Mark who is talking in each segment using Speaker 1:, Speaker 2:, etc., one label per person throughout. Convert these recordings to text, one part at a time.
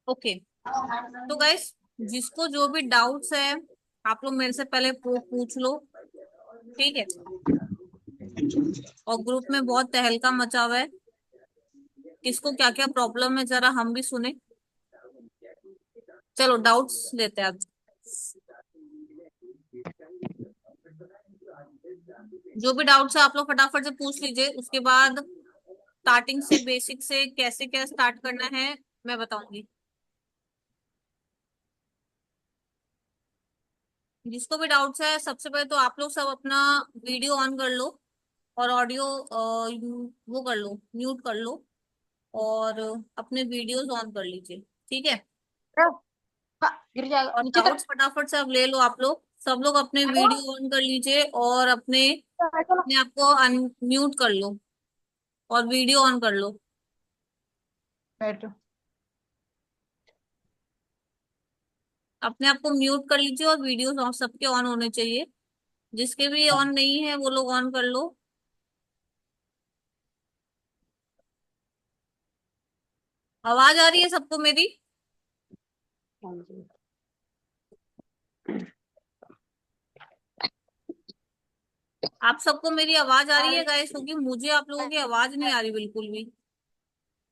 Speaker 1: Okay. तो guys, जिसको जो भी डाउट्स है आप लोग मेरे से पहले पूछ लो। ठीक है। और ग्रुप में बहुत तहलका मचा हुआ है। किसको क्या क्या प्रॉब्लम है जरा हम भी सुने। चलो डाउट्स लेते हैं अब। जो भी डाउट्स है आप लोग फटाफट से पूछ लीजिए, उसके बाद स्टार्टिंग से बेसिक से कैसे क्या स्टार्ट करना है मैं बताऊंगी। जिसको भी डाउट्स है सबसे पहले तो आप लोग सब अपना वीडियो ऑन कर लो और ऑडियो वो कर लो, म्यूट कर लो। और अपने वीडियोस ऑन कर लीजिए। ठीक है।
Speaker 2: हाँ, गिर जाएगा
Speaker 1: और
Speaker 2: नीचे कर।
Speaker 1: डाउट्स फटाफट से अब ले लो आप लोग, सब लोग अपने वीडियो ऑन कर लीजिए और अपने
Speaker 2: बैठो ना।
Speaker 1: अपने आप को अनम्यूट कर लो और वीडियो ऑन कर लो।
Speaker 2: बैठो।
Speaker 1: अपने आप को म्यूट कर लीजिए और वीडियो सबके ऑन होने चाहिए। जिसके भी ऑन नहीं है वो लोग ऑन कर लो। आवाज आ रही है सबको मेरी?
Speaker 2: हाँ जी।
Speaker 1: आप सबको मेरी आवाज आ रही है गाइस? क्योंकि मुझे आप लोगों की आवाज नहीं आ रही बिल्कुल भी।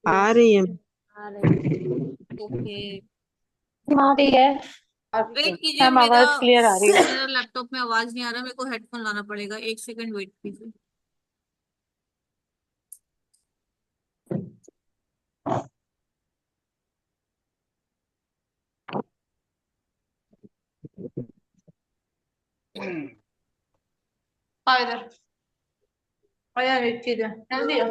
Speaker 3: आ रही है।
Speaker 2: आ रही
Speaker 1: ओके।
Speaker 2: आ रही है।
Speaker 1: वेट कीजिए,
Speaker 2: मैम
Speaker 1: मेरा
Speaker 2: आवाज क्लियर आ रही है।
Speaker 1: मेरा लैपटॉप में आवाज नहीं आ रहा, मेरे को हेडफोन लाना पड़ेगा, एक सेकंड वेट कीजिए।
Speaker 2: आ इधर। आ यार एक चीज है जल्दी आ।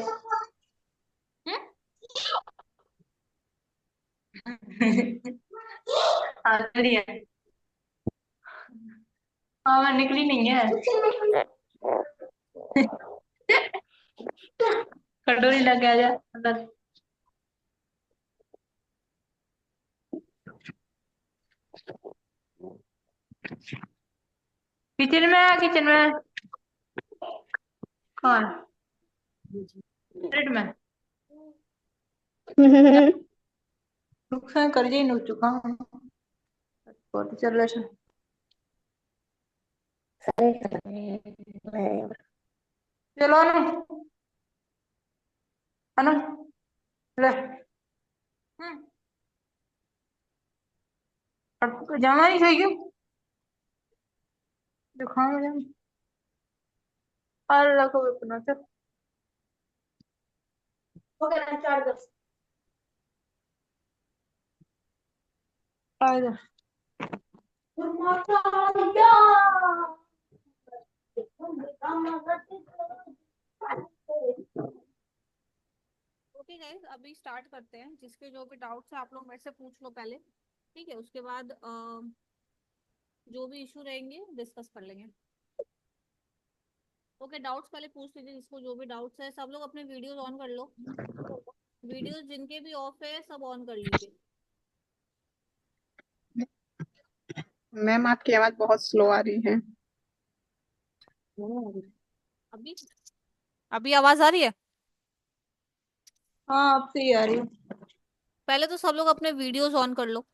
Speaker 2: हाँ जल्दी है। हाँ मैं निकली नहीं है। कटोरी लग आ जा अंदर। किचन में है, किचन में। कौन? फ्रिज में। नुकसान कर जाई नु चुका हूँ। बहुत चल रहा है। चलो अनु। अनु ले। अब जाना नहीं चाहिए। दिखाओ मुझे। अल्लाह को अपना चल। हो गया ना 4:10। आ इधर।
Speaker 1: ओके गाइस, अभी स्टार्ट करते हैं। जिसके जो भी डाउट्स है आप लोग मेरे से पूछ लो पहले। ठीक है, उसके बाद जो भी इशू रहेंगे डिस्कस कर लेंगे। ओके, डाउट्स पहले पूछ लीजिए। जिसको जो भी डाउट्स है सब लोग अपने वीडियोस ऑन कर लो। वीडियोस जिनके भी ऑफ है सब ऑन कर लीजिए।
Speaker 3: मैम आपकी आवाज बहुत स्लो आ रही है।
Speaker 1: अभी अभी आवाज आ रही है?
Speaker 2: हाँ अब सही आ रही है।
Speaker 1: पहले तो सब लोग अपने वीडियोस ऑन कर लो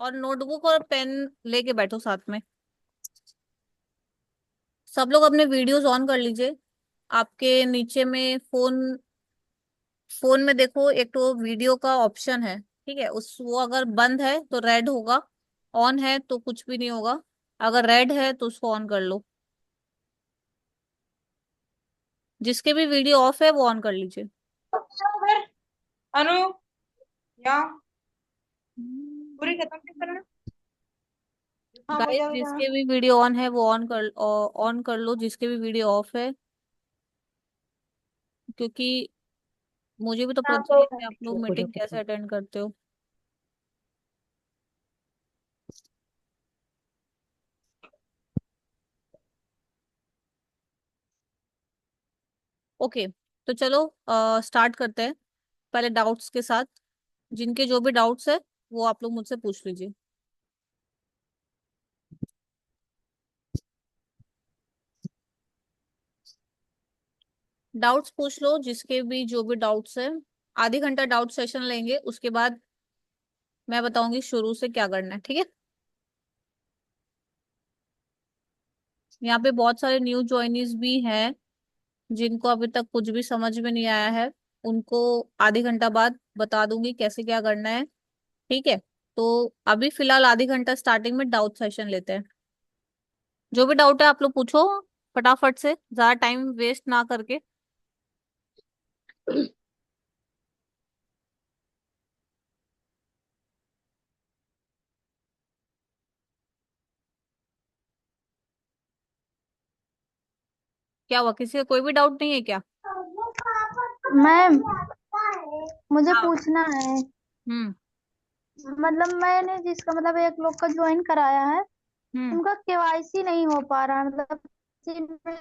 Speaker 1: और नोटबुक और पेन लेके बैठो साथ में। सब लोग अपने वीडियोस ऑन कर लीजिए। आपके नीचे में फोन फोन में देखो, एक तो वीडियो का ऑप्शन है। ठीक है, उस वो अगर बंद है तो रेड होगा, ऑन है तो कुछ भी नहीं होगा। अगर रेड है तो उसको ऑन कर लो। जिसके भी वीडियो ऑफ है वो ऑन कर लीजिए।
Speaker 2: फिर अनु यहाँ पूरी खत्म क्यों करना। हाँ
Speaker 1: गाइस,
Speaker 2: बजा बजा।
Speaker 1: जिसके भी वीडियो ऑन है वो ऑन कर लो, जिसके भी वीडियो ऑफ है। क्योंकि मुझे भी तो पता चले कि आप लोग मीटिंग कैसे अटेंड करते हो। ओके, तो चलो स्टार्ट करते हैं पहले डाउट्स के साथ। जिनके जो भी डाउट्स है वो आप लोग मुझसे पूछ लीजिए। डाउट्स पूछ लो, जिसके भी जो भी डाउट्स है। आधे घंटा डाउट सेशन लेंगे, उसके बाद मैं बताऊंगी शुरू से क्या करना है, ठीक है। यहाँ पे बहुत सारे न्यू ज्वाइनीज भी हैं जिनको अभी तक कुछ भी समझ में नहीं आया है। उनको आधे घंटा बाद बता दूंगी कैसे क्या करना है, ठीक है। तो अभी फिलहाल आधे घंटा स्टार्टिंग में डाउट सेशन लेते हैं। जो भी डाउट है आप लोग पूछो फटाफट से, ज्यादा टाइम वेस्ट ना करके। क्या हुआ, किसी का कोई भी डाउट नहीं है क्या?
Speaker 4: मैम, मुझे
Speaker 1: हाँ।
Speaker 4: पूछना है।
Speaker 1: हम्म।
Speaker 4: मतलब मैंने जिसका मतलब एक लोग का ज्वाइन कराया है,
Speaker 1: हम्म।
Speaker 4: उनका केवाईसी नहीं हो पा रहा है। मतलब किसी में,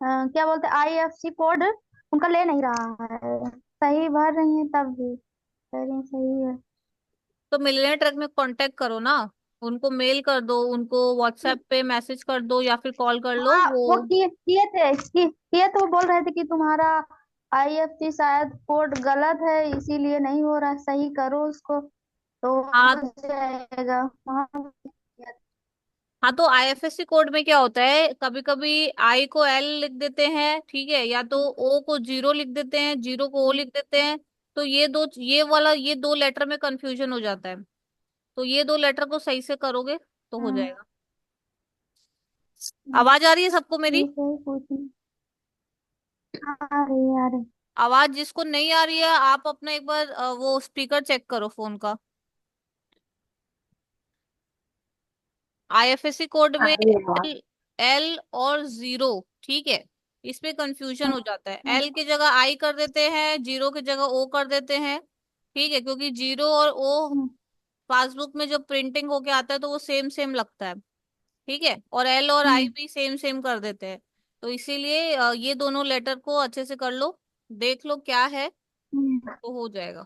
Speaker 4: क्या बोलते हैं, आईएफसी कोड उनका ले नहीं रहा है। सही भर रही है तब भी कह रही हैं सही है।
Speaker 1: तो मिलियनर ट्रक में कांटेक्ट करो ना, उनको मेल कर दो, उनको व्हाट्सएप पे मैसेज कर दो या फिर कॉल कर लो
Speaker 4: हाँ,
Speaker 1: वो।
Speaker 4: वो किए तो वो बोल रहे थे कि तुम्हारा आईएफसी शायद कोड गलत है, इसीलिए नहीं हो रहा, सही करो उसको तो
Speaker 1: हाँ।
Speaker 4: हो जाएगा। वहाँ
Speaker 1: हाँ तो आईएफएससी कोड में क्या होता है, कभी कभी आई को एल लिख देते हैं, ठीक है, या तो ओ को जीरो लिख देते हैं, जीरो को ओ लिख देते हैं। तो ये दो लेटर में कंफ्यूजन हो जाता है। तो ये दो लेटर को सही से करोगे तो हो
Speaker 4: हाँ,
Speaker 1: जाएगा। आवाज आ रही है सबको मेरी?
Speaker 4: ठीक है, पूछना। आ रही आ रही।
Speaker 1: आवाज जिसको नहीं आ रही है आप अपना एक बार वो स्पीकर चेक करो फोन का। आईएफएससी कोड में
Speaker 2: अरे वाह।
Speaker 1: एल, एल और जीरो, ठीक है, इसमें कंफ्यूजन हो जाता है।
Speaker 4: हम्म,
Speaker 1: एल की जगह आई कर देते हैं, जीरो की जगह ओ कर देते हैं, ठीक है, क्योंकि जीरो और ओ
Speaker 4: हम्म,
Speaker 1: पासबुक में जब प्रिंटिंग होके आता है तो वो सेम सेम लगता है, ठीक है, और एल और आई
Speaker 4: हम्म,
Speaker 1: भी सेम सेम कर देते हैं। तो इसीलिए ये दोनों लेटर को अच्छे से कर लो, देख लो क्या है,
Speaker 4: हम्म।
Speaker 1: तो हो जाएगा।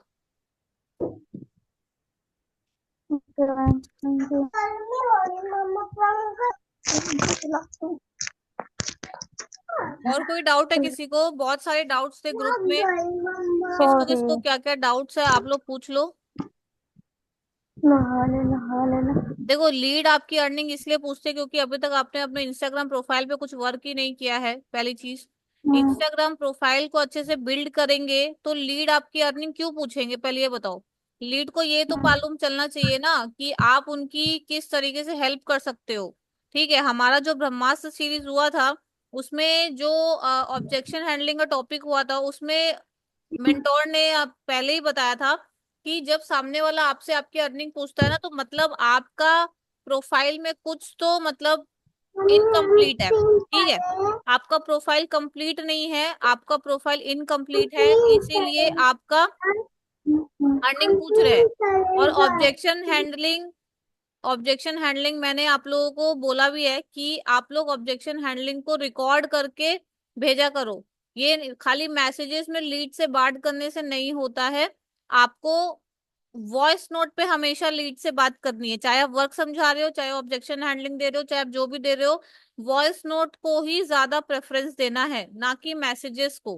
Speaker 1: और कोई डाउट है किसी को? बहुत सारे डाउट्स थे ग्रुप में, किसको
Speaker 4: सॉरी,
Speaker 1: किसको क्या क्या डाउट्स है आप लोग पूछ लो।
Speaker 4: नहा ले नहा लेना।
Speaker 1: देखो लीड आपकी अर्निंग इसलिए पूछते हैं क्योंकि अभी तक आपने अपने इंस्टाग्राम प्रोफाइल पे कुछ वर्क ही नहीं किया है, पहली चीज।
Speaker 4: हम्म,
Speaker 1: इंस्टाग्राम प्रोफाइल को अच्छे से बिल्ड करेंगे तो लीड आपकी अर्निंग क्यों पूछेंगे, पहले ये बताओ। लीड को ये तो
Speaker 4: हम्म,
Speaker 1: मालूम चलना चाहिए ना कि आप उनकी किस तरीके से हेल्प कर सकते हो। ठीक है, हमारा जो ब्रह्मास्त्र सीरीज हुआ था उसमें जो ऑब्जेक्शन हैंडलिंग का टॉपिक हुआ था उसमें मेंटोर ने पहले ही बताया था कि जब सामने वाला आपसे आपकी अर्निंग पूछता है ना तो मतलब आपका प्रोफाइल में कुछ तो मतलब इनकम्प्लीट है, ठीक है। आपका प्रोफाइल कंप्लीट नहीं है, आपका प्रोफाइल इनकम्प्लीट है, इसीलिए आपका अर्निंग पूछ रहे हैं। और ऑब्जेक्शन हैंडलिंग मैंने आप लोगों को बोला भी है कि आप लोग ऑब्जेक्शन हैंडलिंग को रिकॉर्ड करके भेजा करो। ये खाली मैसेजेस में लीड से बात करने से नहीं होता है, आपको वॉइस नोट पे हमेशा लीड से बात करनी है, चाहे आप वर्क समझा रहे हो, चाहे ऑब्जेक्शन हैंडलिंग दे रहे हो, चाहे आप जो भी दे रहे हो। वॉइस नोट को ही ज्यादा प्रेफरेंस देना है, ना कि मैसेजेस को,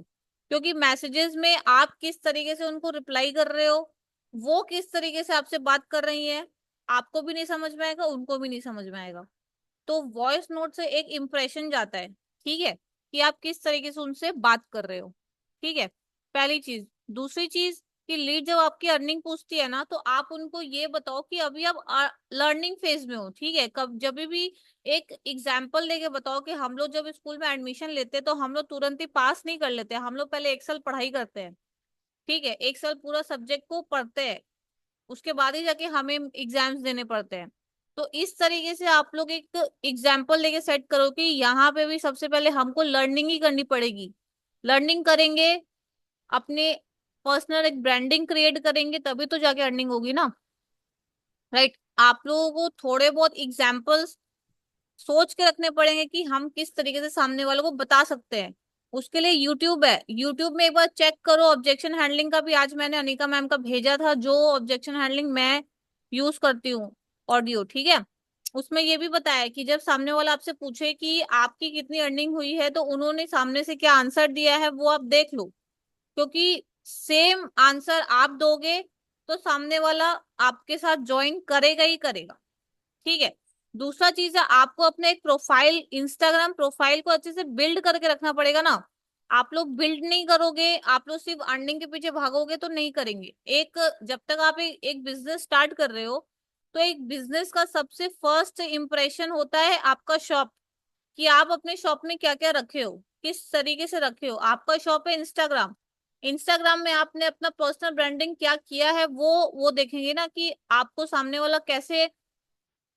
Speaker 1: क्योंकि मैसेजेस में आप किस तरीके से उनको रिप्लाई कर रहे हो, वो किस तरीके से आपसे बात कर रही है, आपको भी नहीं समझ में आएगा, उनको भी नहीं समझ में आएगा। तो वॉइस नोट से एक इम्प्रेशन जाता है, ठीक है, कि आप किस तरीके से उनसे बात कर रहे हो, ठीक है, पहली चीज। दूसरी चीज कि लीड जब आपकी अर्निंग पूछती है ना तो आप उनको ये बताओ कि अभी आप लर्निंग फेज में हो, ठीक है। कब जब भी एक एग्जाम्पल लेके बताओ कि हम लोग जब स्कूल में एडमिशन लेते हैं तो हम लोग तुरंत ही पास नहीं कर लेते, हम लोग पहले एक साल पढ़ाई करते हैं, ठीक है, एक साल पूरा सब्जेक्ट को पढ़ते हैं, उसके बाद ही जाके हमें एग्जाम्स देने पड़ते हैं। तो इस तरीके से आप लोग एक एग्जाम्पल लेके सेट करो कि यहाँ पे भी सबसे पहले हमको लर्निंग ही करनी पड़ेगी। लर्निंग करेंगे, अपने पर्सनल एक ब्रांडिंग क्रिएट करेंगे, तभी तो जाके अर्निंग होगी ना, राइट। आप लोगों को थोड़े बहुत एग्जाम्पल्स सोच के रखने पड़ेंगे कि हम किस तरीके से सामने वालों को बता सकते हैं। उसके लिए यूट्यूब है, यूट्यूब में एक बार चेक करो ऑब्जेक्शन हैंडलिंग का भी, आज मैंने अनिका मैम का भेजा था जो ऑब्जेक्शन हैंडलिंग मैं यूज करती हूँ, ऑडियो, ठीक है। उसमें ये भी बताया कि जब सामने वाला आपसे पूछे कि आपकी कितनी अर्निंग हुई है तो उन्होंने सामने से क्या आंसर दिया है वो आप देख लो, क्योंकि सेम आंसर आप दोगे तो सामने वाला आपके साथ ज्वाइन करेगा ही करेगा। ठीक है। दूसरा चीज है, आपको अपने एक प्रोफाइल, इंस्टाग्राम प्रोफाइल को अच्छे से बिल्ड करके रखना पड़ेगा ना। आप लोग बिल्ड नहीं करोगे, आप लोग सिर्फ अर्निंग के पीछे भागोगे तो नहीं करेंगे। एक, जब तक आप एक बिजनेस स्टार्ट कर रहे हो, तो एक बिजनेस का सबसे फर्स्ट इम्प्रेशन होता है आपका शॉप, कि आप अपने शॉप में क्या क्या रखे हो, किस तरीके से रखे हो। आपका शॉप है इंस्टाग्राम, इंस्टाग्राम में आपने अपना पर्सनल ब्रांडिंग क्या किया है, वो देखेंगे ना कि आपको सामने वाला कैसे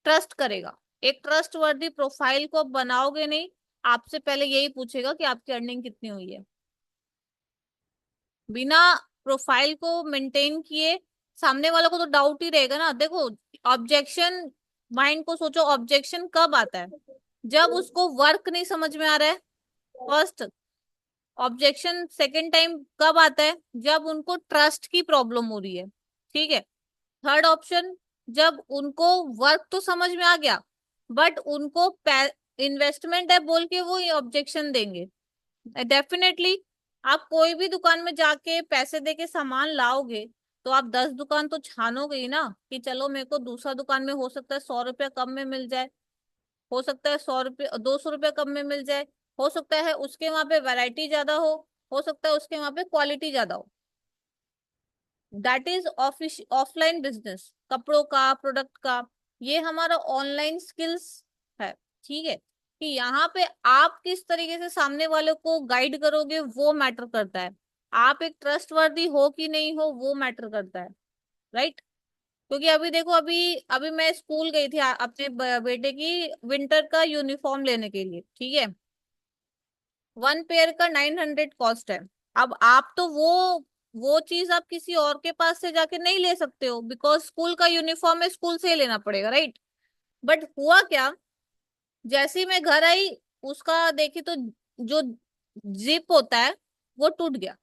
Speaker 1: ट्रस्ट करेगा। एक ट्रस्ट वर्दी प्रोफाइल को आप बनाओगे नहीं, आपसे पहले यही पूछेगा कि आपकी अर्निंग कितनी हुई है। बिना प्रोफाइल को मेंटेन किए सामने वाला को तो डाउट ही रहेगा ना। देखो, ऑब्जेक्शन, माइंड को सोचो, ऑब्जेक्शन कब आता है? जब उसको वर्क नहीं समझ में आ रहा है, फर्स्ट ऑब्जेक्शन। सेकेंड टाइम कब आता है? जब उनको ट्रस्ट की प्रॉब्लम हो रही है। ठीक है। थर्ड ऑप्शन, जब उनको वर्क तो समझ में आ गया, बट उनको इन्वेस्टमेंट है बोल के वो ऑब्जेक्शन देंगे। डेफिनेटली आप कोई भी दुकान में जाके पैसे दे के सामान लाओगे, तो आप 10 दुकान तो छानोगे ही ना, कि चलो मेरे को दूसरा दुकान में हो सकता है 100 रुपया कम में मिल जाए, हो सकता है 100 रुपये 200 रुपया कम में मिल जाए, हो सकता है उसके वहां पे वैरायटी ज्यादा हो सकता है उसके वहां पे क्वालिटी ज्यादा हो। दैट इज ऑफलाइन बिजनेस, कपड़ों का, प्रोडक्ट का। ये हमारा ऑनलाइन स्किल्स है। ठीक है। कि यहाँ पे आप किस तरीके से सामने वाले को गाइड करोगे वो मैटर करता है। आप एक ट्रस्टवर्दी हो कि नहीं हो वो मैटर करता है। राइट। क्योंकि अभी देखो, अभी अभी मैं स्कूल गई थी अपने बेटे की विंटर का यूनिफॉर्म लेने के लिए। ठीक है। 1 पेयर का 900 कॉस्ट है। अब आप तो वो चीज आप किसी और के पास से जाके नहीं ले सकते हो, बिकॉज स्कूल का यूनिफॉर्म है, स्कूल से ही लेना पड़ेगा। राइट। बट हुआ क्या, जैसे ही मैं घर आई, उसका देखी तो जो जिप होता है वो टूट गया।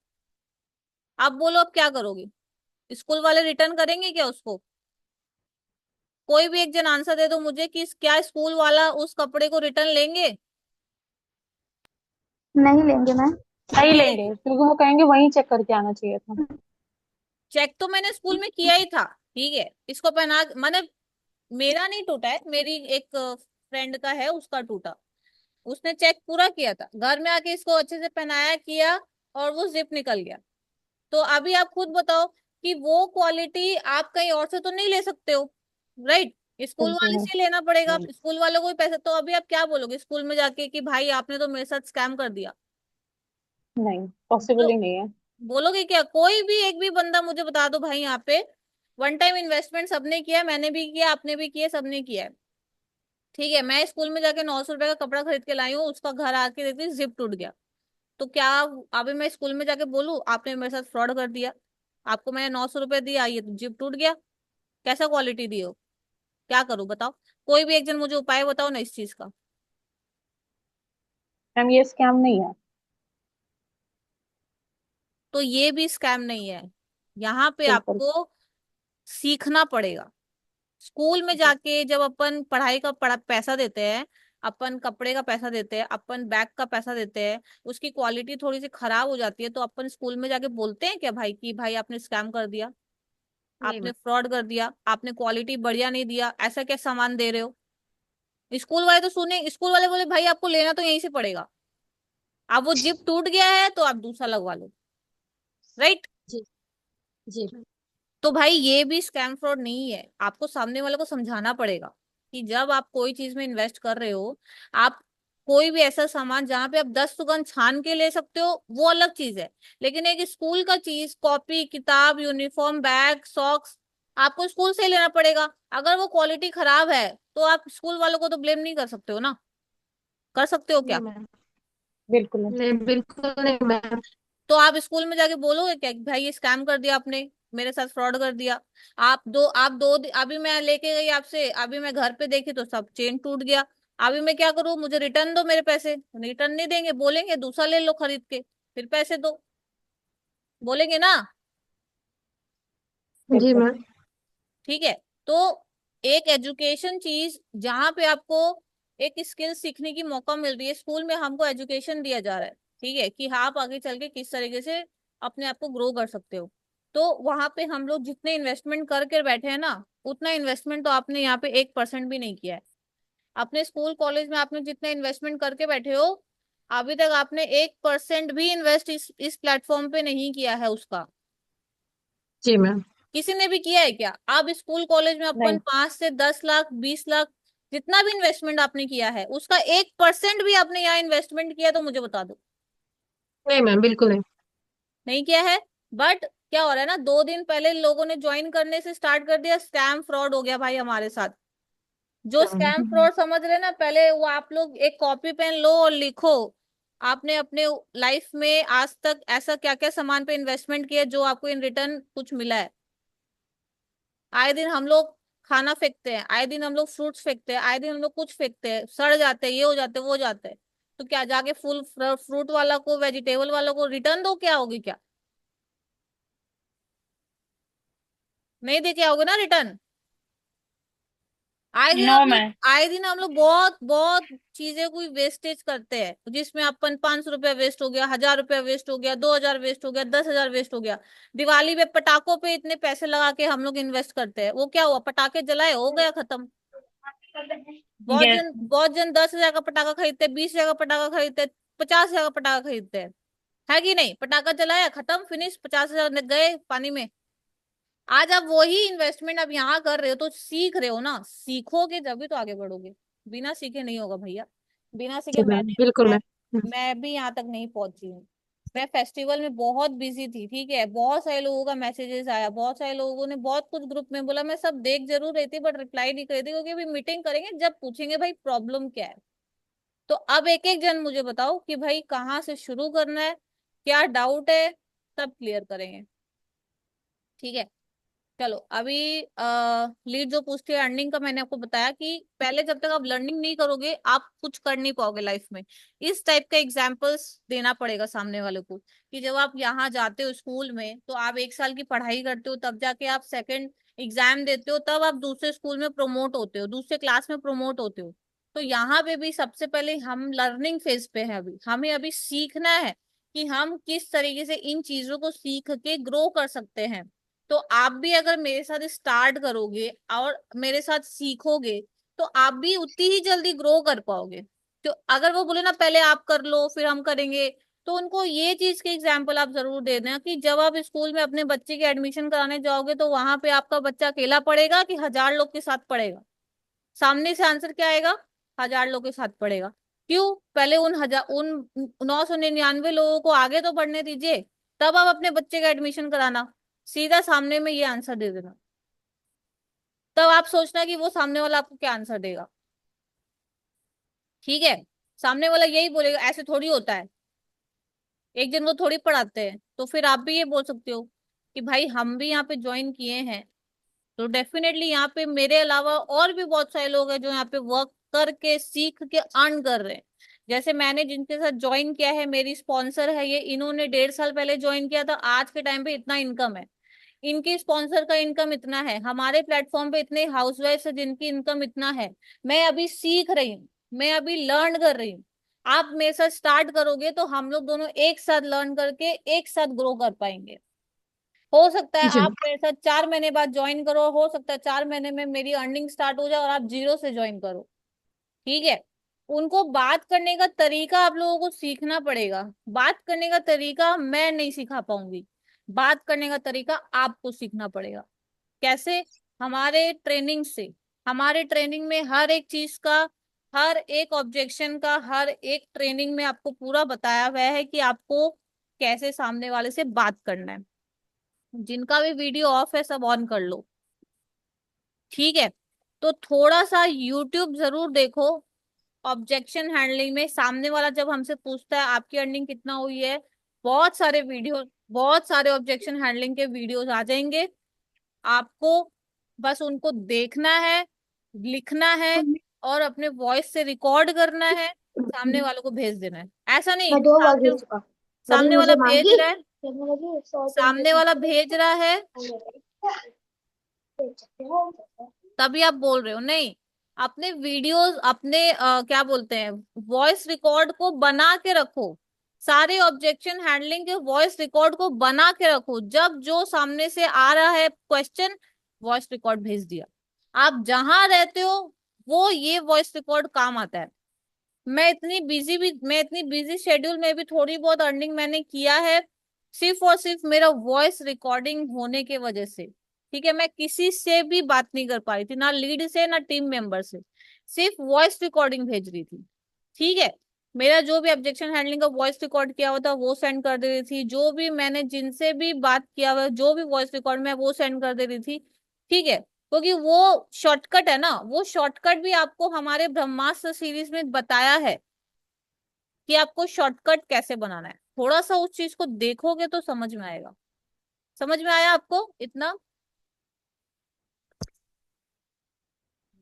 Speaker 1: अब बोलो, अब क्या करोगे? स्कूल वाले रिटर्न करेंगे क्या उसको? कोई भी एक जन आंसर दे दो मुझे कि क्या स्कूल वाला उस कपड़े को रिटर्न लेंगे?
Speaker 4: नहीं लेंगे मैम।
Speaker 5: नहीं
Speaker 1: नहीं
Speaker 5: लेंगे,
Speaker 1: लेंगे।
Speaker 5: क्योंकि वो कहेंगे वहीं चेक करके आना चाहिए था।
Speaker 1: चेक तो मैंने स्कूल में किया ही था। ठीक है। इसको पहना, मैंने, मेरा नहीं टूटा है, मेरी एक फ्रेंड का है, उसका टूटा। उसने चेक पूरा किया था, घर में आके इसको अच्छे से पहनाया किया, और वो जिप निकल गया। तो अभी आप खुद बताओ कि वो क्वालिटी आप कहीं और से तो नहीं ले सकते हो। राइट। स्कूल वाले
Speaker 5: बिल्कुल
Speaker 1: से लेना पड़ेगा, स्कूल वालों को ही पैसे। तो अभी आप क्या बोलोगे स्कूल में जाके कि भाई आपने तो मेरे साथ स्कैम कर दिया?
Speaker 5: नहीं, पॉसिबल
Speaker 1: तो
Speaker 5: ही नहीं है।
Speaker 1: बोलोगे क्या? कोई भी एक भी बंदा मुझे बता दो भाई, यहाँ पे वन टाइम इन्वेस्टमेंट सबने किया है, मैंने भी किया, आपने भी किया, सबने किया है। ठीक है। मैं स्कूल में जाके 900 रुपए का कपड़ा खरीद के लाई हूँ, उसका घर आके देखती जिप टूट गया। तो क्या अभी मैं स्कूल में जाके बोलूँ आपने मेरे साथ फ्रॉड कर दिया, आपको मैंने 900 रुपए दिया, ये तो जिप टूट गया? कैसा क्वालिटी दी हो? क्या करूं बताओ? कोई भी एक जन मुझे उपाय बताओ ना इस चीज का।
Speaker 5: मैम ये स्कैम नहीं है।
Speaker 1: तो ये भी स्कैम नहीं है। यहाँ पे
Speaker 5: बिल्कुल।
Speaker 1: आपको सीखना पड़ेगा। स्कूल में
Speaker 5: जी।
Speaker 1: जाके जब अपन पढ़ाई का पैसा देते हैं, अपन कपड़े का पैसा देते हैं, अपन बैग का पैसा देते हैं, उसकी क्वालिटी थोड़ी सी खराब हो जाती है, तो अपन स्कूल में जाके बोलते हैं क्या भाई कि भाई आपने स्कैम कर दिया,
Speaker 5: नहीं
Speaker 1: आपने
Speaker 5: मैम।
Speaker 1: फ्रॉड कर दिया, आपने क्वालिटी बढ़िया नहीं दिया, ऐसा क्या सामान दे रहे हो? स्कूल वाले तो सुने, स्कूल वाले बोले भाई आपको लेना तो यहीं से पड़ेगा, अब वो जिप टूट गया है तो आप दूसरा लगवा लो। राइट।
Speaker 5: जी। जी।
Speaker 1: तो भाई ये भी स्कैम फ्रॉड नहीं है, आपको सामने वाले को समझाना पड़ेगा कि जब आप कोई चीज में इन्वेस्ट कर रहे हो, आप कोई भी ऐसा सामान जहां पे आप 10 दुकान छान के ले सकते हो वो अलग चीज है। लेकिन एक स्कूल का चीज, कॉपी किताब यूनिफॉर्म बैग सॉक्स, आपको स्कूल से ही लेना पड़ेगा। अगर वो क्वालिटी खराब है तो आप स्कूल वालों को तो ब्लेम नहीं कर सकते हो ना। कर सकते हो क्या?
Speaker 5: नहीं मैम। बिल्कुल नहीं। नहीं, बिल्कुल नहीं मैम।
Speaker 1: तो आप स्कूल में जाके बोलोगे क्या कि भाई ये स्कैम कर दिया आपने, मेरे साथ फ्रॉड कर दिया? अभी मैं लेके गई आपसे, अभी मैं घर पे देखी तो सब चेन टूट गया, अभी मैं क्या करूं? मुझे रिटर्न दो मेरे पैसे। रिटर्न नहीं देंगे, बोलेंगे दूसरा ले लो खरीद के, फिर पैसे दो, बोलेंगे ना।
Speaker 5: जी बिल्कुल मैम।
Speaker 1: ठीक है। तो एक एजुकेशन चीज जहां पे आपको एक स्किल सीखने की मौका मिल रही है, स्कूल में हमको एजुकेशन दिया जा रहा है। ठीक है। कि हाँ, आप आगे चल के किस तरीके से अपने आप को ग्रो कर सकते हो। तो वहां पे हम लोग जितने इन्वेस्टमेंट करके बैठे हैं ना, उतना इन्वेस्टमेंट तो आपने यहाँ पे 1% भी नहीं किया है। अपने स्कूल कॉलेज में आपने जितना इन्वेस्टमेंट करके बैठे हो, अभी तक आपने 1% भी इन्वेस्ट इस प्लेटफॉर्म पे नहीं किया है उसका।
Speaker 5: जी मैम।
Speaker 1: किसी ने भी किया है क्या? अब स्कूल कॉलेज में अपन
Speaker 5: नहीं
Speaker 1: 5 से 10 लाख 20 लाख जितना भी इन्वेस्टमेंट आपने किया है, उसका 1% भी आपने यहाँ इन्वेस्टमेंट किया तो मुझे बता दो।
Speaker 5: नहीं मैम, बिल्कुल नहीं।
Speaker 1: नहीं किया है। बट क्या हो रहा है ना, 2 दिन पहले लोगों ने ज्वाइन करने से स्टार्ट कर दिया, स्कैम फ्रॉड हो गया भाई हमारे साथ। जो स्कैम
Speaker 5: हम्म।
Speaker 1: फ्रॉड समझ रहे हैं ना, पहले वो आप लोग एक कॉपी पेन लो और लिखो, आपने अपने लाइफ में आज तक ऐसा क्या क्या सामान पे इन्वेस्टमेंट किया जो आपको इन रिटर्न कुछ मिला है। आए दिन हम लोग खाना फेंकते हैं, आए दिन हम लोग फ्रूट्स फेंकते हैं, आए दिन हम लोग कुछ फेंकते हैं, सड़ जाते हैं, ये हो जाते हैं, वो हो जाते हैं। तो क्या जाके फुल फ्रूट वाला को, वेजिटेबल वाला को रिटर्न दो, क्या होगी क्या? नहीं दे के आओगे ना रिटर्न।
Speaker 2: No ma'am.
Speaker 1: आए दिन हम लोग बहुत बहुत चीजें कोई वेस्टेज करते हैं, जिसमें अपन 500 रुपया वेस्ट हो गया, 1000 रुपया वेस्ट हो गया, 2000 वेस्ट हो गया, 10,000 वेस्ट हो गया। दिवाली पे पटाखों पे इतने पैसे लगा के हम लोग इन्वेस्ट करते हैं, वो क्या हुआ? पटाखे जलाए, हो गया खत्म।
Speaker 2: यस।
Speaker 1: बहुत जन 10,000 का पटाखा खरीदते, 20,000 का पटाखा खरीदते, 50,000 का पटाखा खरीदते हैं। है कि नहीं? पटाखा जलाया, खत्म, फिनिश, 50,000 गए पानी में। आज आप वही इन्वेस्टमेंट अब यहाँ कर रहे हो तो सीख रहे हो ना, सीखोगे जब भी तो आगे बढ़ोगे। बिना सीखे नहीं होगा भैया। बिना सीखे
Speaker 5: जी मैम,
Speaker 1: मैंने
Speaker 5: बिल्कुल
Speaker 1: मैं
Speaker 5: मैम।
Speaker 1: मैं भी यहाँ तक नहीं पहुंची हूँ। मैं फेस्टिवल में बहुत बिजी थी, ठीक है, बहुत सारे लोगों का मैसेजेस आया, बहुत सारे लोगों ने बहुत कुछ ग्रुप में बोला, मैं सब देख जरूर रही थी बट रिप्लाई नहीं कर रही थी, क्योंकि अभी मीटिंग करेंगे जब पूछेंगे भाई प्रॉब्लम क्या है। तो अब एक एक जन मुझे बताओ कि भाई कहाँ से शुरू करना है, क्या डाउट है, सब क्लियर करेंगे। ठीक है। चलो अभी लीड जो पूछती है अर्निंग का, मैंने आपको बताया कि पहले जब तक आप लर्निंग नहीं करोगे आप कुछ कर नहीं पाओगे लाइफ में। इस टाइप का एग्जाम्पल्स देना पड़ेगा सामने वाले को, कि जब आप यहाँ जाते हो स्कूल में तो आप 1 साल की पढ़ाई करते हो, तब जाके आप सेकंड एग्जाम देते हो, तब आप दूसरे स्कूल में प्रमोट होते हो, दूसरे क्लास में प्रमोट होते हो। तो यहाँ पे भी सबसे पहले हम लर्निंग फेज पे हैं, अभी हमें अभी सीखना है कि हम किस तरीके से इन चीजों को सीख के ग्रो कर सकते हैं। तो आप भी अगर मेरे साथ स्टार्ट करोगे और मेरे साथ सीखोगे, तो आप भी उतनी ही जल्दी ग्रो कर पाओगे। तो अगर वो बोले ना पहले आप कर लो फिर हम करेंगे, तो उनको ये चीज के एग्जाम्पल आप जरूर दे देना कि जब आप स्कूल में अपने बच्चे की एडमिशन कराने जाओगे तो वहां पे आपका बच्चा अकेला पढ़ेगा कि 1000 लोग के साथ पढ़ेगा? सामने से आंसर क्या आएगा? 1000 लोग के साथ पढ़ेगा। क्यों? पहले उन 999 लोगों को आगे तो पढ़ने दीजिए, तब आप अपने बच्चे का एडमिशन कराना। सीधा सामने में ये आंसर दे देना, तब आप सोचना कि वो सामने वाला आपको क्या आंसर देगा। ठीक है। सामने वाला यही बोलेगा, ऐसे थोड़ी होता है, एक दिन वो थोड़ी पढ़ाते हैं। तो फिर आप भी ये बोल सकते हो कि भाई हम भी यहाँ पे ज्वाइन किए हैं, तो डेफिनेटली यहाँ पे मेरे अलावा और भी बहुत सारे लोग हैं जो यहाँ पे वर्क करके सीख के अर्न कर रहे हैं। जैसे मैंने जिनके साथ ज्वाइन किया है, मेरी स्पॉन्सर है ये, इन्होंने 1.5 साल पहले ज्वाइन किया था, आज के टाइम पे इतना इनकम है। इनकी स्पॉन्सर का इनकम इतना है, हमारे प्लेटफॉर्म पे इतने हाउसवाइफ है जिनकी इनकम इतना है। मैं अभी सीख रही हूँ, मैं अभी लर्न कर रही हूँ। आप मेरे साथ स्टार्ट करोगे तो हम लोग दोनों एक साथ लर्न करके एक साथ ग्रो कर पाएंगे। हो सकता है
Speaker 5: जी
Speaker 1: आप मेरे साथ 4 महीने बाद ज्वाइन करो, हो सकता है 4 महीने में मेरी अर्निंग स्टार्ट हो जाए और आप जीरो से ज्वाइन करो। ठीक है। उनको बात करने का तरीका आप लोगों को सीखना पड़ेगा। बात करने का तरीका मैं नहीं सिखा पाऊंगी, बात करने का तरीका आपको सीखना पड़ेगा। कैसे? हमारे ट्रेनिंग से। हमारे ट्रेनिंग में हर एक चीज का, हर एक ऑब्जेक्शन का, हर एक ट्रेनिंग में आपको पूरा बताया हुआ है कि आपको कैसे सामने वाले से बात करना है। जिनका भी वीडियो ऑफ है सब ऑन कर लो। ठीक है। तो थोड़ा सा यूट्यूब जरूर देखो। ऑब्जेक्शन हैंडलिंग में सामने वाला जब हमसे पूछता है आपकी अर्निंग कितना हुई है, बहुत सारे वीडियो, बहुत सारे ऑब्जेक्शन हैंडलिंग के वीडियोस आ जाएंगे। आपको बस उनको देखना है, लिखना है, और अपने वॉइस से रिकॉर्ड करना है, सामने वालों को भेज देना है। ऐसा नहीं
Speaker 4: मैं 2 बार
Speaker 1: सामने
Speaker 4: भेज चुका। बड़ी
Speaker 1: सामने वाला
Speaker 4: मुझे
Speaker 1: भेज
Speaker 4: मांगी,
Speaker 1: रहा है,
Speaker 4: कहने लगी 100
Speaker 1: सामने वाला भेज रहा है
Speaker 4: रुपये।
Speaker 1: तभी आप बोल रहे हो। नहीं, अपने वीडियोस, अपने क्या बोलते हैं, वॉइस रिकॉर्ड को बना के रखो। सारे ऑब्जेक्शन हैंडलिंग के वॉइस रिकॉर्ड को बना के रखो। जब जो सामने से आ रहा है क्वेश्चन, वॉइस रिकॉर्ड भेज दिया। आप जहां रहते हो वो ये वॉइस रिकॉर्ड काम आता है। मैं इतनी बिजी शेड्यूल में भी थोड़ी बहुत अर्निंग मैंने किया है, सिर्फ और सिर्फ मेरा वॉइस रिकॉर्डिंग होने के वजह से। ठीक है, मैं किसी से भी बात नहीं कर पा रही थी, ना लीड से ना टीम मेंबर से, सिर्फ वॉइस रिकॉर्डिंग भेज रही थी। ठीक है, मेरा जो भी ऑब्जेक्शन हैंडलिंग का वॉइस रिकॉर्ड किया हुआ था वो सेंड कर दे रही थी, जो भी मैंने जिनसे भी बात किया हुआ जो भी वॉइस रिकॉर्ड में वो सेंड कर दे रही थी। ठीक है, क्योंकि वो शॉर्टकट है ना, वो शॉर्टकट भी आपको हमारे ब्रह्मास्त्र सीरीज में बताया है कि आपको शॉर्टकट कैसे बनाना है। थोड़ा सा उस चीज को देखोगे तो समझ में आएगा। समझ में आया आपको इतना?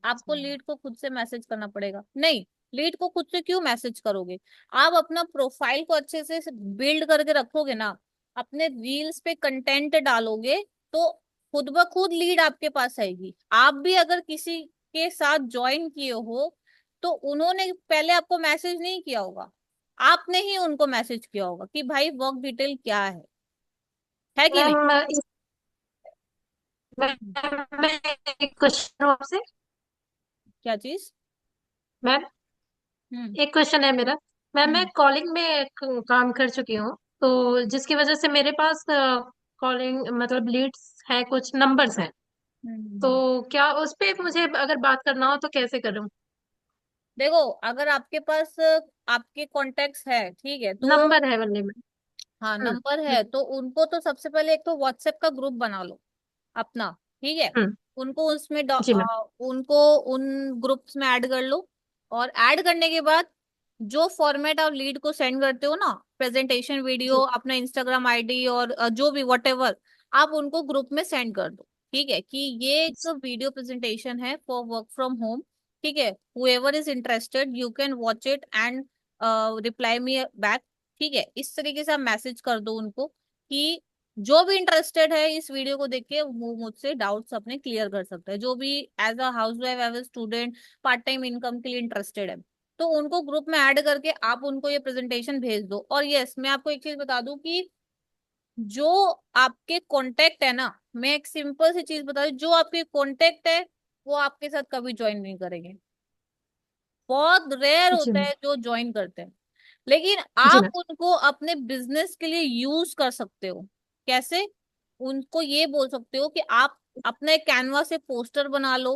Speaker 1: आपको लीड को खुद से मैसेज करना पड़ेगा? नहीं, लीड को खुद से क्यों मैसेज करोगे? आप अपना प्रोफाइल को अच्छे से बिल्ड करके रखोगे ना, अपने रील्स पे कंटेंट डालोगे, तो खुद ब खुद लीड आपके पास आएगी। आप भी अगर किसी के साथ ज्वाइन किए हो तो उन्होंने पहले आपको मैसेज नहीं किया होगा, आपने ही उनको मैसेज किया होगा कि भाई वर्क डिटेल क्या है कि नहीं?
Speaker 5: मैम मैं एक क्वेश्चन आपसे।
Speaker 1: क्या चीज?
Speaker 5: मैम
Speaker 1: हम्म।
Speaker 5: एक क्वेश्चन है मेरा। मैम मैं
Speaker 1: हम्म।
Speaker 5: कॉलिंग में काम कर चुकी हूँ, तो जिसकी वजह से मेरे पास कॉलिंग मतलब लीड्स हैं, कुछ नंबर्स हैं। तो
Speaker 1: हम्म।
Speaker 5: क्या उस पे मुझे अगर बात करना हो तो कैसे करूँ?
Speaker 1: देखो, अगर आपके पास आपके कॉन्टेक्ट्स है, ठीक है, तो
Speaker 5: नंबर है बल्ले में।
Speaker 1: हाँ
Speaker 5: हम्म।
Speaker 1: नंबर
Speaker 5: हम्म।
Speaker 1: है तो उनको तो सबसे पहले एक तो व्हाट्सएप का ग्रुप बना लो अपना। ठीक है,
Speaker 5: हम्म।
Speaker 1: उनको उसमें
Speaker 5: जी मैम।
Speaker 1: उनको उन ग्रुप्स में ऐड कर लो। और ऐड करने के बाद जो फॉर्मेट आप लीड को सेंड करते हो ना, प्रेजेंटेशन वीडियो,
Speaker 5: जी
Speaker 1: अपना इंस्टाग्राम आईडी और जो भी व्हाटएवर, आप उनको ग्रुप में सेंड कर दो। ठीक है, कि ये एक वीडियो प्रेजेंटेशन है फॉर वर्क फ्रॉम होम। ठीक है, whoever is interested you can watch it and reply me back. ठीक है, इस तरीके से आप मैसेज कर दो उनको कि जो भी इंटरेस्टेड है इस वीडियो को देख के वो मुझसे डाउट्स अपने क्लियर कर सकता है, जो भी as a housewife, as a student, part time income के लिए इंटरेस्टेड है। तो उनको ग्रुप में ऐड करके आप उनको ये प्रेजेंटेशन भेज दो। और यस, मैं आपको एक चीज बता दूं कि जो आपके कांटेक्ट है ना, मैं एक सिंपल सी चीज बता दूं, जो आपके कांटेक्ट है वो आपके साथ कभी ज्वाइन नहीं करेंगे। बहुत रेयर
Speaker 5: जी
Speaker 1: होता
Speaker 5: मैम।
Speaker 1: है जो ज्वाइन करते हैं। लेकिन
Speaker 5: जी
Speaker 1: आप
Speaker 5: मैम।
Speaker 1: उनको अपने बिजनेस के लिए यूज कर सकते हो। कैसे? उनको ये बोल सकते हो कि आप अपने कैनवा से पोस्टर बना लो।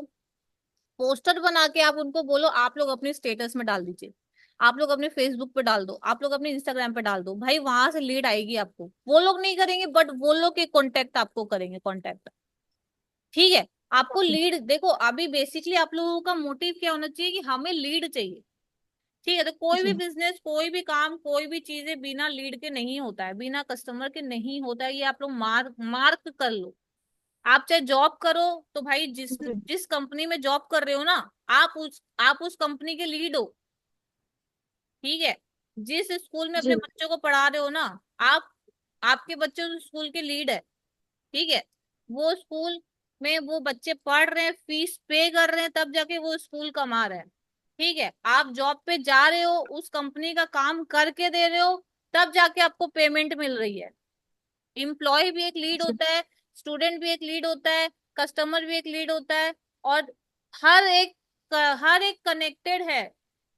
Speaker 1: पोस्टर बना के आप उनको बोलो आप लोग अपने स्टेटस में डाल दीजिए, आप लोग अपने फेसबुक पे डाल दो, आप लोग अपने इंस्टाग्राम पे डाल दो। भाई वहां से लीड आएगी आपको। वो लोग नहीं करेंगे बट वो लोग के कांटेक्ट आपको करेंगे कांटेक्ट। ठीक है, आपको लीड देखो, अभी बेसिकली आप लोगों का मोटिव क्या होना चाहिए कि हमें लीड चाहिए। ठीक है, तो कोई भी
Speaker 5: जी
Speaker 1: बिजनेस, कोई भी काम, कोई भी चीजें बिना लीड के नहीं होता है, बिना कस्टमर के नहीं होता है। ये आप लोग मार्क मार्क कर लो। आप चाहे जॉब करो तो भाई जिस
Speaker 5: जी
Speaker 1: जिस कंपनी में जॉब कर रहे हो ना, आप उस कंपनी के लीड हो। ठीक है, जिस स्कूल में अपने
Speaker 5: जी
Speaker 1: बच्चों को पढ़ा रहे हो ना, आप आपके बच्चे उस स्कूल के लीड है। ठीक है, वो स्कूल में वो बच्चे पढ़ रहे हैं, फीस पे कर रहे हैं, तब जाके वो स्कूल कमा रहे हैं। ठीक है, आप जॉब पे जा रहे हो, उस कंपनी का काम करके दे रहे हो, तब जाके आपको पेमेंट मिल रही है। एम्प्लॉय भी एक लीड
Speaker 5: जी
Speaker 1: होता है, स्टूडेंट भी एक लीड होता है, कस्टमर भी एक लीड होता है। और हर एक हर एक कनेक्टेड है।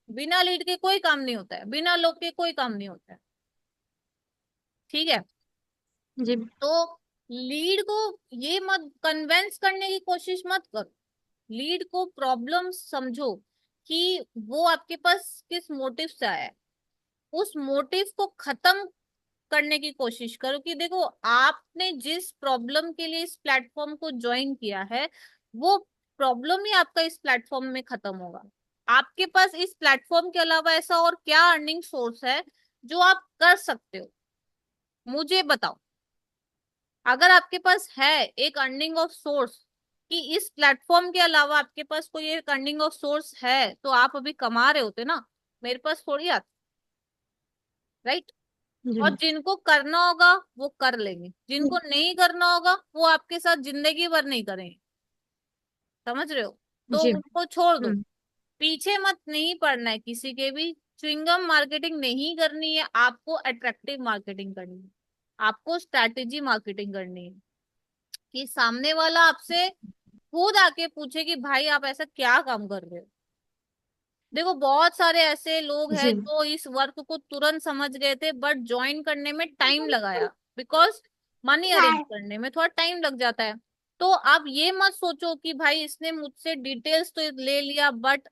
Speaker 1: बिना लीड के कोई काम नहीं होता है, बिना लोग के कोई काम नहीं होता है। ठीक है,
Speaker 5: जी
Speaker 1: तो लीड को ये मत कन्वेंस करने की कोशिश मत करो। लीड को प्रॉब्लम समझो कि वो आपके पास किस मोटिव से आया है, उस मोटिव को खत्म करने की कोशिश करो। कि देखो, आपने जिस प्रॉब्लम के लिए इस प्लेटफॉर्म को ज्वाइन किया है, वो प्रॉब्लम ही आपका इस प्लेटफॉर्म में खत्म होगा। आपके पास इस प्लेटफॉर्म के अलावा ऐसा और क्या अर्निंग सोर्स है जो आप कर सकते हो? मुझे बताओ। अगर आपके पास है एक अर्निंग ऑफ सोर्स, कि इस प्लेटफॉर्म के अलावा आपके पास कोई एक अर्निंग ऑफ सोर्स है, तो आप अभी कमा रहे होते ना। मेरे पास थोड़ी आता, राइट?
Speaker 5: जी
Speaker 1: और जिनको करना होगा वो कर लेंगे, जिनको नहीं करना होगा वो आपके साथ जिंदगी भर नहीं करेंगे। समझ रहे हो? तो
Speaker 5: जी।
Speaker 1: उनको छोड़ दो।
Speaker 5: हम्म।
Speaker 1: पीछे मत नहीं पड़ना है किसी के भी। च्युइंगम मार्केटिंग नहीं करनी है, आपको अट्रैक्टिव मार्केटिंग करनी है, आपको स्ट्रैटेजी मार्केटिंग करनी है कि सामने वाला आपसे खुद आके पूछे कि भाई आप ऐसा क्या काम कर रहे हो। देखो बहुत सारे ऐसे लोग हैं
Speaker 5: जी
Speaker 1: जो इस वर्क को तुरंत समझ गए थे बट ज्वाइन करने में टाइम लगाया, बिकॉज मनी अरेंज करने में थोड़ा टाइम लग जाता है। तो आप ये मत सोचो कि भाई इसने मुझसे डिटेल्स तो ले लिया बट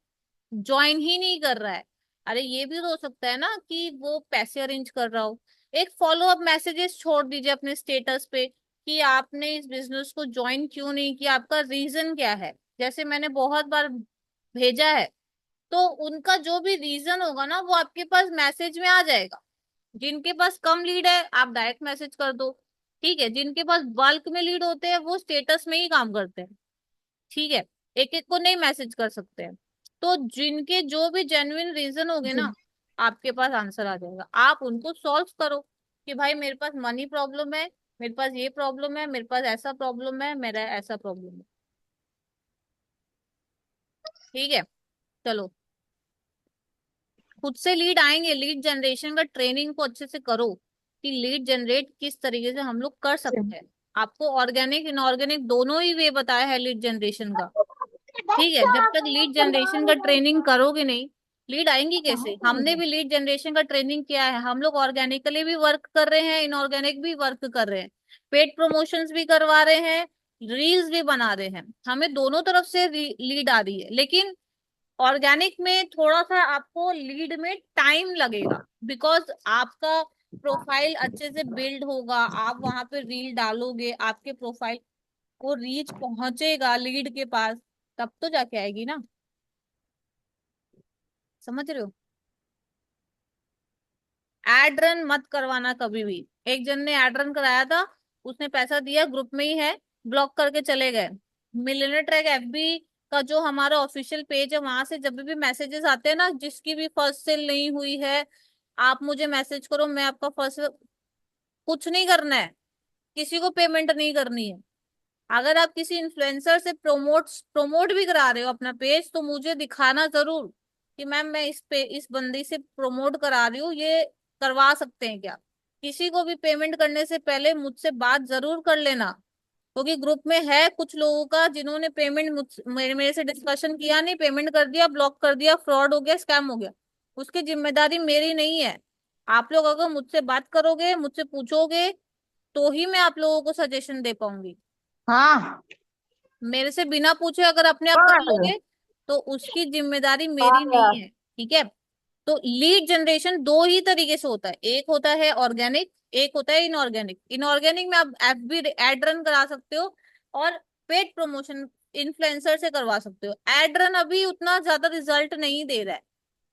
Speaker 1: ज्वाइन ही नहीं कर रहा है। अरे ये भी तो हो सकता है ना कि वो पैसे अरेंज कर रहा हो। एक फॉलो अप मैसेजेस छोड़ दीजिए अपने स्टेटस पे कि आपने इस बिजनेस को ज्वाइन क्यों नहीं किया, आपका रीजन क्या है। जैसे मैंने बहुत बार भेजा है, तो उनका जो भी रीजन होगा ना वो आपके पास मैसेज में आ जाएगा। जिनके पास कम लीड है आप डायरेक्ट मैसेज कर दो, ठीक है। जिनके पास बल्क में लीड होते हैं वो स्टेटस में ही काम करते हैं, ठीक है। एक एक को नहीं मैसेज कर सकते हैं। तो जिनके जो भी जेन्युइन रीजन होंगे
Speaker 5: जी
Speaker 1: ना, आपके पास आंसर आ जाएगा, आप उनको सॉल्व करो कि भाई मेरे पास मनी प्रॉब्लम है, मेरे पास ये प्रॉब्लम है, मेरे पास ऐसा प्रॉब्लम है, मेरा ऐसा प्रॉब्लम है, ठीक है। चलो, खुद से लीड आएंगे। लीड जनरेशन का ट्रेनिंग को अच्छे से करो कि लीड जनरेट किस तरीके से हम लोग कर
Speaker 5: जी
Speaker 1: सकते हैं। आपको ऑर्गेनिक इनऑर्गेनिक दोनों ही वे बताया है लीड जनरेशन का, ठीक है। जब तक लीड जनरेशन का ट्रेनिंग करोगे नहीं, लीड आएंगी कैसे। हमने भी लीड जनरेशन का ट्रेनिंग किया है, हम लोग ऑर्गेनिकली भी वर्क कर रहे हैं, इनऑर्गेनिक भी वर्क कर रहे हैं, पेड प्रमोशंस भी करवा रहे हैं, रील्स भी बना रहे हैं, हमें दोनों तरफ से लीड आ रही है। लेकिन ऑर्गेनिक में थोड़ा सा आपको लीड में टाइम लगेगा, बिकॉज आपका प्रोफाइल अच्छे से बिल्ड होगा, आप वहां पे रील डालोगे, आपके प्रोफाइल को रीच पहुंचेगा लीड के पास, तब तो जाके आएगी ना। समझ रहे हो। एड रन मत करवाना कभी भी। एक जन ने एड रन कराया था, उसने पैसा दिया, ग्रुप में ही है, ब्लॉक करके चले गए। मिलियनर ट्रैक एफबी का जो हमारा ऑफिशियल पेज है, वहां से जब भी मैसेजेस आते हैं ना, जिसकी भी फर्स्ट सेल नहीं हुई है आप मुझे मैसेज करो, मैं आपका फर्स्ट, कुछ नहीं करना है, किसी को पेमेंट नहीं करनी है। अगर आप किसी इन्फ्लुएंसर से प्रोमोट भी करा रहे हो अपना पेज, तो मुझे दिखाना जरूर कि मैम मैं इस बंदी से प्रोमोट करा रही हूँ, ये करवा सकते हैं क्या। किसी को भी पेमेंट करने से पहले मुझसे बात जरूर कर लेना, क्योंकि ग्रुप में है कुछ लोगों का जिन्होंने पेमेंट मेरे से डिस्कशन किया नहीं, पेमेंट कर दिया, ब्लॉक कर दिया, फ्रॉड हो गया, स्कैम हो गया। उसकी जिम्मेदारी मेरी नहीं है। आप लोग अगर मुझसे बात करोगे, मुझसे पूछोगे, तो ही मैं आप लोगों को सजेशन दे पाऊंगी।
Speaker 2: हाँ।
Speaker 1: मेरे से बिना पूछे अगर अपने आप कर
Speaker 2: कौन
Speaker 1: लोगे तो उसकी जिम्मेदारी मेरी
Speaker 2: आया?
Speaker 1: नहीं है, ठीक है। तो लीड जनरेशन दो ही तरीके से होता है, एक होता है ऑर्गेनिक, एक होता है इनऑर्गेनिक। इनऑर्गेनिक में आप एफबी एड रन करा सकते हो और पेड प्रमोशन इन्फ्लुएंसर से करवा सकते हो। एड रन अभी उतना ज्यादा रिजल्ट नहीं दे रहा है,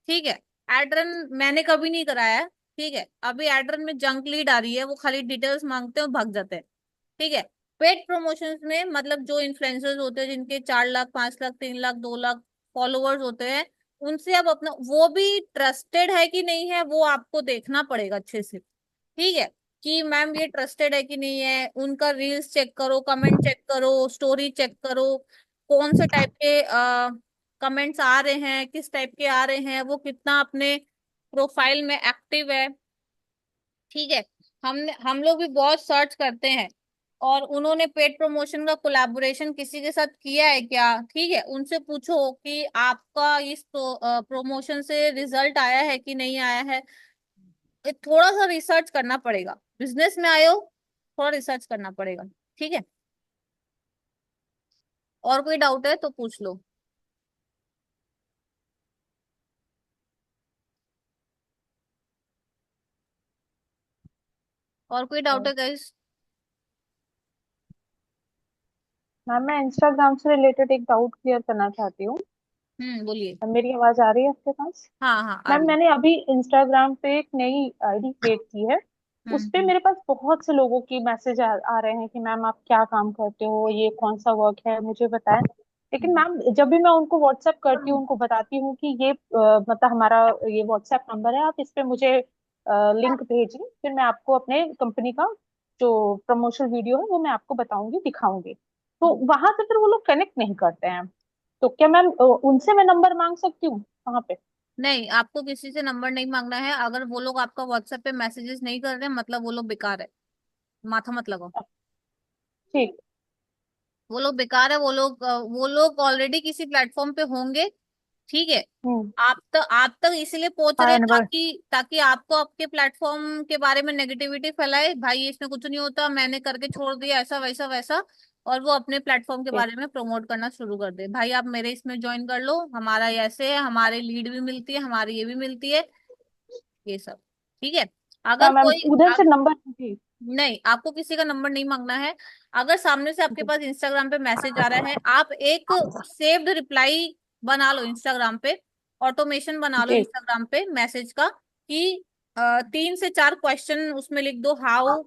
Speaker 1: ठीक है। एड रन मैंने कभी नहीं कराया है, ठीक है। अभी एड रन में जंक लीड आ रही है, वो खाली डिटेल्स मांगते हैं और भाग जाते हैं, ठीक है। पेड प्रमोशंस में मतलब जो इन्फ्लुएंसर्स होते हैं जिनके 4 लाख, 5 लाख, 3 लाख, 2 लाख फॉलोअर्स होते हैं, उनसे आप अपना, वो भी ट्रस्टेड है कि नहीं है वो आपको देखना पड़ेगा अच्छे से, ठीक है। कि मैम ये ट्रस्टेड है कि नहीं है, उनका रील्स चेक करो, कमेंट चेक करो, स्टोरी चेक करो, कौन से टाइप के कमेंट्स आ रहे हैं, किस टाइप के आ रहे हैं, वो कितना अपने प्रोफाइल में एक्टिव है, ठीक है। हम लोग भी बहुत सर्च करते हैं, और उन्होंने पेड प्रमोशन का कोलैबोरेशन किसी के साथ किया है क्या, ठीक है। उनसे पूछो कि आपका इस प्रमोशन से रिजल्ट आया है कि नहीं आया है। थोड़ा सा रिसर्च करना पड़ेगा, बिजनेस में आए हो, थोड़ा रिसर्च करना पड़ेगा, ठीक है। और कोई डाउट है तो पूछ लो। और कोई डाउट है गाइस।
Speaker 3: मैम मैं इंस्टाग्राम से रिलेटेड एक डाउट क्लियर करना चाहती हूँ।
Speaker 1: बोलिए।
Speaker 3: मेरी आवाज आ रही है आपके पास?
Speaker 1: हाँ हाँ आ
Speaker 3: मैम
Speaker 1: रही।
Speaker 3: मैंने अभी इंस्टाग्राम पे एक नई आईडी क्रिएट की है। उस पे
Speaker 1: हम्म।
Speaker 3: मेरे पास बहुत से लोगों की मैसेज आ रहे हैं कि मैम आप क्या काम करते हो, ये कौन सा वर्क है, मुझे बताएं। लेकिन
Speaker 1: हम्म।
Speaker 3: मैम जब भी मैं उनको व्हाट्सएप करती हूँ, उनको बताती हूँ कि ये मतलब हमारा ये व्हाट्सएप नंबर है, आप इस पे मुझे लिंक भेजिए, फिर मैं आपको अपने कंपनी का जो प्रमोशनल वीडियो है वो मैं आपको बताऊंगी, दिखाऊंगी। तो वहां से फिर वो लोग कनेक्ट नहीं करते हैं। तो क्या मैम उनसे मैं नंबर मांग सकती हूँ वहां पे?
Speaker 1: नहीं, आपको किसी से नंबर नहीं मांगना है। अगर वो लोग आपका व्हाट्सएप पे मैसेजेस नहीं कर रहे मतलब वो लोग बेकार है, माथा मत लगाओ।
Speaker 3: ठीक।
Speaker 1: वो लोग बेकार है, वो लोग ऑलरेडी किसी प्लेटफॉर्म पे होंगे। ठीक है।
Speaker 3: हम्म।
Speaker 1: आप तक इसलिए पहुंच रहे
Speaker 3: हाँ
Speaker 1: हैं
Speaker 3: एनवर।
Speaker 1: ताकि ताकि आपको आपके प्लेटफॉर्म के बारे में नेगेटिविटी फैलाए, भाई इसमें कुछ नहीं होता, मैंने करके छोड़ दिया, ऐसा वैसा वैसा। और वो अपने प्लेटफॉर्म के
Speaker 3: ठीक।
Speaker 1: बारे में प्रमोट करना शुरू कर दे, भाई आप मेरे इसमें ज्वाइन कर लो, हमारा ये ऐसे है, हमारे लीड भी मिलती है, हमारी ये भी मिलती है, ये सब। ठीक है।
Speaker 3: हाँ
Speaker 1: अगर
Speaker 3: मैम,
Speaker 1: कोई
Speaker 3: उधर से नंबर जी।
Speaker 1: नहीं, आपको किसी का नंबर नहीं मांगना है। अगर सामने से आपके
Speaker 3: जी।
Speaker 1: पास इंस्टाग्राम पे मैसेज आ रहा है, आप एक सेव्ड रिप्लाई बना लो इंस्टाग्राम पे, ऑटोमेशन बना लो
Speaker 3: जी।
Speaker 1: इंस्टाग्राम पे मैसेज का, कि 3 से 4 क्वेश्चन उसमें लिख दो। How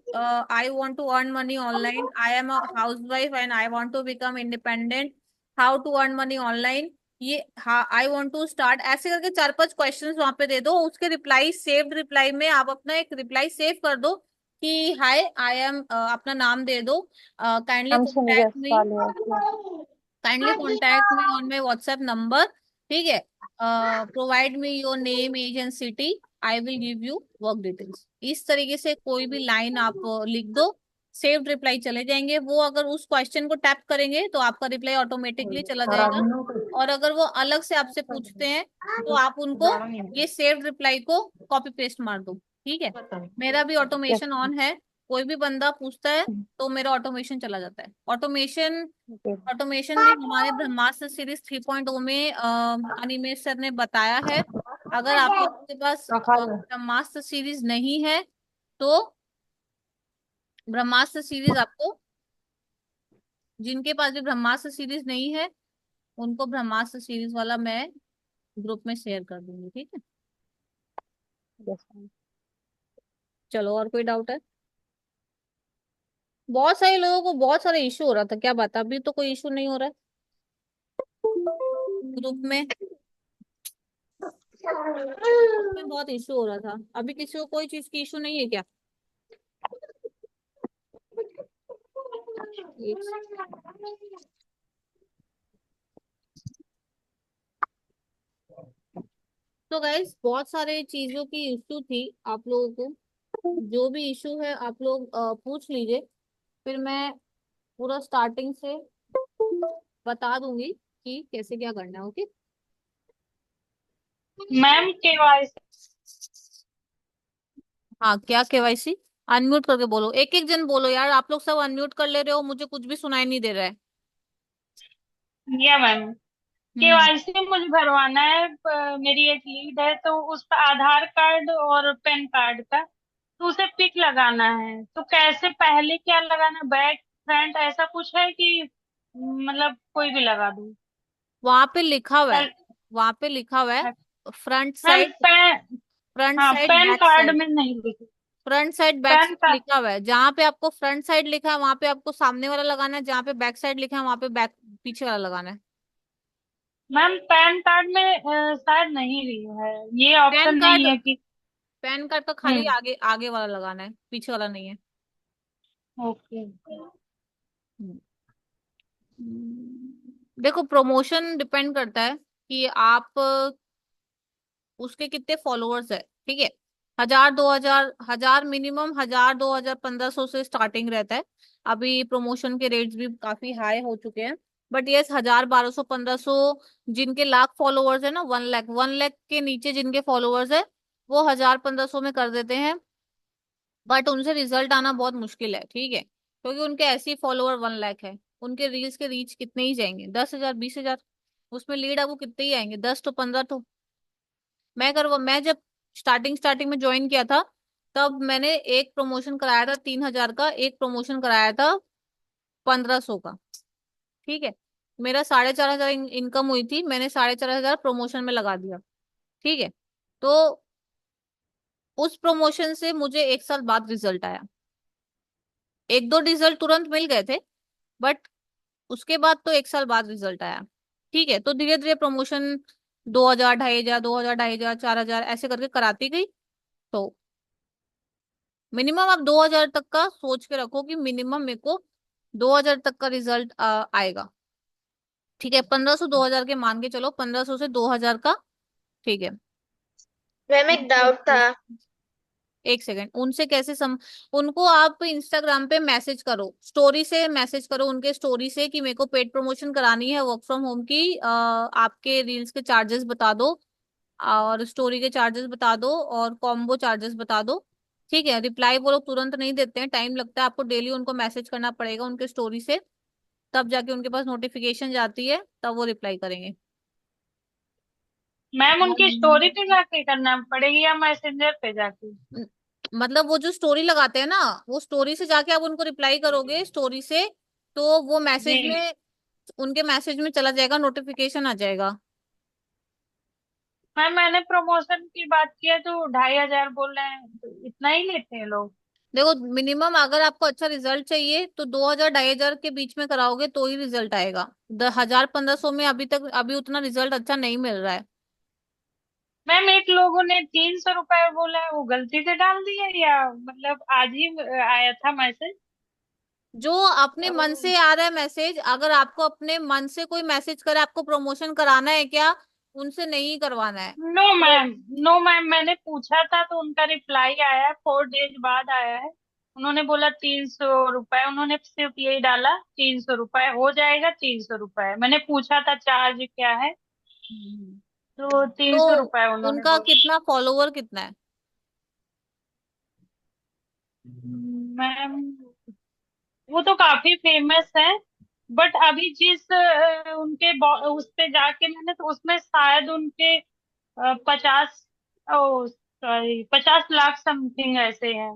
Speaker 1: I want to earn money online, I am a housewife and I want to become independent, how to earn money online, ये हाँ आई वांट टू स्टार्ट, ऐसे करके 4-5 क्वेश्चंस वहां पे दे दो। उसके रिप्लाई, सेव्ड रिप्लाई में आप अपना एक रिप्लाई सेव कर दो कि हाय आई एम, अपना नाम दे दो, काइंडली
Speaker 3: हम सुनिए
Speaker 1: कॉन्टैक्ट मी,
Speaker 3: वाले।
Speaker 1: Kindly contact me on my WhatsApp number. ठीक है। Provide me your name age and city, I will give you work details. इस तरीके से कोई भी लाइन आप लिख दो, सेव्ड रिप्लाई चले जाएंगे। वो अगर उस क्वेश्चन को टैप करेंगे तो आपका रिप्लाई ऑटोमेटिकली चला जाएगा। और अगर वो अलग से आपसे पूछते हैं तो आप उनको ये सेव्ड रिप्लाई को कॉपी पेस्ट मार दो। ठीक है। मेरा भी
Speaker 3: यस।
Speaker 1: ऑटोमेशन ऑन है, कोई भी बंदा पूछता है तो मेरा ऑटोमेशन चला जाता है। ऑटोमेशन ऑटोमेशन भी हमारे ब्रह्मास्त्र सीरीज 3.0 में अनिमेश सर ने बताया है। अगर आप लोगों के पास ब्रह्मास्त्र सीरीज नहीं है तो ब्रह्मास्त्र सीरीज आपको, जिनके पास भी ब्रह्मास्त्र सीरीज नहीं है उनको ब्रह्मास्त्र सीरीज वाला मैं ग्रुप में शेयर कर दूंगी। ठीक है।
Speaker 3: यस।
Speaker 1: चलो, और कोई डाउट है? बहुत सारे लोगों को बहुत सारे इशू हो रहा था, क्या बात है? अभी तो कोई इशू नहीं हो रहा है ग्रुप में। ग्रुप में बहुत इशू हो रहा था, अभी किसी को कोई चीज की इशू नहीं है क्या? एक तो गाइस, बहुत सारे चीजों की इशू थी आप लोगों को। जो भी इशू है आप लोग पूछ लीजिए, फिर मैं पूरा स्टार्टिंग से बता दूंगी कि कैसे क्या करना है। ओके।
Speaker 2: Ma'am KYC.
Speaker 1: हाँ, क्या केवाईसी? अनम्यूट करके बोलो, एक एक जन बोलो यार, आप लोग सब अनम्यूट कर ले रहे हो, मुझे कुछ भी सुनाई नहीं दे रहा है।
Speaker 2: या मैम,
Speaker 1: हम्म।
Speaker 2: केवाईसी मुझे भरवाना है। मेरी एक लीड है तो उस पर आधार कार्ड और पैन कार्ड का, तो उसे पिक लगाना है। तो कैसे, पहले क्या लगाना, बैक फ्रंट ऐसा कुछ है कि मतलब कोई भी लगा दूं?
Speaker 1: वहां पे लिखा हुआ है,
Speaker 2: पहले-
Speaker 1: वहां पे लिखा हुआ है, front
Speaker 2: ma'am
Speaker 1: side,
Speaker 2: PAN,
Speaker 1: front
Speaker 2: हाँ
Speaker 1: side,
Speaker 2: PAN
Speaker 1: back
Speaker 2: card
Speaker 1: side.
Speaker 2: में नहीं लिखा।
Speaker 1: Front side back
Speaker 2: PAN
Speaker 1: side
Speaker 2: card.
Speaker 1: लिखा हुआ है, जहां पे आपको फ्रंट साइड लिखा है वहां पे आपको सामने वाला लगाना है, जहां पे बैक साइड लिखा है वहां पे बैक, पीछे वाला लगाना है।
Speaker 2: मैम पैन कार्ड में शायद नहीं लिया है, ये
Speaker 1: पैन
Speaker 2: ऑप्शन
Speaker 1: कार्ड,
Speaker 2: नहीं है कि।
Speaker 1: पैन कार्ड का खाली
Speaker 2: हम्म।
Speaker 1: आगे आगे वाला लगाना है, पीछे वाला नहीं है।
Speaker 2: ओके।
Speaker 1: हम्म। देखो, प्रमोशन डिपेंड करता है कि आप उसके कितने फॉलोअर्स है। ठीक है। 1000, 2000, 1000 मिनिमम, 1000, 2000, 1500 से स्टार्टिंग रहता है। अभी प्रमोशन के रेट्स भी काफी हाई हो चुके हैं। बट यस, 1000, 1200, 1500, जिनके लाख फॉलोअर्स है ना, 1 लाख, 1 लाख के नीचे जिनके फॉलोअर्स है वो 1000, 1500 में कर देते हैं। बट उनसे रिजल्ट आना बहुत मुश्किल है। ठीक है, क्योंकि उनके ऐसे ही फॉलोअर 1 लाख है। उनके रील्स के रीच कितने ही जाएंगे, 10,000, 20,000। उसमें लीड आपको कितने ही आएंगे, 10 तो 15 तो। मैं जब स्टार्टिंग स्टार्टिंग में ज्वाइन किया था तब मैंने एक प्रमोशन कराया था 3,000 का, एक प्रमोशन कराया था 1,500 का। ठीक है। मेरा 4,500 इनकम हुई थी, मैंने 4,500 प्रमोशन में लगा दिया। ठीक है। तो उस प्रमोशन से मुझे 1 साल बाद रिजल्ट आया। एक दो रिजल्ट तुरंत मिल गए थे, बट उसके बाद तो 1 साल बाद रिजल्ट आया। ठीक है। तो धीरे धीरे प्रमोशन 2,000, 2,500, 2,000, 2,500, 4,000 ऐसे करके कराती गई। तो मिनिमम आप 2,000 तक का सोच के रखो कि मिनिमम मेरे को 2,000 तक का रिजल्ट आएगा। ठीक है। 1,500, 2,000 के मान के चलो, 1,500 से 2,000 का। ठीक है।
Speaker 6: मैम एक डाउट था।
Speaker 1: एक सेकेंड, उनसे कैसे उनको आप इंस्टाग्राम पे मैसेज करो, स्टोरी से मैसेज करो उनके स्टोरी से कि मेरे को पेड प्रमोशन करानी है वर्क फ्रॉम होम की, आपके रील्स के चार्जेस बता दो और स्टोरी के चार्जेस बता दो और कॉम्बो चार्जेस बता दो। ठीक है, रिप्लाई वो लोग तुरंत नहीं देते हैं, टाइम लगता है, आपको डेली उनको मैसेज करना पड़ेगा उनके स्टोरी से, तब जाके उनके पास नोटिफिकेशन जाती है, तब वो रिप्लाई करेंगे।
Speaker 2: मैम उनकी स्टोरी पे
Speaker 1: और
Speaker 2: जाके करना पड़ेगी या मैसेंजर पे जाके?
Speaker 1: मतलब वो जो स्टोरी लगाते हैं ना, वो स्टोरी से जाके आप उनको रिप्लाई करोगे स्टोरी से, तो वो मैसेज
Speaker 2: जी
Speaker 1: में, उनके मैसेज में चला जाएगा, नोटिफिकेशन आ जाएगा।
Speaker 2: मैम, मैंने प्रमोशन की बात की है तो 2,500 बोल रहे हैं, तो इतना ही लेते हैं लोग?
Speaker 1: देखो, मिनिमम अगर आपको अच्छा रिजल्ट चाहिए तो 2,000 2,500 के बीच में कराओगे तो ही रिजल्ट आएगा। 1,000 1,500 में अभी उतना रिजल्ट अच्छा नहीं मिल रहा है।
Speaker 2: मैम एक लोगों ने 300 रुपए बोला है, वो गलती से डाल दिया या मतलब आज ही आया था मैसेज?
Speaker 1: जो अपने मन से आ रहा है मैसेज, अगर आपको अपने मन से कोई मैसेज करे आपको प्रमोशन कराना है क्या, उनसे नहीं करवाना है।
Speaker 2: नो
Speaker 1: तो
Speaker 2: मैम, नो मैम, मैंने पूछा था तो उनका रिप्लाई आया है, 4 डेज बाद आया है। उन्होंने बोला 300 रुपए, उन्होंने सिर्फ यही डाला 300 रुपए हो जाएगा, 300 रुपए। मैंने पूछा था चार्ज क्या है,
Speaker 1: हम्म।
Speaker 2: तो
Speaker 1: तो
Speaker 2: 300 रुपए उन्होंने
Speaker 1: उनका
Speaker 2: बोला।
Speaker 1: कितना फॉलोवर कितना है?
Speaker 2: मैम वो तो काफी फेमस है, बट अभी जिस उनके उस पे जाके मैंने, तो उसमें शायद उनके 50, ओ सॉरी, 50 लाख समथिंग ऐसे हैं।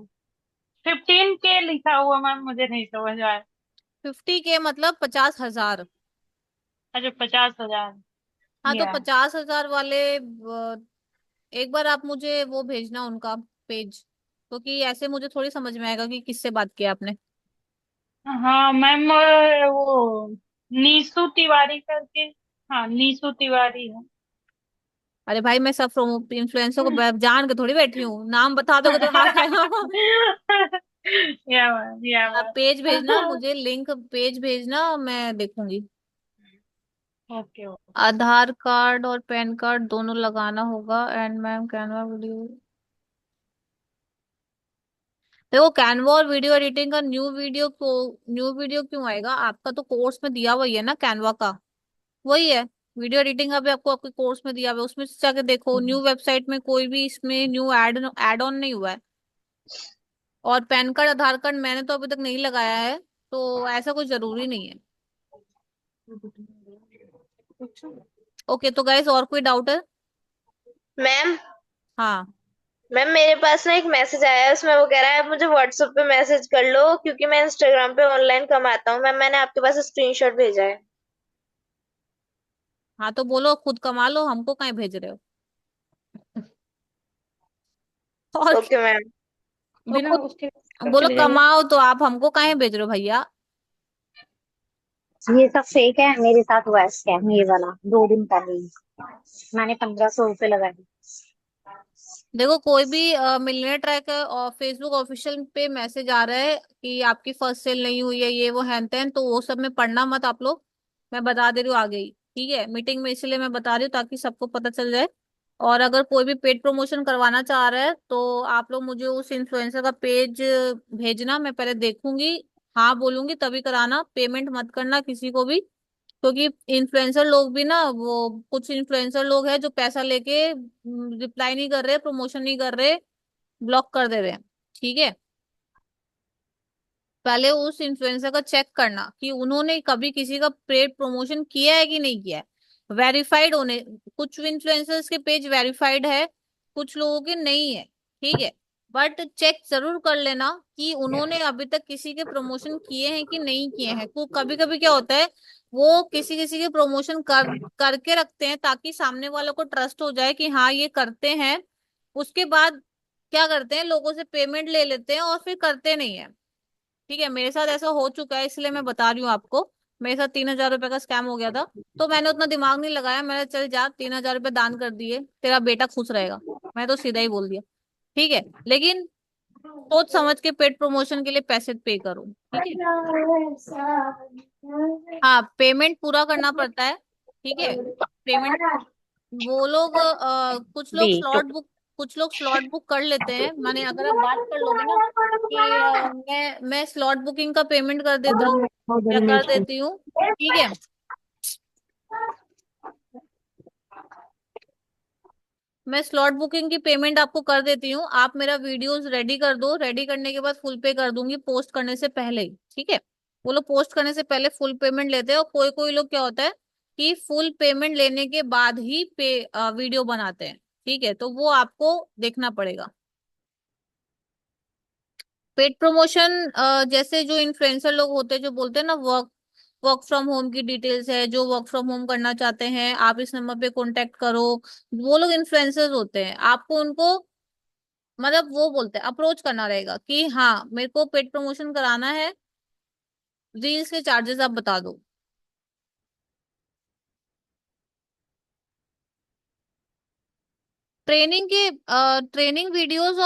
Speaker 2: 15K लिखा हुआ, मैम मुझे नहीं समझ आया।
Speaker 1: 50K मतलब 50,000।
Speaker 2: अच्छा, 50,000।
Speaker 1: हाँ, तो
Speaker 2: या
Speaker 1: 50,000 वाले एक बार आप मुझे वो भेजना उनका पेज, क्योंकि ऐसे मुझे थोड़ी समझ में आएगा कि किससे बात किया आपने।
Speaker 2: हाँ मैम, वो नीसू तिवारी करके, हाँ नीसू तिवारी है।
Speaker 1: अरे भाई, मैं सब इन्फ्लुएंसर को जान के थोड़ी बैठी हूँ, नाम बता दोगे तो हाथ आएगा।
Speaker 2: या मैम, या
Speaker 1: आप
Speaker 2: मैम।
Speaker 1: पेज भेजना मुझे, लिंक पेज भेजना, मैं देखूंगी।
Speaker 2: Okay okay.
Speaker 1: आधार कार्ड और पैन कार्ड दोनों लगाना होगा, एंड मैम कैनवा वीडियो। देखो, कैनवा और वीडियो एडिटिंग का न्यू वीडियो क्यों आएगा? आपका तो कोर्स में दिया हुआ ही है ना कैनवा का, वही है। वीडियो एडिटिंग का भी आपको आपके कोर्स में दिया हुआ है, उसमें से जाके देखो, न्यू वेबसाइट में कोई भी इसमें न्यू ऐड ऑन नहीं हुआ है। और पैन कार्ड आधार कार्ड मैंने तो अभी तक नहीं लगाया है, तो ऐसा कोई जरूरी नहीं है। ओके, तो गाइस और कोई डाउट है?
Speaker 6: मैम
Speaker 1: हाँ।
Speaker 6: मैम मेरे पास ना एक मैसेज आया है, उसमें वो कह रहा है मुझे व्हाट्सएप पे मैसेज कर लो क्योंकि मैं इंस्टाग्राम पे ऑनलाइन कम आता हूँ। मैम मैंने आपके पास स्क्रीनशॉट भेजा है।
Speaker 1: हाँ, तो बोलो खुद कमा लो, हमको कहाँ भेज रहे हो? और
Speaker 3: ओके मैम, बिना
Speaker 1: खुद
Speaker 3: उसके
Speaker 1: बोलो
Speaker 3: चले जाइए।
Speaker 1: कमाओ, तो आप हमको काहे भेज रहे हो भैया?
Speaker 7: ये सब फेक है। मेरे साथ हुआ है स्कैम ये वाला 2 दिन पहले ही। मैंने 1,500 रुपये लगाए।
Speaker 1: देखो, कोई भी मिलियनेयर ट्रैक और फेसबुक ऑफिशियल पे मैसेज आ रहा है कि आपकी फर्स्ट सेल नहीं हुई है, ये वो हैन तैन, तो वो सब में पढ़ना मत आप लोग। मैं बता दे रही हूँ आगे ही, ठीक है, मीटिंग में, इसलिए मैं बता रही हूँ ताकि सबको पता चल जाए। और अगर कोई भी पेड प्रमोशन करवाना चाह रहा है तो आप लोग मुझे उस इन्फ्लुएंसर का पेज भेजना, मैं पहले देखूंगी, हाँ बोलूंगी तभी कराना, पेमेंट मत करना किसी को भी। क्योंकि इन्फ्लुएंसर लोग भी ना, वो कुछ इन्फ्लुएंसर लोग हैं जो पैसा लेके रिप्लाई नहीं कर रहे, प्रमोशन नहीं कर रहे, ब्लॉक कर दे रहे हैं। ठीक है, पहले उस इन्फ्लुएंसर का चेक करना कि उन्होंने कभी किसी का पेड प्रमोशन किया है कि नहीं किया है, वेरीफाइड होने। कुछ इन्फ्लुएंसर्स के पेज वेरीफाइड है, कुछ लोगों के नहीं है। ठीक है, बट चेक जरूर कर लेना कि उन्होंने अभी तक किसी के प्रमोशन किए हैं कि नहीं किए हैं। को कभी कभी क्या होता है, वो किसी किसी के प्रमोशन करके रखते हैं ताकि सामने वालों को ट्रस्ट हो जाए कि हाँ ये करते हैं। उसके बाद क्या करते हैं, लोगों से पेमेंट ले लेते हैं और फिर करते नहीं है। ठीक है, मेरे साथ ऐसा हो चुका है, इसलिए मैं बता रही हूँ आपको। मेरे साथ 3,000 रुपए का स्कैम हो गया था, तो मैंने उतना दिमाग नहीं लगाया, मैंने चल जा 3,000 रुपए दान कर दिए, तेरा बेटा खुश रहेगा, मैं तो सीधा ही बोल दिया। ठीक है, लेकिन सोच समझ के पेड प्रमोशन के लिए पैसे पे करो, ठीक है। हाँ, पेमेंट पूरा करना पड़ता है। ठीक है, पेमेंट, वो लोग कुछ लोग
Speaker 7: B2।
Speaker 1: स्लॉट बुक कुछ लोग स्लॉट बुक कर लेते हैं, माने अगर आप बात कर लोगे ना कि मैं स्लॉट बुकिंग का पेमेंट कर देता हूँ या कर देती हूँ, ठीक है, मैं स्लॉट बुकिंग की पेमेंट आपको कर देती हूँ, आप मेरा वीडियोस रेडी कर दो, रेडी करने के बाद फुल पे कर दूंगी पोस्ट करने से पहले ही, ठीक है। वो लोग पोस्ट करने से पहले फुल पेमेंट लेते हैं, और कोई कोई लोग क्या होता है कि फुल पेमेंट लेने के बाद ही वीडियो बनाते हैं, ठीक है, तो वो आपको देखना पड़ेगा। पेड प्रमोशन, जैसे जो इन्फ्लुएंसर लोग होते हैं जो बोलते हैं ना वर्क वर्क फ्रॉम होम की डिटेल्स है, जो वर्क फ्रॉम होम करना चाहते हैं आप इस नंबर पे कांटेक्ट करो, वो लोग इन्फ्लुएंसर्स होते हैं, आपको उनको मतलब वो बोलते हैं अप्रोच करना रहेगा कि हाँ मेरे को पेड प्रमोशन कराना है, रील्स के चार्जेस आप बता दो। ट्रेनिंग के ट्रेनिंग वीडियोस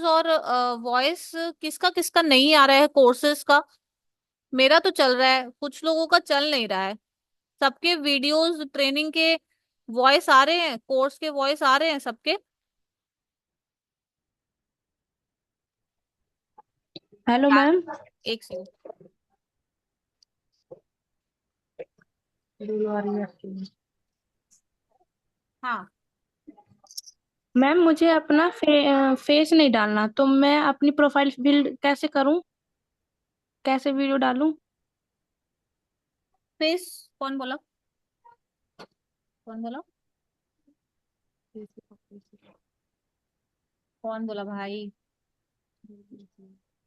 Speaker 1: और वॉइस किसका किसका नहीं आ रहा है कोर्सेज का? मेरा तो चल रहा है, कुछ लोगों का चल नहीं रहा है। सबके वीडियोस ट्रेनिंग के वॉइस आ रहे हैं, कोर्स के वॉइस आ रहे हैं सबके।
Speaker 8: हेलो
Speaker 1: यार
Speaker 8: मैम।
Speaker 1: एक सेकंड। हाँ,
Speaker 8: मैम मुझे अपना फेस नहीं डालना, तो मैं अपनी प्रोफाइल बिल्ड कैसे करूं? कैसे वीडियो डालूं?
Speaker 1: फेस कौन बोला? कौन बोला? कौन बोला भाई?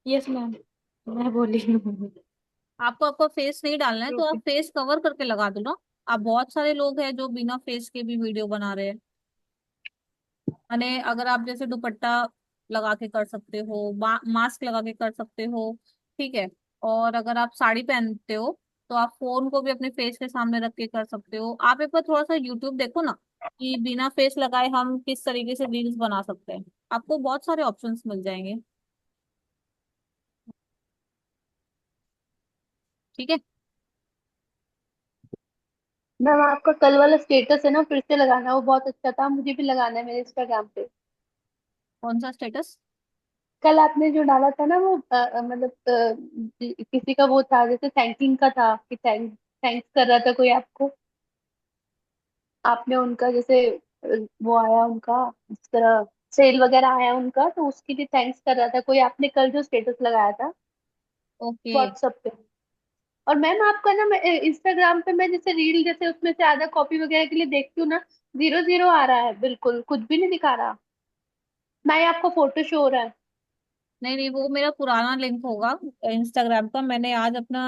Speaker 8: यस मैम, मैं बोली हूँ।
Speaker 1: आपको आपका फेस नहीं डालना है तो आप फेस कवर करके लगा दो ना। आप बहुत सारे लोग हैं जो बिना फेस के भी वीडियो बना रहे हैं। माने अगर आप जैसे दुपट्टा लगा के कर सकते हो, मास्क लगा के कर सकते हो, ठीक है, और अगर आप साड़ी पहनते हो तो आप फोन को भी अपने फेस के सामने रख के कर सकते हो। आप एक बार थोड़ा सा यूट्यूब देखो ना कि बिना फेस लगाए हम किस तरीके से रील्स बना सकते हैं, आपको बहुत सारे ऑप्शंस मिल जाएंगे, ठीक है।
Speaker 9: मैम आपका कल वाला स्टेटस है ना, फिर से लगाना, वो बहुत अच्छा था, मुझे भी लगाना है मेरे इंस्टाग्राम पे।
Speaker 1: कौन सा स्टेटस?
Speaker 9: कल आपने जो डाला था ना, वो मतलब किसी का वो था, जैसे थैंकिंग का था कि थैंक्स कर रहा था कोई आपको, आपने उनका जैसे वो आया उनका, जिस तरह सेल वगैरह आया उनका, तो उसके लिए थैंक्स कर रहा था कोई, आपने कल जो स्टेटस लगाया था
Speaker 1: ओके।
Speaker 9: व्हाट्सएप पे। और मैम आपका ना, मैं इंस्टाग्राम पे मैं जैसे रील जैसे उसमें से आधा कॉपी वगैरह के लिए देखती हूँ ना, 0 0 आ रहा है, बिल्कुल कुछ भी नहीं दिखा रहा, ना ही आपका फोटो शो हो रहा है।
Speaker 1: नहीं नहीं, वो मेरा पुराना लिंक होगा इंस्टाग्राम का, मैंने आज अपना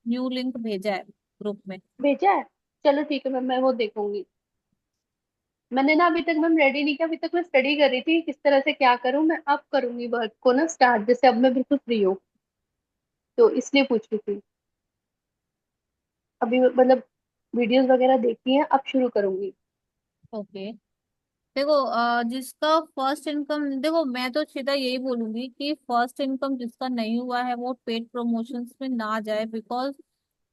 Speaker 1: न्यू लिंक भेजा है ग्रुप में।
Speaker 9: भेजा है? चलो ठीक है मैम, मैं वो देखूंगी। मैंने ना अभी तक मैम रेडी नहीं किया, अभी तक मैं स्टडी कर रही थी किस तरह से क्या करूं, मैं अब करूंगी वर्क को ना स्टार्ट, जैसे अब मैं बिल्कुल फ्री हूँ, तो इसलिए पूछ रही थी। अभी मतलब वीडियोस वगैरह देखी हैं, अब शुरू करूंगी।
Speaker 1: ओके, देखो जिसका फर्स्ट इनकम, देखो मैं तो सीधा यही बोलूंगी कि फर्स्ट इनकम जिसका नहीं हुआ है वो पेड प्रमोशंस में ना जाए, बिकॉज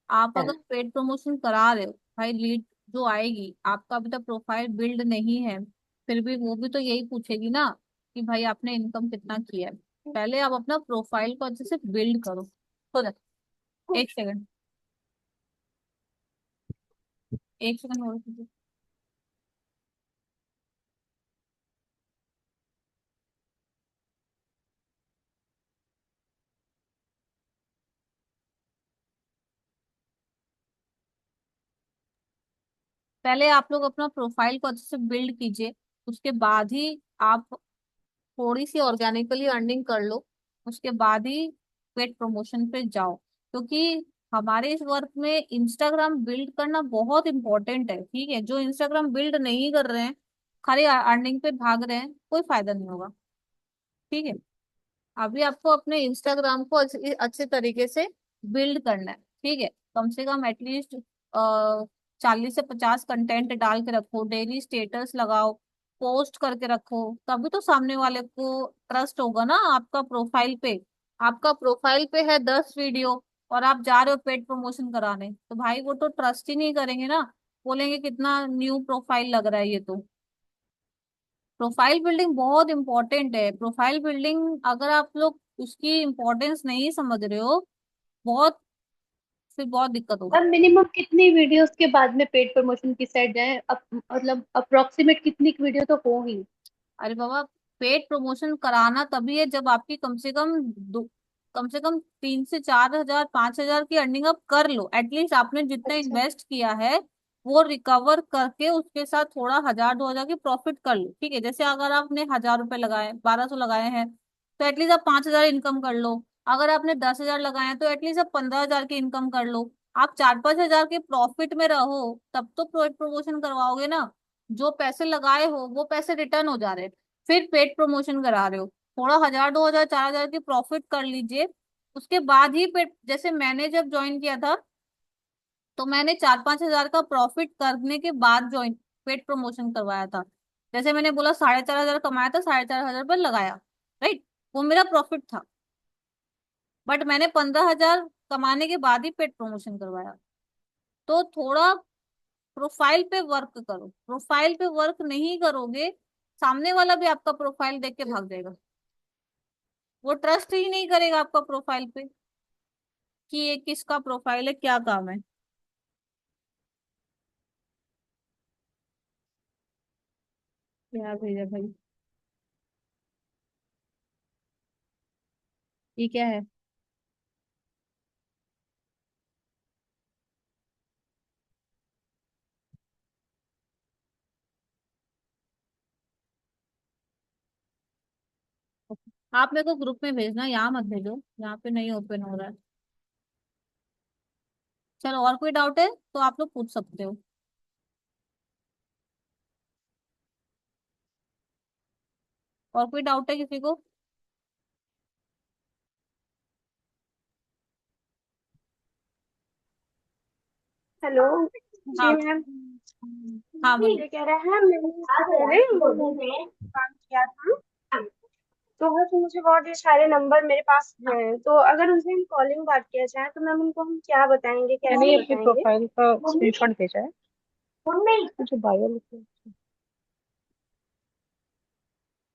Speaker 1: आप अगर पेड प्रमोशन करा रहे हो, भाई लीड जो आएगी, आपका अभी तक प्रोफाइल बिल्ड नहीं है, फिर भी वो भी तो यही पूछेगी ना कि भाई आपने इनकम कितना किया है। पहले आप अपना प्रोफाइल को अच्छे से बिल्ड करो। हो जाए, एक सेकंड, एक सेकंड और कीजिए। पहले आप लोग अपना प्रोफाइल को अच्छे से बिल्ड कीजिए, उसके बाद ही आप थोड़ी सी ऑर्गेनिकली अर्निंग कर लो, उसके बाद ही पेड प्रमोशन पे जाओ, क्योंकि हमारे इस वर्क में इंस्टाग्राम बिल्ड करना बहुत इंपॉर्टेंट है, ठीक है। जो इंस्टाग्राम बिल्ड नहीं कर रहे हैं, खाली अर्निंग पे भाग रहे हैं, कोई फायदा नहीं होगा, ठीक है। अभी आपको अपने इंस्टाग्राम को अच्छे अच्छे तरीके से बिल्ड करना है, ठीक है। कम से कम एटलीस्ट 40 से 50 कंटेंट डाल के रखो, डेली स्टेटस लगाओ, पोस्ट करके रखो, तभी तो सामने वाले को ट्रस्ट होगा ना आपका प्रोफाइल पे। आपका प्रोफाइल पे है 10 वीडियो और आप जा रहे हो पेड प्रमोशन कराने, तो भाई वो तो ट्रस्ट ही नहीं करेंगे ना, बोलेंगे कितना न्यू प्रोफाइल लग रहा है ये तो। प्रोफाइल बिल्डिंग बहुत इंपॉर्टेंट है। प्रोफाइल बिल्डिंग अगर आप लोग उसकी इम्पोर्टेंस नहीं समझ रहे हो, बहुत, फिर बहुत दिक्कत होगी।
Speaker 9: अब मिनिमम कितनी वीडियोस के बाद में पेड प्रमोशन की साइड जाए, अब मतलब अप्रोक्सीमेट कितनी वीडियो तो हो ही।
Speaker 1: अरे बाबा, पेड प्रमोशन कराना तभी है जब आपकी कम से कम 3 से 4 हजार 5 हजार की अर्निंग आप कर लो। एटलीस्ट आपने जितना
Speaker 9: अच्छा।
Speaker 1: इन्वेस्ट किया है वो रिकवर करके उसके साथ थोड़ा 1000 2 हजार की प्रॉफिट कर लो। ठीक है, जैसे अगर आपने 1000 रुपए लगाए, 1200 लगाए हैं, तो एटलीस्ट आप 5 हजार इनकम कर लो। अगर आपने 10 हजार लगाए हैं तो एटलीस्ट आप 15 हजार की इनकम कर लो। आप 4 5 हजार के प्रॉफिट में रहो, तब तो पेड प्रमोशन करवाओगे ना। जो पैसे लगाए हो वो पैसे रिटर्न हो जा रहे हैं, फिर पेड प्रमोशन करा रहे हो। थोड़ा 1000 2 हजार 4 हजार की प्रॉफिट कर लीजिए, उसके बाद ही पेड। जैसे मैंने जब ज्वाइन किया था, तो मैंने 4 5 हजार का प्रॉफिट करने के बाद ज्वाइन पेड प्रमोशन करवाया था। जैसे मैंने बोला 4,500 कमाया था, 4,500 पर लगाया, राइट, वो मेरा प्रॉफिट था। बट मैंने 15 हजार कमाने के बाद ही पेड प्रमोशन करवाया। तो थोड़ा प्रोफाइल पे वर्क करो। प्रोफाइल पे वर्क नहीं करोगे, सामने वाला भी आपका प्रोफाइल देख के भाग जाएगा। वो ट्रस्ट ही नहीं करेगा आपका प्रोफाइल पे कि ये किसका प्रोफाइल है, क्या काम है। क्या भेजा भाई, ये क्या है? आप मेरे को ग्रुप में भेजना, यहाँ मत भेजो, यहाँ पे नहीं ओपन हो रहा है। चलो, और कोई डाउट है तो आप लोग पूछ सकते हो। और कोई डाउट है किसी को?
Speaker 10: हेलो। जी
Speaker 1: हाँ।
Speaker 10: मैम।
Speaker 1: हाँ बोलिए।
Speaker 10: ये कह रहा है मैंने इससे पहले काम किया था, तो बस मुझे बहुत ये सारे नंबर मेरे पास हैं, तो अगर उनसे हम कॉलिंग बात किया जाए तो मैम उनको हम क्या बताएंगे,
Speaker 3: मैंने
Speaker 10: कैसे
Speaker 3: अपनी
Speaker 10: बताएंगे?
Speaker 3: प्रोफाइल का स्क्रीनशॉट भेजा है, मुझे बायो लिखा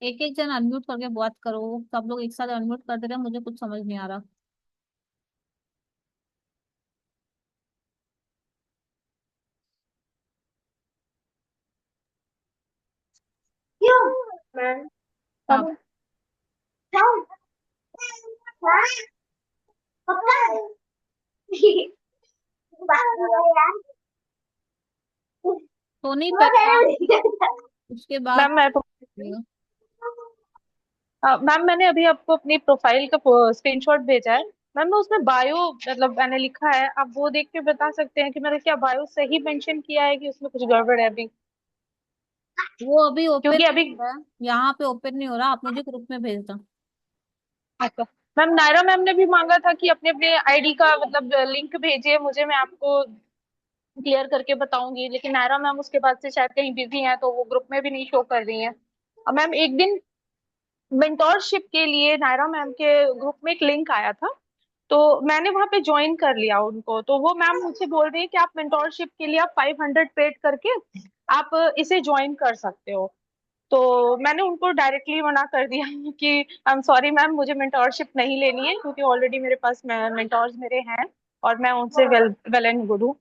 Speaker 1: एक एक जन अनम्यूट करके बात करो, सब लोग एक साथ अनम्यूट कर दे रहे हैं, मुझे कुछ समझ नहीं आ रहा।
Speaker 10: मैम।
Speaker 1: हाँ, तो नहीं, पहले आप, उसके बाद।
Speaker 3: मैम मैं मैम मैंने अभी आपको अपनी प्रोफाइल का स्क्रीनशॉट भेजा है। मैम मैं उसमें बायो मतलब मैंने लिखा है, आप वो देख के बता सकते हैं कि मैंने क्या बायो सही मेंशन किया है कि उसमें कुछ गड़बड़ है अभी।
Speaker 1: वो अभी ओपन
Speaker 3: क्योंकि
Speaker 1: नहीं
Speaker 3: अभी
Speaker 1: हो रहा है, यहाँ पे ओपन नहीं हो रहा, आप मुझे ग्रुप में भेजना।
Speaker 3: अच्छा, मैम नायरा मैम ने भी मांगा था कि अपने अपने आईडी का मतलब लिंक भेजिए मुझे, मैं आपको क्लियर करके बताऊंगी, लेकिन नायरा मैम उसके बाद से शायद कहीं बिजी हैं तो वो ग्रुप में भी नहीं शो कर रही हैं। और मैम एक दिन मेंटोरशिप के लिए नायरा मैम के ग्रुप में एक लिंक आया था, तो मैंने वहां पे ज्वाइन कर लिया उनको, तो वो मैम मुझे बोल रही है कि आप मेंटोरशिप के लिए आप 500 पेड करके आप इसे ज्वाइन कर सकते हो। तो मैंने उनको डायरेक्टली मना कर दिया कि आई एम सॉरी मैम, मुझे मेंटोरशिप नहीं लेनी है, क्योंकि ऑलरेडी मेरे पास मेंटोर्स मेरे हैं और मैं उनसे वेल वेल एंड गुड हूँ।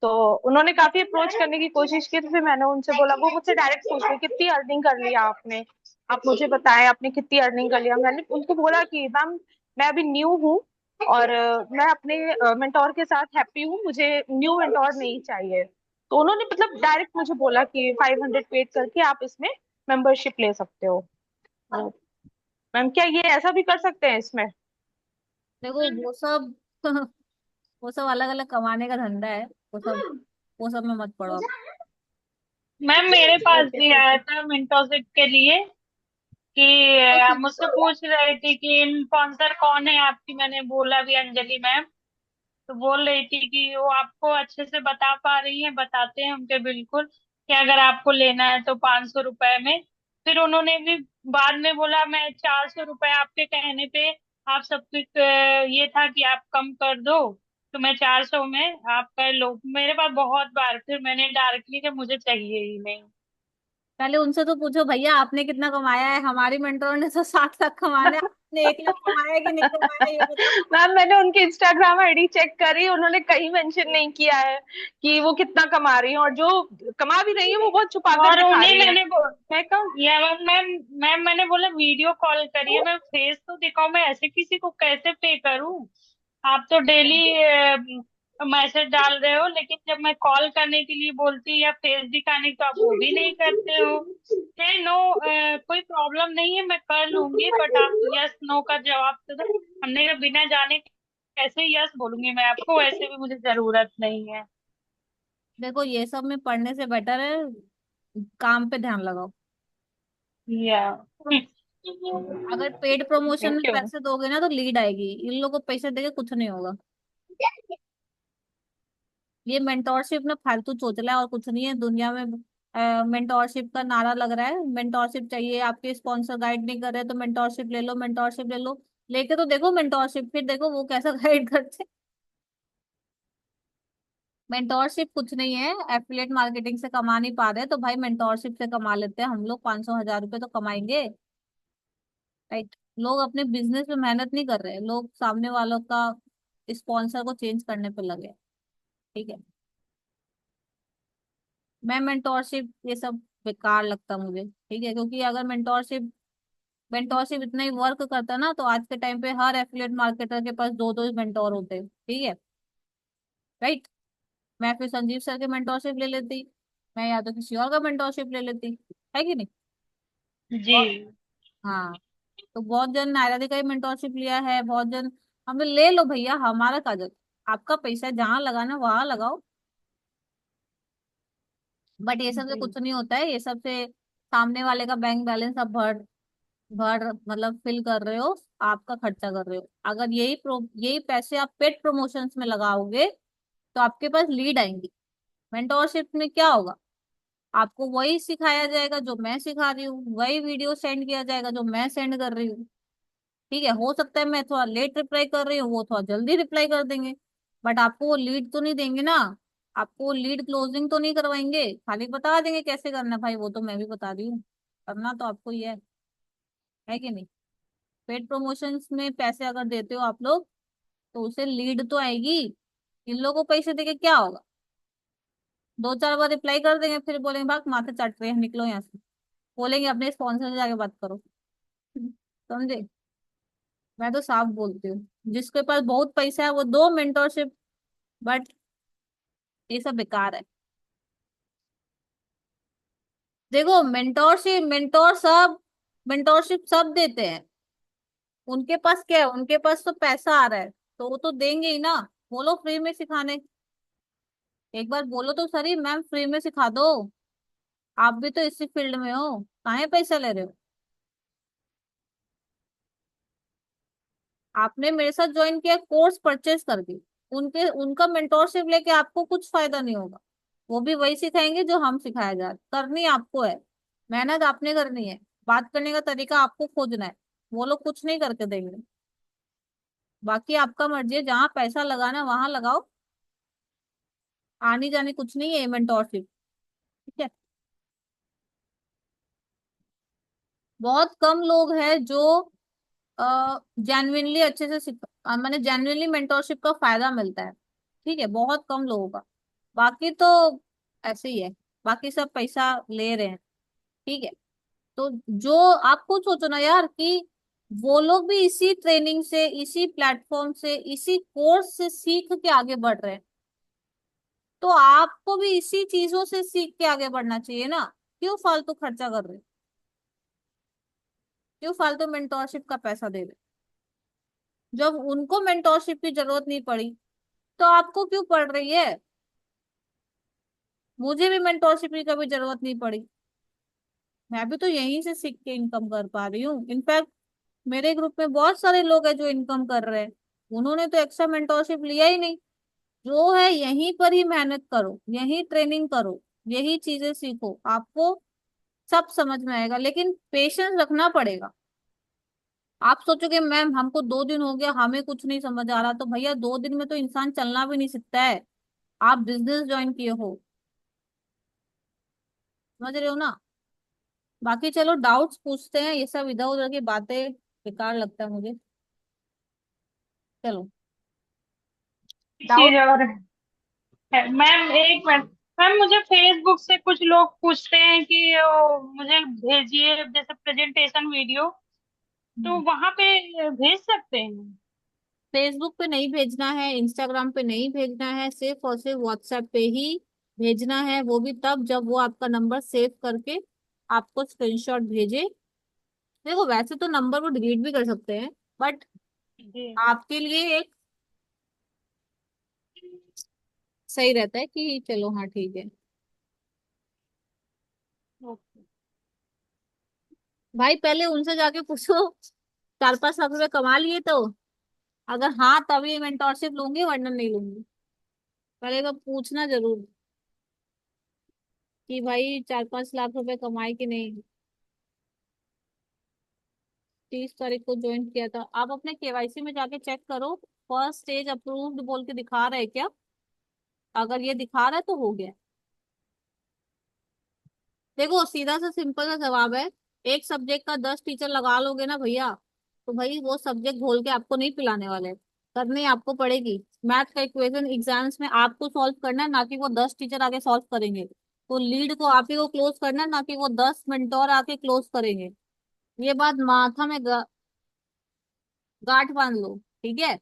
Speaker 3: तो उन्होंने काफी अप्रोच करने की कोशिश की, तो फिर मैंने उनसे बोला, वो मुझसे डायरेक्ट पूछ रही कितनी अर्निंग कर लिया आपने, आप मुझे बताएं आपने कितनी अर्निंग कर लिया। मैंने उनको बोला कि मैम मैं अभी न्यू हूँ और मैं अपने मेंटोर के साथ हैप्पी हूँ, मुझे न्यू मेंटोर नहीं चाहिए। तो उन्होंने मतलब डायरेक्ट मुझे बोला कि 500 पेड करके आप इसमें मेंबरशिप ले सकते हो। तो मैम क्या ये ऐसा भी कर सकते हैं इसमें?
Speaker 1: देखो वो सब वो सब अलग अलग कमाने का धंधा है, वो सब में मत पड़ो आप।
Speaker 2: मैम मेरे पास
Speaker 3: ओके
Speaker 2: भी
Speaker 3: ठीक
Speaker 2: आया
Speaker 3: है।
Speaker 2: था मेंटोरशिप के लिए कि
Speaker 1: तो फिर
Speaker 2: मुझसे पूछ रहे थे कि इन्फ्लुएंसर कौन है आपकी। मैंने बोला भी अंजलि मैम। तो बोल रही थी कि वो आपको अच्छे से बता पा रही हैं, बताते हैं उनके बिल्कुल कि अगर आपको लेना है तो 500 रुपए में। फिर उन्होंने भी बाद में बोला मैं 400 रुपए आपके कहने पे आप सब कुछ ये था कि आप कम कर दो, तो मैं 400 में आप कर लो। मेरे पास बहुत बार फिर मैंने डायरेक्टली कि मुझे चाहिए ही नहीं।
Speaker 1: पहले उनसे तो पूछो भैया आपने कितना कमाया है, हमारी मेंटोर ने तो 60 लाख कमाना है, आपने 1 लाख कमाया कि नहीं कमाया ये बताओ।
Speaker 3: मैम मैंने उनकी इंस्टाग्राम आईडी चेक करी, उन्होंने कहीं मेंशन नहीं किया है कि वो कितना कमा रही है, और जो कमा भी रही है वो बहुत छुपा कर
Speaker 2: और
Speaker 3: दिखा
Speaker 2: उन्हें
Speaker 3: रही है।
Speaker 2: मैंने
Speaker 3: मैं कहूँ
Speaker 2: या मैम मैम मैंने बोला वीडियो कॉल करिए, मैं फेस तो दिखाऊं, मैं ऐसे किसी को कैसे पे करूं? आप तो डेली मैसेज डाल रहे हो, लेकिन जब मैं कॉल करने के लिए बोलती या फेस दिखाने तो आप वो भी नहीं करते हो। है नो, कोई प्रॉब्लम नहीं है, मैं कर लूंगी, बट आप यस नो का जवाब तो दो। हमने कहा बिना जाने कैसे यस बोलूंगी मैं आपको, वैसे भी मुझे जरूरत नहीं है।
Speaker 1: देखो ये सब में पढ़ने से बेटर है काम पे ध्यान लगाओ।
Speaker 3: या
Speaker 1: अगर पेड प्रमोशन में
Speaker 3: थैंक यू।
Speaker 1: पैसे दोगे ना तो लीड आएगी, इन लोगों को पैसे देके कुछ नहीं होगा। ये मेंटोरशिप ना फालतू चोचला है और कुछ नहीं है दुनिया में। मेंटोरशिप का नारा लग रहा है, मेंटोरशिप चाहिए, आपके स्पॉन्सर गाइड नहीं कर रहे तो मेंटोरशिप ले लो, मेंटोरशिप ले लो। लेके तो देखो मेंटोरशिप, फिर देखो वो कैसा गाइड करते। मेंटोरशिप कुछ नहीं है, एफिलिएट मार्केटिंग से कमा नहीं पा रहे तो भाई मेंटोरशिप से कमा लेते हैं हम लोग, 500 1000 रुपए तो कमाएंगे। राइट। लोग अपने बिजनेस में मेहनत नहीं कर रहे, लोग सामने वालों का स्पॉन्सर को चेंज करने पे लगे। ठीक है। मैं मेंटोरशिप ये सब बेकार लगता मुझे, ठीक है, क्योंकि अगर मेंटोरशिप मेंटोरशिप इतना ही वर्क करता ना तो आज के टाइम पे हर एफिलिएट मार्केटर के पास दो दो मेंटोर होते। ठीक है। राइट। मैं फिर संजीव सर के मेंटोरशिप ले लेती, मैं या तो किसी और का मेंटोरशिप ले लेती, है कि नहीं।
Speaker 2: जी।
Speaker 1: और हाँ, तो बहुत जन नायरा दी का ही मेंटोरशिप लिया है, बहुत जन। हमें ले लो भैया, हमारा काजल, आपका पैसा जहां लगाना वहां लगाओ। बट ये सब से
Speaker 3: जी
Speaker 1: कुछ नहीं होता है, ये सब से सामने वाले का बैंक बैलेंस आप भर भर मतलब फिल कर रहे हो, आपका खर्चा कर रहे हो। अगर यही पैसे आप पेड प्रमोशंस में लगाओगे तो आपके पास लीड आएंगी। मेंटोरशिप में क्या होगा, आपको वही सिखाया जाएगा जो मैं सिखा रही हूँ, वही वीडियो सेंड किया जाएगा जो मैं सेंड कर रही हूँ। ठीक है, हो सकता है मैं थोड़ा लेट रिप्लाई कर रही हूँ, वो थोड़ा जल्दी रिप्लाई कर देंगे, बट आपको वो लीड तो नहीं देंगे ना। आपको वो लीड क्लोजिंग तो नहीं करवाएंगे, खाली बता देंगे कैसे करना है। भाई वो तो मैं भी बता रही हूँ, करना तो आपको ही है कि नहीं। पेड प्रमोशंस में पैसे अगर देते हो आप लोग तो उसे लीड तो आएगी। इन लोगों को पैसे देके क्या होगा, 2 4 बार रिप्लाई कर देंगे फिर बोलेंगे भाग माथे चाट रहे हैं निकलो यहाँ से, बोलेंगे अपने स्पॉन्सर से जाके बात करो। समझे। मैं तो साफ बोलती हूँ, जिसके पास बहुत पैसा है वो दो मेंटोरशिप, बट ये सब बेकार है। देखो मेंटोरशिप सब देते हैं, उनके पास क्या है, उनके पास तो पैसा आ रहा है तो वो तो देंगे ही ना। बोलो फ्री में सिखाने, एक बार बोलो तो सही मैम फ्री में सिखा दो, आप भी तो इसी फील्ड में हो, काहे पैसा ले रहे हो। आपने मेरे साथ ज्वाइन किया कोर्स परचेज करके, उनके उनका मेंटोरशिप लेके आपको कुछ फायदा नहीं होगा। वो भी वही सिखाएंगे जो हम सिखाया जा रहा, करनी आपको है, मेहनत आपने करनी है, बात करने का तरीका आपको खोजना है। वो लोग कुछ नहीं करके देंगे। बाकी आपका मर्जी है, जहाँ पैसा लगाना वहां लगाओ, आनी जानी कुछ नहीं है मेंटोरशिप। ठीक है। बहुत कम लोग हैं जो जेन्युइनली अच्छे से माने जेन्युइनली मेंटोरशिप का फायदा मिलता है। ठीक है, बहुत कम लोगों का, बाकी तो ऐसे ही है, बाकी सब पैसा ले रहे हैं। ठीक है। तो जो आप खुद सोचो ना यार कि वो लोग भी इसी ट्रेनिंग से, इसी प्लेटफॉर्म से, इसी कोर्स से सीख के आगे बढ़ रहे हैं, तो आपको भी इसी चीजों से सीख के आगे बढ़ना चाहिए ना। क्यों फालतू खर्चा कर रहे हैं, क्यों फालतू मेंटोरशिप का पैसा दे रहे हैं? जब उनको मेंटोरशिप की जरूरत नहीं पड़ी तो आपको क्यों पड़ रही है। मुझे भी मेंटोरशिप की कभी जरूरत नहीं पड़ी, मैं भी तो यहीं से सीख के इनकम कर पा रही हूँ। इनफैक्ट मेरे ग्रुप में बहुत सारे लोग हैं जो इनकम कर रहे हैं, उन्होंने तो एक्स्ट्रा मेंटोरशिप लिया ही नहीं। जो है यहीं पर ही मेहनत करो, यहीं ट्रेनिंग करो, यही चीजें सीखो, आपको सब समझ में आएगा, लेकिन पेशेंस रखना पड़ेगा। आप सोचोगे मैम हमको 2 दिन हो गया हमें कुछ नहीं समझ आ रहा, तो भैया 2 दिन में तो इंसान चलना भी नहीं सीखता है। आप बिजनेस ज्वाइन किए हो, समझ रहे हो ना। बाकी चलो डाउट्स पूछते हैं, ये सब इधर उधर की बातें बेकार लगता है मुझे। चलो
Speaker 2: चीज
Speaker 1: डाउट।
Speaker 2: और है मैम, एक मिनट। मैम, मुझे फेसबुक से कुछ लोग पूछते हैं कि मुझे भेजिए जैसे प्रेजेंटेशन वीडियो, तो वहां पे भेज सकते हैं?
Speaker 1: फेसबुक पे नहीं भेजना है, इंस्टाग्राम पे नहीं भेजना है, सिर्फ और सिर्फ व्हाट्सएप पे ही भेजना है। वो भी तब जब वो आपका नंबर सेव करके आपको स्क्रीनशॉट भेजे। देखो वैसे तो नंबर को डिलीट भी कर सकते हैं, बट
Speaker 2: जी।
Speaker 1: आपके लिए एक सही रहता है कि चलो हाँ ठीक है।
Speaker 2: ओके।
Speaker 1: भाई पहले उनसे जाके पूछो 4-5 लाख रुपए कमा लिए तो, अगर हाँ तभी मेंटोरशिप लूंगी वरना नहीं लूंगी। पहले तो पूछना जरूर कि भाई 4-5 लाख रुपए कमाए कि नहीं। 30 तारीख को ज्वाइन किया था। आप अपने केवाईसी में जाके चेक करो, फर्स्ट स्टेज अप्रूव्ड बोल के दिखा रहा है क्या? अगर ये दिखा रहा है तो हो गया। देखो सीधा सा सिंपल सा जवाब है, एक सब्जेक्ट का 10 टीचर लगा लोगे ना भैया, तो भाई वो सब्जेक्ट घोल के आपको नहीं पिलाने वाले, करनी आपको पड़ेगी। मैथ का इक्वेशन एग्जाम्स में आपको सॉल्व करना है, ना कि वो 10 टीचर आके सॉल्व करेंगे। तो लीड को आप ही को क्लोज करना है, ना कि वो 10 मेंटोर आके क्लोज करेंगे। ये बात माथा में गांठ बांध लो, ठीक है।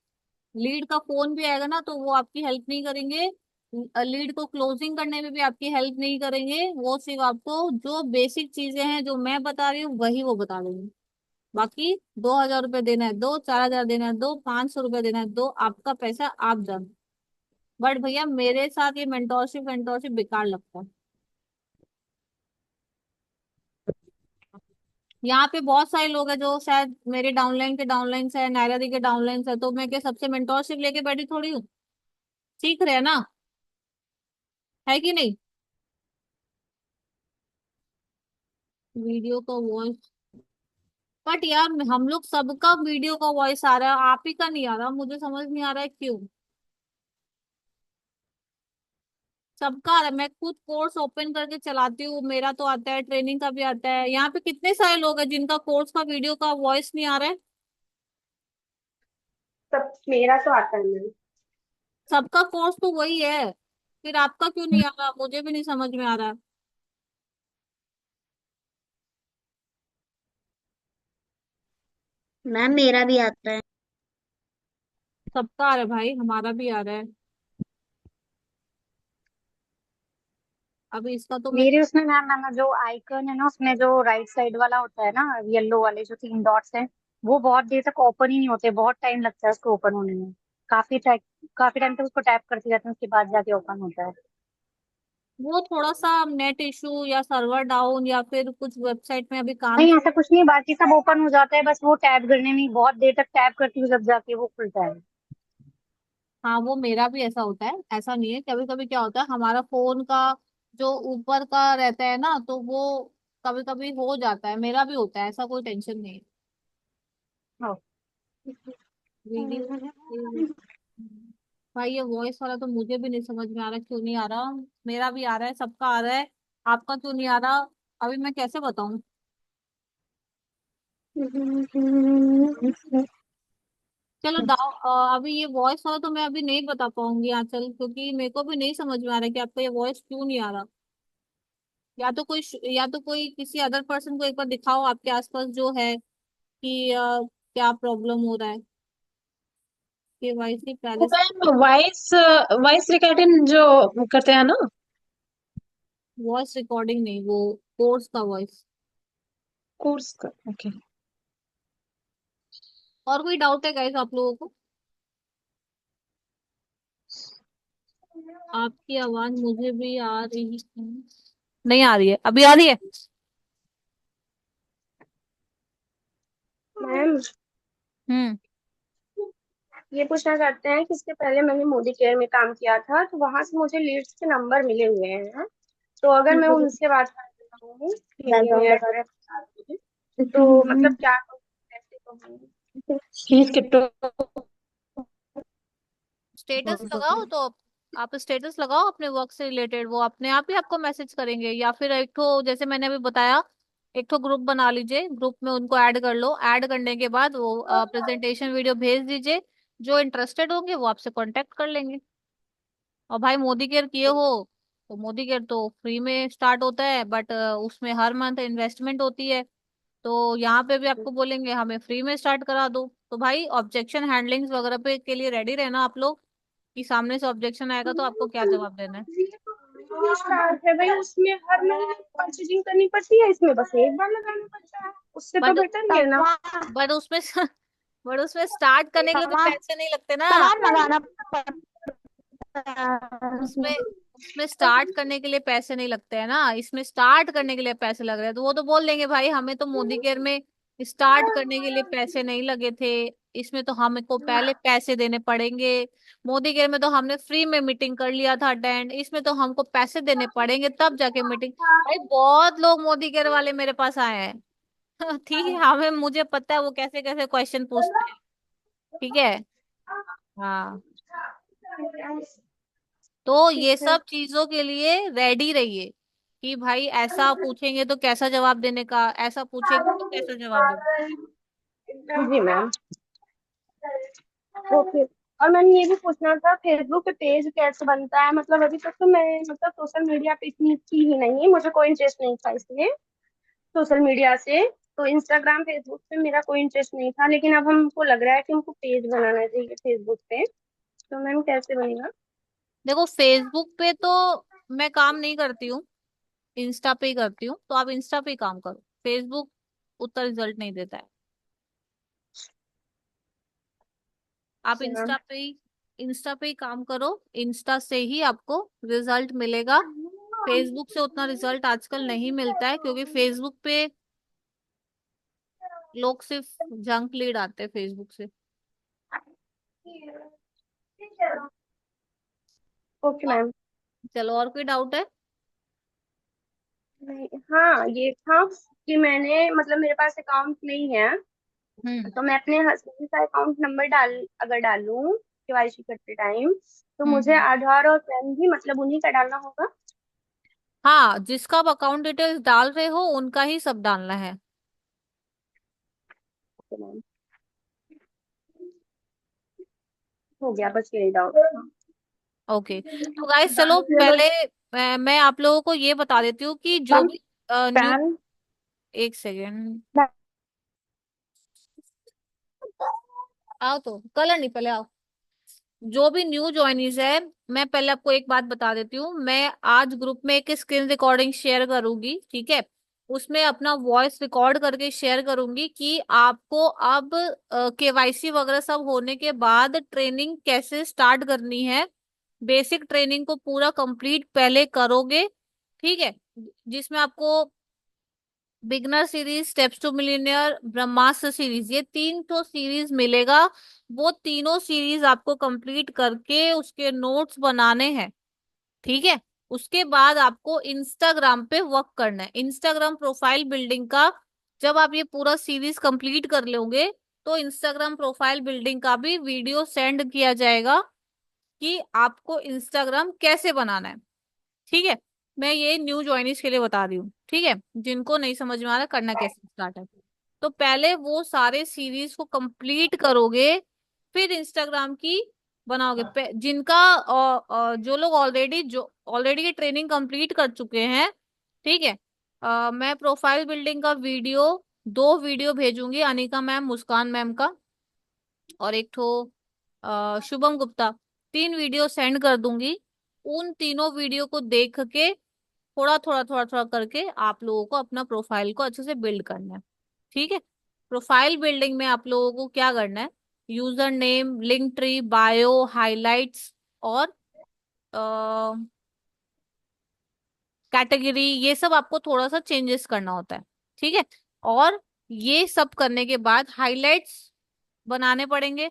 Speaker 1: लीड का फोन भी आएगा ना तो वो आपकी हेल्प नहीं करेंगे, लीड को क्लोजिंग करने में भी आपकी हेल्प नहीं करेंगे। वो सिर्फ आपको जो बेसिक चीजें हैं जो मैं बता रही हूँ वही वो बता देंगे। बाकी 2,000 रुपये देना है दो, 4,000 देना है दो, 500 रुपये देना है दो, आपका पैसा आप जानो। बट भैया मेरे साथ ये मेंटोरशिप मेंटोरशिप बेकार लगता है। यहाँ पे बहुत सारे लोग हैं जो शायद मेरे डाउनलाइन के डाउनलाइन है, नायरा दी के डाउनलाइन है, तो मैं क्या सबसे मेंटोरशिप लेके बैठी थोड़ी हूँ। सीख रहे हैं ना, है कि नहीं। वीडियो का वॉइस, बट यार हम लोग सबका वीडियो का वॉइस आ रहा है, आप ही का नहीं आ रहा, मुझे समझ नहीं आ रहा है क्यों। सबका आ रहा है, मैं खुद कोर्स ओपन करके चलाती हूँ, मेरा तो आता है, ट्रेनिंग का भी आता है। यहाँ पे कितने सारे लोग हैं जिनका कोर्स का वीडियो का वॉइस नहीं आ रहा है।
Speaker 10: सब मेरा तो आता है मैम।
Speaker 1: सबका कोर्स तो वही है, फिर आपका क्यों नहीं आ रहा, मुझे भी नहीं समझ में आ रहा है।
Speaker 7: मैम मेरा भी आता है।
Speaker 1: सबका आ रहा है भाई, हमारा भी आ रहा है। अभी इसका तो मैं,
Speaker 7: मेरे उसमें मैम मैम जो आइकन है ना, उसमें जो राइट साइड वाला होता है ना, येलो वाले जो 3 डॉट्स हैं, वो बहुत देर तक ओपन ही नहीं होते, बहुत टाइम लगता है उसको ओपन होने में। काफी टाइम तक उसको टैप करते जाते हैं, उसके बाद जाके ओपन होता है।
Speaker 1: वो थोड़ा सा नेट इशू या सर्वर डाउन या फिर कुछ वेबसाइट में अभी काम।
Speaker 7: नहीं ऐसा कुछ नहीं, बाकी सब ओपन हो जाता है, बस वो टैप करने में बहुत देर तक टैप करती हूँ, जब जाके वो खुलता है।
Speaker 1: हाँ वो मेरा भी ऐसा होता है, ऐसा नहीं है। कभी कभी क्या होता है हमारा फोन का जो ऊपर का रहता है ना, तो वो कभी कभी हो जाता है, मेरा भी होता है, ऐसा कोई टेंशन नहीं है।
Speaker 7: हाँ।
Speaker 1: वीडियो, भाई ये वॉइस वाला तो मुझे भी नहीं समझ में आ रहा क्यों नहीं आ रहा। मेरा भी आ रहा है, सबका आ रहा है, आपका क्यों नहीं आ रहा। अभी मैं कैसे बताऊं। चलो अभी ये वॉइस वाला तो मैं अभी नहीं बता पाऊंगी आंचल, क्योंकि मेरे को भी नहीं समझ में आ रहा है कि आपका ये वॉइस क्यों नहीं आ रहा। या तो कोई किसी अदर पर्सन को एक बार दिखाओ आपके आसपास जो है कि क्या प्रॉब्लम हो रहा है। केवाईसी पहले से,
Speaker 5: मैम वॉइस वॉइस रिकॉर्डिंग जो करते हैं ना।
Speaker 1: वॉइस रिकॉर्डिंग नहीं, वो कोर्स का वॉइस।
Speaker 5: कोर्स का, ओके।
Speaker 1: और कोई डाउट है गाइस आप लोगों को? आपकी आवाज मुझे भी आ रही है, नहीं आ रही है, अभी आ रही है।
Speaker 10: मैम
Speaker 1: हम्म।
Speaker 10: ये पूछना चाहते हैं कि इसके पहले मैंने मोदी केयर में काम किया था, तो वहां से मुझे लीड्स के नंबर मिले हुए हैं। तो अगर मैं उनसे बात करना चाहूँ तो मतलब क्या करूँ, कैसे कहूँ?
Speaker 5: फीस कितो।
Speaker 1: स्टेटस लगाओ तो, आप स्टेटस लगाओ अपने वर्क से रिलेटेड, वो अपने आप ही आपको मैसेज करेंगे। या फिर एक तो जैसे मैंने अभी बताया, एक तो ग्रुप बना लीजिए, ग्रुप में उनको ऐड कर लो, ऐड करने के बाद वो प्रेजेंटेशन वीडियो भेज दीजिए, जो इंटरेस्टेड होंगे वो आपसे कांटेक्ट कर लेंगे। और भाई मोदी केयर किए हो तो मोदी केयर तो फ्री में स्टार्ट होता है, बट उसमें हर मंथ इन्वेस्टमेंट होती है। तो यहाँ पे भी आपको बोलेंगे हमें फ्री में स्टार्ट करा दो, तो भाई ऑब्जेक्शन हैंडलिंग्स वगैरह पे के लिए रेडी रहना आप लोग, कि सामने से ऑब्जेक्शन आएगा तो आपको क्या जवाब देना है।
Speaker 10: ये तो स्टार्ट है भाई, उसमें हर महीने परचेजिंग करनी पड़ती है, इसमें बस एक बार लगाना पड़ता है, उससे तो
Speaker 1: बट
Speaker 10: बेटर ही है ना।
Speaker 4: सामान
Speaker 1: बट उसमें बट उसमें स्टार्ट करने के लिए तो
Speaker 4: सामान
Speaker 1: पैसे नहीं लगते ना।
Speaker 4: सामान मंगाना पड़ता है।
Speaker 1: उसमें उसमें स्टार्ट करने के लिए पैसे नहीं लगते हैं ना, इसमें स्टार्ट करने के लिए पैसे लग रहे हैं, तो वो तो बोल देंगे भाई हमें तो मोदी केयर में स्टार्ट करने के लिए पैसे नहीं लगे थे, इसमें तो हमको पहले पैसे देने पड़ेंगे। मोदी केयर में तो हमने फ्री में मीटिंग कर लिया था अटेंड, इसमें तो हमको पैसे देने पड़ेंगे तब जाके मीटिंग। भाई बहुत लोग मोदी केयर वाले मेरे पास आए हैं ठीक है, हमें मुझे पता है वो कैसे कैसे क्वेश्चन पूछते हैं। ठीक है। हाँ, तो
Speaker 10: ठीक
Speaker 1: ये
Speaker 10: है।
Speaker 1: सब चीजों के लिए रेडी रहिए, कि भाई ऐसा पूछेंगे तो कैसा जवाब देने का, ऐसा पूछेंगे तो कैसा जवाब देने
Speaker 10: जी मैम। ओके। और मैंने ये भी पूछना था, फेसबुक पे पेज कैसे बनता है? मतलब अभी तक तो मैं मतलब सोशल मीडिया पे इतनी थी ही नहीं, मुझे कोई इंटरेस्ट नहीं था इसलिए सोशल मीडिया से। तो इंस्टाग्राम फेसबुक पे मेरा कोई इंटरेस्ट नहीं था, लेकिन अब हमको लग रहा है कि हमको पेज बनाना चाहिए फेसबुक पे। तो मैम कैसे बनेगा?
Speaker 1: देखो फेसबुक पे तो मैं काम नहीं करती हूँ, इंस्टा पे ही करती हूँ, तो आप इंस्टा पे ही काम करो, फेसबुक उतना रिजल्ट नहीं देता है। आप
Speaker 10: अच्छा मैम।
Speaker 1: इंस्टा पे ही काम करो, इंस्टा से ही आपको रिजल्ट मिलेगा। फेसबुक से उतना रिजल्ट आजकल नहीं मिलता है, क्योंकि फेसबुक पे लोग सिर्फ जंक लीड आते हैं फेसबुक से।
Speaker 10: Okay ma'am.
Speaker 1: चलो, और कोई डाउट है?
Speaker 10: नहीं, हाँ ये था कि मैंने मतलब मेरे पास अकाउंट नहीं है,
Speaker 1: हम्म।
Speaker 10: तो मैं अपने हस्बैंड का अकाउंट नंबर अगर डालूं केवाईसी करते टाइम, तो
Speaker 1: हम्म।
Speaker 10: मुझे आधार और पैन भी मतलब उन्हीं का डालना होगा?
Speaker 1: हाँ, जिसका आप अकाउंट डिटेल्स डाल रहे हो उनका ही सब डालना है।
Speaker 10: ओके मैम, हो गया, बस यही डाउट था।
Speaker 1: ओके, तो गाइस चलो
Speaker 10: चलो।
Speaker 1: पहले मैं आप लोगों को ये बता देती हूँ कि जो
Speaker 10: मैम
Speaker 1: भी न्यू,
Speaker 10: पैन।
Speaker 1: एक सेकेंड, आओ तो कलर नहीं, पहले आओ। जो भी न्यू ज्वाइनीज है, मैं पहले आपको एक बात बता देती हूँ, मैं आज ग्रुप में एक स्क्रीन रिकॉर्डिंग शेयर करूंगी, ठीक है, उसमें अपना वॉइस रिकॉर्ड करके शेयर करूंगी कि आपको अब केवाईसी वगैरह सब होने के बाद ट्रेनिंग कैसे स्टार्ट करनी है। बेसिक ट्रेनिंग को पूरा कंप्लीट पहले करोगे, ठीक है, जिसमें आपको beginner series, steps to millionaire, Brahmastra series, ये तीन तो सीरीज मिलेगा। वो तीनों सीरीज आपको कंप्लीट करके उसके नोट्स बनाने हैं, ठीक है। उसके बाद आपको इंस्टाग्राम पे वर्क करना है, इंस्टाग्राम प्रोफाइल बिल्डिंग का। जब आप ये पूरा सीरीज कंप्लीट कर लोगे तो इंस्टाग्राम प्रोफाइल बिल्डिंग का भी वीडियो सेंड किया जाएगा, कि आपको इंस्टाग्राम कैसे बनाना है, ठीक है। मैं ये न्यू ज्वाइनिस के लिए बता रही हूँ, ठीक है, जिनको नहीं समझ में आ रहा करना कैसे स्टार्ट है। तो पहले वो सारे सीरीज को कंप्लीट करोगे, फिर इंस्टाग्राम की बनाओगे। जिनका जो लोग ऑलरेडी ये ट्रेनिंग कंप्लीट कर चुके हैं, ठीक है, मैं प्रोफाइल बिल्डिंग का वीडियो, दो वीडियो भेजूंगी, अनिका मैम, मुस्कान मैम का, और एक ठो शुभम गुप्ता, तीन वीडियो सेंड कर दूंगी। उन तीनों वीडियो को देख के थोड़ा थोड़ा थोड़ा थोड़ा करके आप लोगों को अपना प्रोफाइल को अच्छे से बिल्ड करना है, ठीक है। प्रोफाइल बिल्डिंग में आप लोगों को क्या करना है, user name, link tree, bio, highlights और कैटेगरी, ये सब आपको थोड़ा सा चेंजेस करना होता है, ठीक है। और ये सब करने के बाद हाइलाइट्स बनाने पड़ेंगे।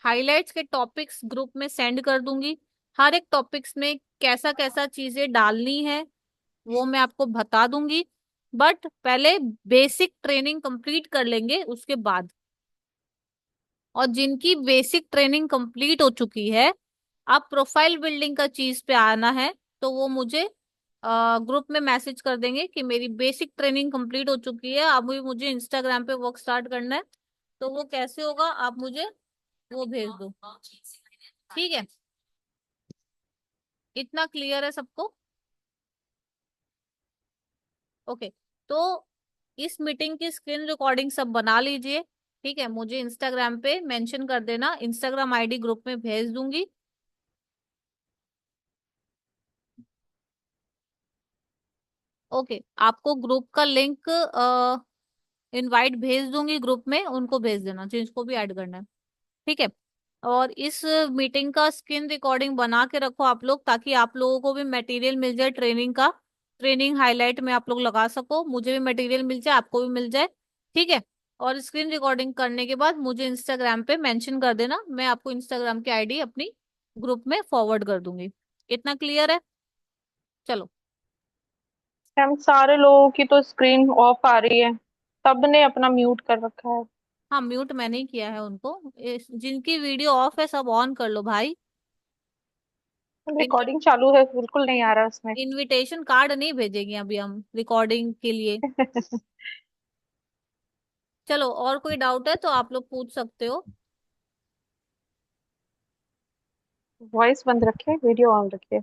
Speaker 1: हाइलाइट्स के टॉपिक्स ग्रुप में सेंड कर दूंगी, हर एक टॉपिक्स में कैसा कैसा चीजें डालनी है वो मैं आपको बता दूंगी, बट पहले बेसिक ट्रेनिंग कंप्लीट कर लेंगे उसके बाद। और जिनकी बेसिक ट्रेनिंग कंप्लीट हो चुकी है, अब प्रोफाइल बिल्डिंग का चीज पे आना है, तो वो मुझे ग्रुप में मैसेज कर देंगे कि मेरी बेसिक ट्रेनिंग कंप्लीट हो चुकी है, अब भी मुझे इंस्टाग्राम पे वर्क स्टार्ट करना है। तो वो कैसे होगा, आप मुझे वो भेज दो। ठीक है, इतना क्लियर है सबको? ओके। तो इस मीटिंग की स्क्रीन रिकॉर्डिंग सब बना लीजिए। ठीक है, मुझे इंस्टाग्राम पे मेंशन कर देना, इंस्टाग्राम आईडी ग्रुप में भेज दूंगी। ओके, आपको ग्रुप का लिंक इनवाइट भेज दूंगी ग्रुप में, उनको भेज देना जिसको भी ऐड करना है। ठीक है, और इस मीटिंग का स्क्रीन रिकॉर्डिंग बना के रखो आप लोग, ताकि आप लोगों को भी मटेरियल मिल जाए ट्रेनिंग का। ट्रेनिंग हाईलाइट में आप लोग लगा सको, मुझे भी मटेरियल मिल जाए, आपको भी मिल जाए। ठीक है, और स्क्रीन रिकॉर्डिंग करने के बाद मुझे इंस्टाग्राम पे मेंशन कर देना, मैं आपको इंस्टाग्राम की आईडी अपनी ग्रुप में फॉरवर्ड कर दूंगी। इतना क्लियर है? चलो।
Speaker 3: मैम सारे लोगों की तो स्क्रीन ऑफ आ रही है, सबने अपना म्यूट कर रखा है।
Speaker 1: हाँ, म्यूट मैंने ही किया है उनको। जिनकी वीडियो ऑफ है सब ऑन कर लो भाई।
Speaker 3: रिकॉर्डिंग चालू है, बिल्कुल नहीं आ रहा उसमें।
Speaker 1: इनविटेशन कार्ड नहीं भेजेंगे अभी हम रिकॉर्डिंग के लिए। चलो, और कोई डाउट है तो आप लोग पूछ सकते हो।
Speaker 3: वॉइस बंद रखे, वीडियो ऑन रखिए।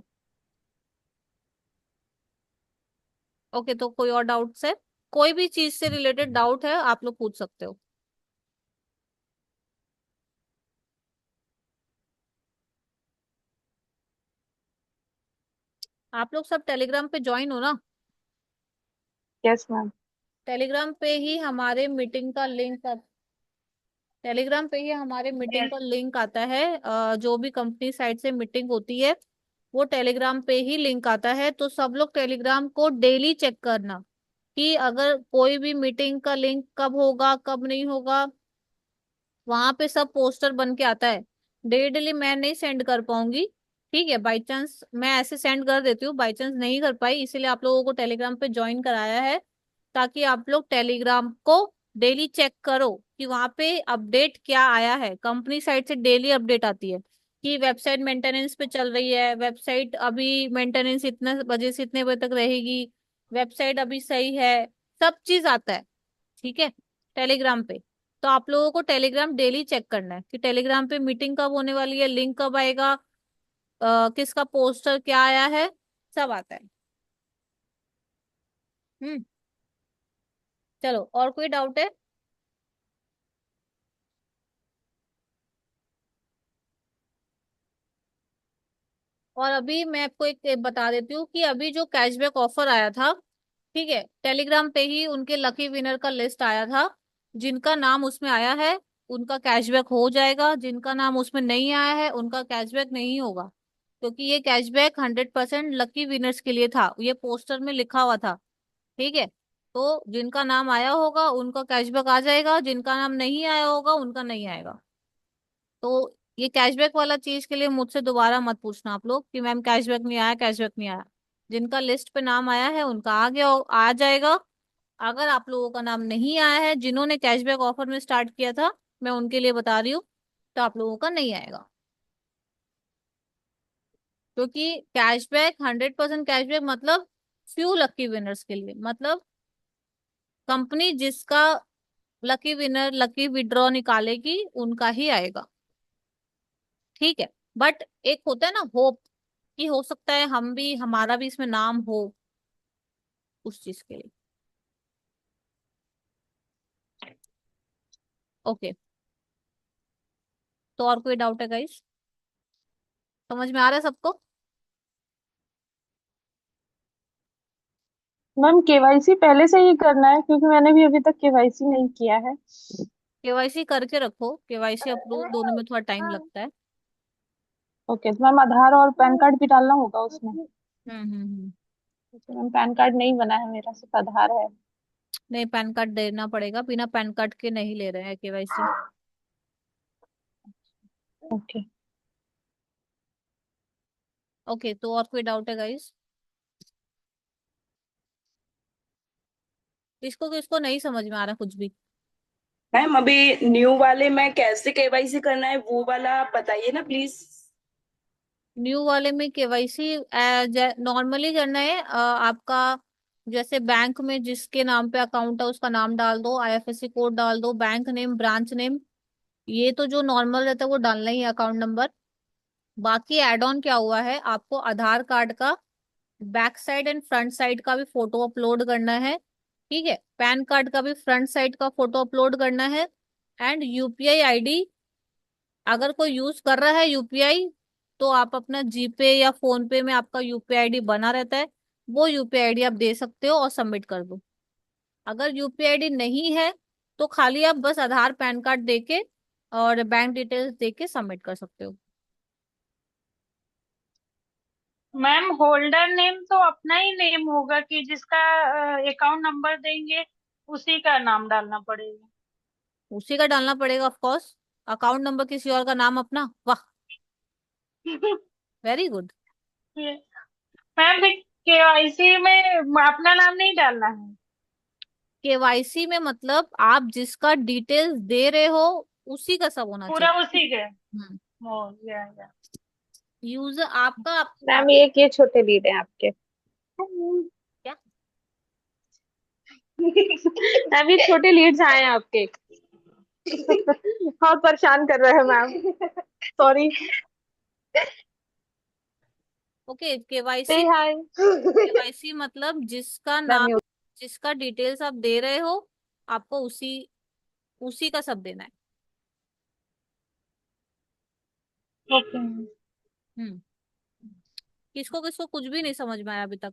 Speaker 1: ओके, तो कोई और डाउट्स है? कोई भी चीज से रिलेटेड डाउट है आप लोग पूछ सकते हो। आप लोग सब टेलीग्राम पे ज्वाइन हो ना?
Speaker 3: Yes ma'am.
Speaker 1: टेलीग्राम पे ही हमारे मीटिंग का लिंक, टेलीग्राम पे ही हमारे मीटिंग का लिंक आता है। जो भी कंपनी साइड से मीटिंग होती है वो टेलीग्राम पे ही लिंक आता है। तो सब लोग टेलीग्राम को डेली चेक करना कि अगर कोई भी मीटिंग का लिंक कब होगा कब नहीं होगा। वहां पे सब पोस्टर बन के आता है। डेली मैं नहीं सेंड कर पाऊंगी। ठीक है, बाई चांस मैं ऐसे सेंड कर देती हूँ, बाई चांस नहीं कर पाई, इसीलिए आप लोगों को टेलीग्राम पे ज्वाइन कराया है, ताकि आप लोग टेलीग्राम को डेली चेक करो कि वहां पे अपडेट क्या आया है। कंपनी साइड से डेली अपडेट आती है कि वेबसाइट मेंटेनेंस पे चल रही है, वेबसाइट अभी मेंटेनेंस इतने बजे से इतने बजे तक रहेगी, वेबसाइट अभी सही है, सब चीज आता है। ठीक है, टेलीग्राम पे। तो आप लोगों को टेलीग्राम डेली चेक करना है कि टेलीग्राम पे मीटिंग कब होने वाली है, लिंक कब आएगा, किसका पोस्टर क्या आया है, सब आता है। हम्म। चलो, और कोई डाउट है? और अभी मैं आपको एक बता देती हूँ कि अभी जो कैशबैक ऑफर आया था, ठीक है, टेलीग्राम पे ही उनके लकी विनर का लिस्ट आया था। जिनका नाम उसमें आया है उनका कैशबैक हो जाएगा, जिनका नाम उसमें नहीं आया है उनका कैशबैक नहीं होगा। क्योंकि ये कैशबैक 100% लकी विनर्स के लिए था, ये पोस्टर में लिखा हुआ था। ठीक है, तो जिनका नाम आया होगा उनका कैशबैक आ जाएगा, जिनका नाम नहीं आया होगा उनका नहीं आएगा। तो ये कैशबैक वाला चीज के लिए मुझसे दोबारा मत पूछना आप लोग कि मैम कैशबैक नहीं आया, कैशबैक नहीं आया। जिनका लिस्ट पे नाम आया है उनका आ गया, आ जाएगा। अगर आप लोगों का नाम नहीं आया है, जिन्होंने कैशबैक ऑफर में स्टार्ट किया था, मैं उनके लिए बता रही हूँ, तो आप लोगों का नहीं आएगा। क्योंकि कैशबैक 100% कैशबैक मतलब फ्यू लकी विनर्स के लिए, मतलब कंपनी जिसका लकी विनर लकी विड्रॉ निकालेगी उनका ही आएगा। ठीक है, बट एक होता है ना होप, कि हो सकता है हम भी, हमारा भी इसमें नाम हो, उस चीज के लिए। ओके, तो और कोई डाउट है गाइस? समझ में आ रहा है सबको?
Speaker 3: मैम केवाईसी पहले से ही करना है, क्योंकि मैंने भी अभी तक केवाईसी नहीं किया है।
Speaker 1: केवाईसी करके रखो, केवाईसी अप्रूव दोनों में थोड़ा टाइम लगता है।
Speaker 3: ओके, तो मैम आधार और पैन कार्ड भी डालना होगा उसमें?
Speaker 1: हम्म।
Speaker 3: मैम पैन कार्ड नहीं बना है मेरा, सिर्फ आधार है।
Speaker 1: नहीं, पैन कार्ड देना पड़ेगा, बिना पैन कार्ड के नहीं ले रहे हैं केवाईसी।
Speaker 3: ओके।
Speaker 1: ओके, तो और कोई डाउट है गाइस? किसको किसको नहीं समझ में आ रहा कुछ भी?
Speaker 11: मैम अभी न्यू वाले में कैसे केवाईसी करना है वो वाला आप बताइए ना प्लीज।
Speaker 1: न्यू वाले में केवाईसी नॉर्मली करना है। आपका जैसे बैंक में जिसके नाम पे अकाउंट है उसका नाम डाल दो, आईएफएससी कोड डाल दो, बैंक नेम, ब्रांच नेम, ये तो जो नॉर्मल रहता है वो डालना ही है, अकाउंट नंबर। बाकी एड ऑन क्या हुआ है, आपको आधार कार्ड का back side and front side का भी फोटो अपलोड करना है। ठीक है, पैन कार्ड का भी फ्रंट साइड का फोटो अपलोड करना है। एंड यूपीआई आईडी, अगर कोई यूज कर रहा है यूपीआई, तो आप अपना जीपे या फोन पे में आपका यूपीआई आईडी बना रहता है, वो यूपीआई आईडी आप दे सकते हो और सबमिट कर दो। अगर यूपीआई आईडी नहीं है तो खाली आप बस आधार पैन कार्ड देके और बैंक डिटेल्स देके सबमिट कर सकते हो।
Speaker 2: मैम होल्डर नेम तो अपना ही नेम होगा कि जिसका अकाउंट नंबर देंगे उसी का नाम डालना पड़ेगा?
Speaker 1: उसी का डालना पड़ेगा ऑफ कोर्स। अकाउंट नंबर किसी और का नाम अपना, वाह, वेरी गुड।
Speaker 2: मैम केवाईसी में अपना नाम नहीं डालना है?
Speaker 1: केवाईसी में मतलब आप जिसका डिटेल्स दे रहे हो उसी का सब होना
Speaker 2: पूरा
Speaker 1: चाहिए।
Speaker 2: उसी के?
Speaker 1: हम्म।
Speaker 2: हो गया।
Speaker 1: यूजर आपका
Speaker 3: मैम ये छोटे लीड है आपके।
Speaker 1: क्या?
Speaker 3: मैम ये छोटे लीड्स आए हैं आपके। बहुत परेशान कर रहे हैं मैम, सॉरी।
Speaker 1: ओके,
Speaker 3: से
Speaker 1: केवाईसी,
Speaker 3: हाय।
Speaker 1: केवाईसी मतलब जिसका
Speaker 3: मैम
Speaker 1: नाम, जिसका डिटेल्स आप दे रहे हो, आपको उसी उसी का सब देना है।
Speaker 2: ओके।
Speaker 1: हम्म। किसको किसको कुछ भी नहीं समझ में आया अभी तक?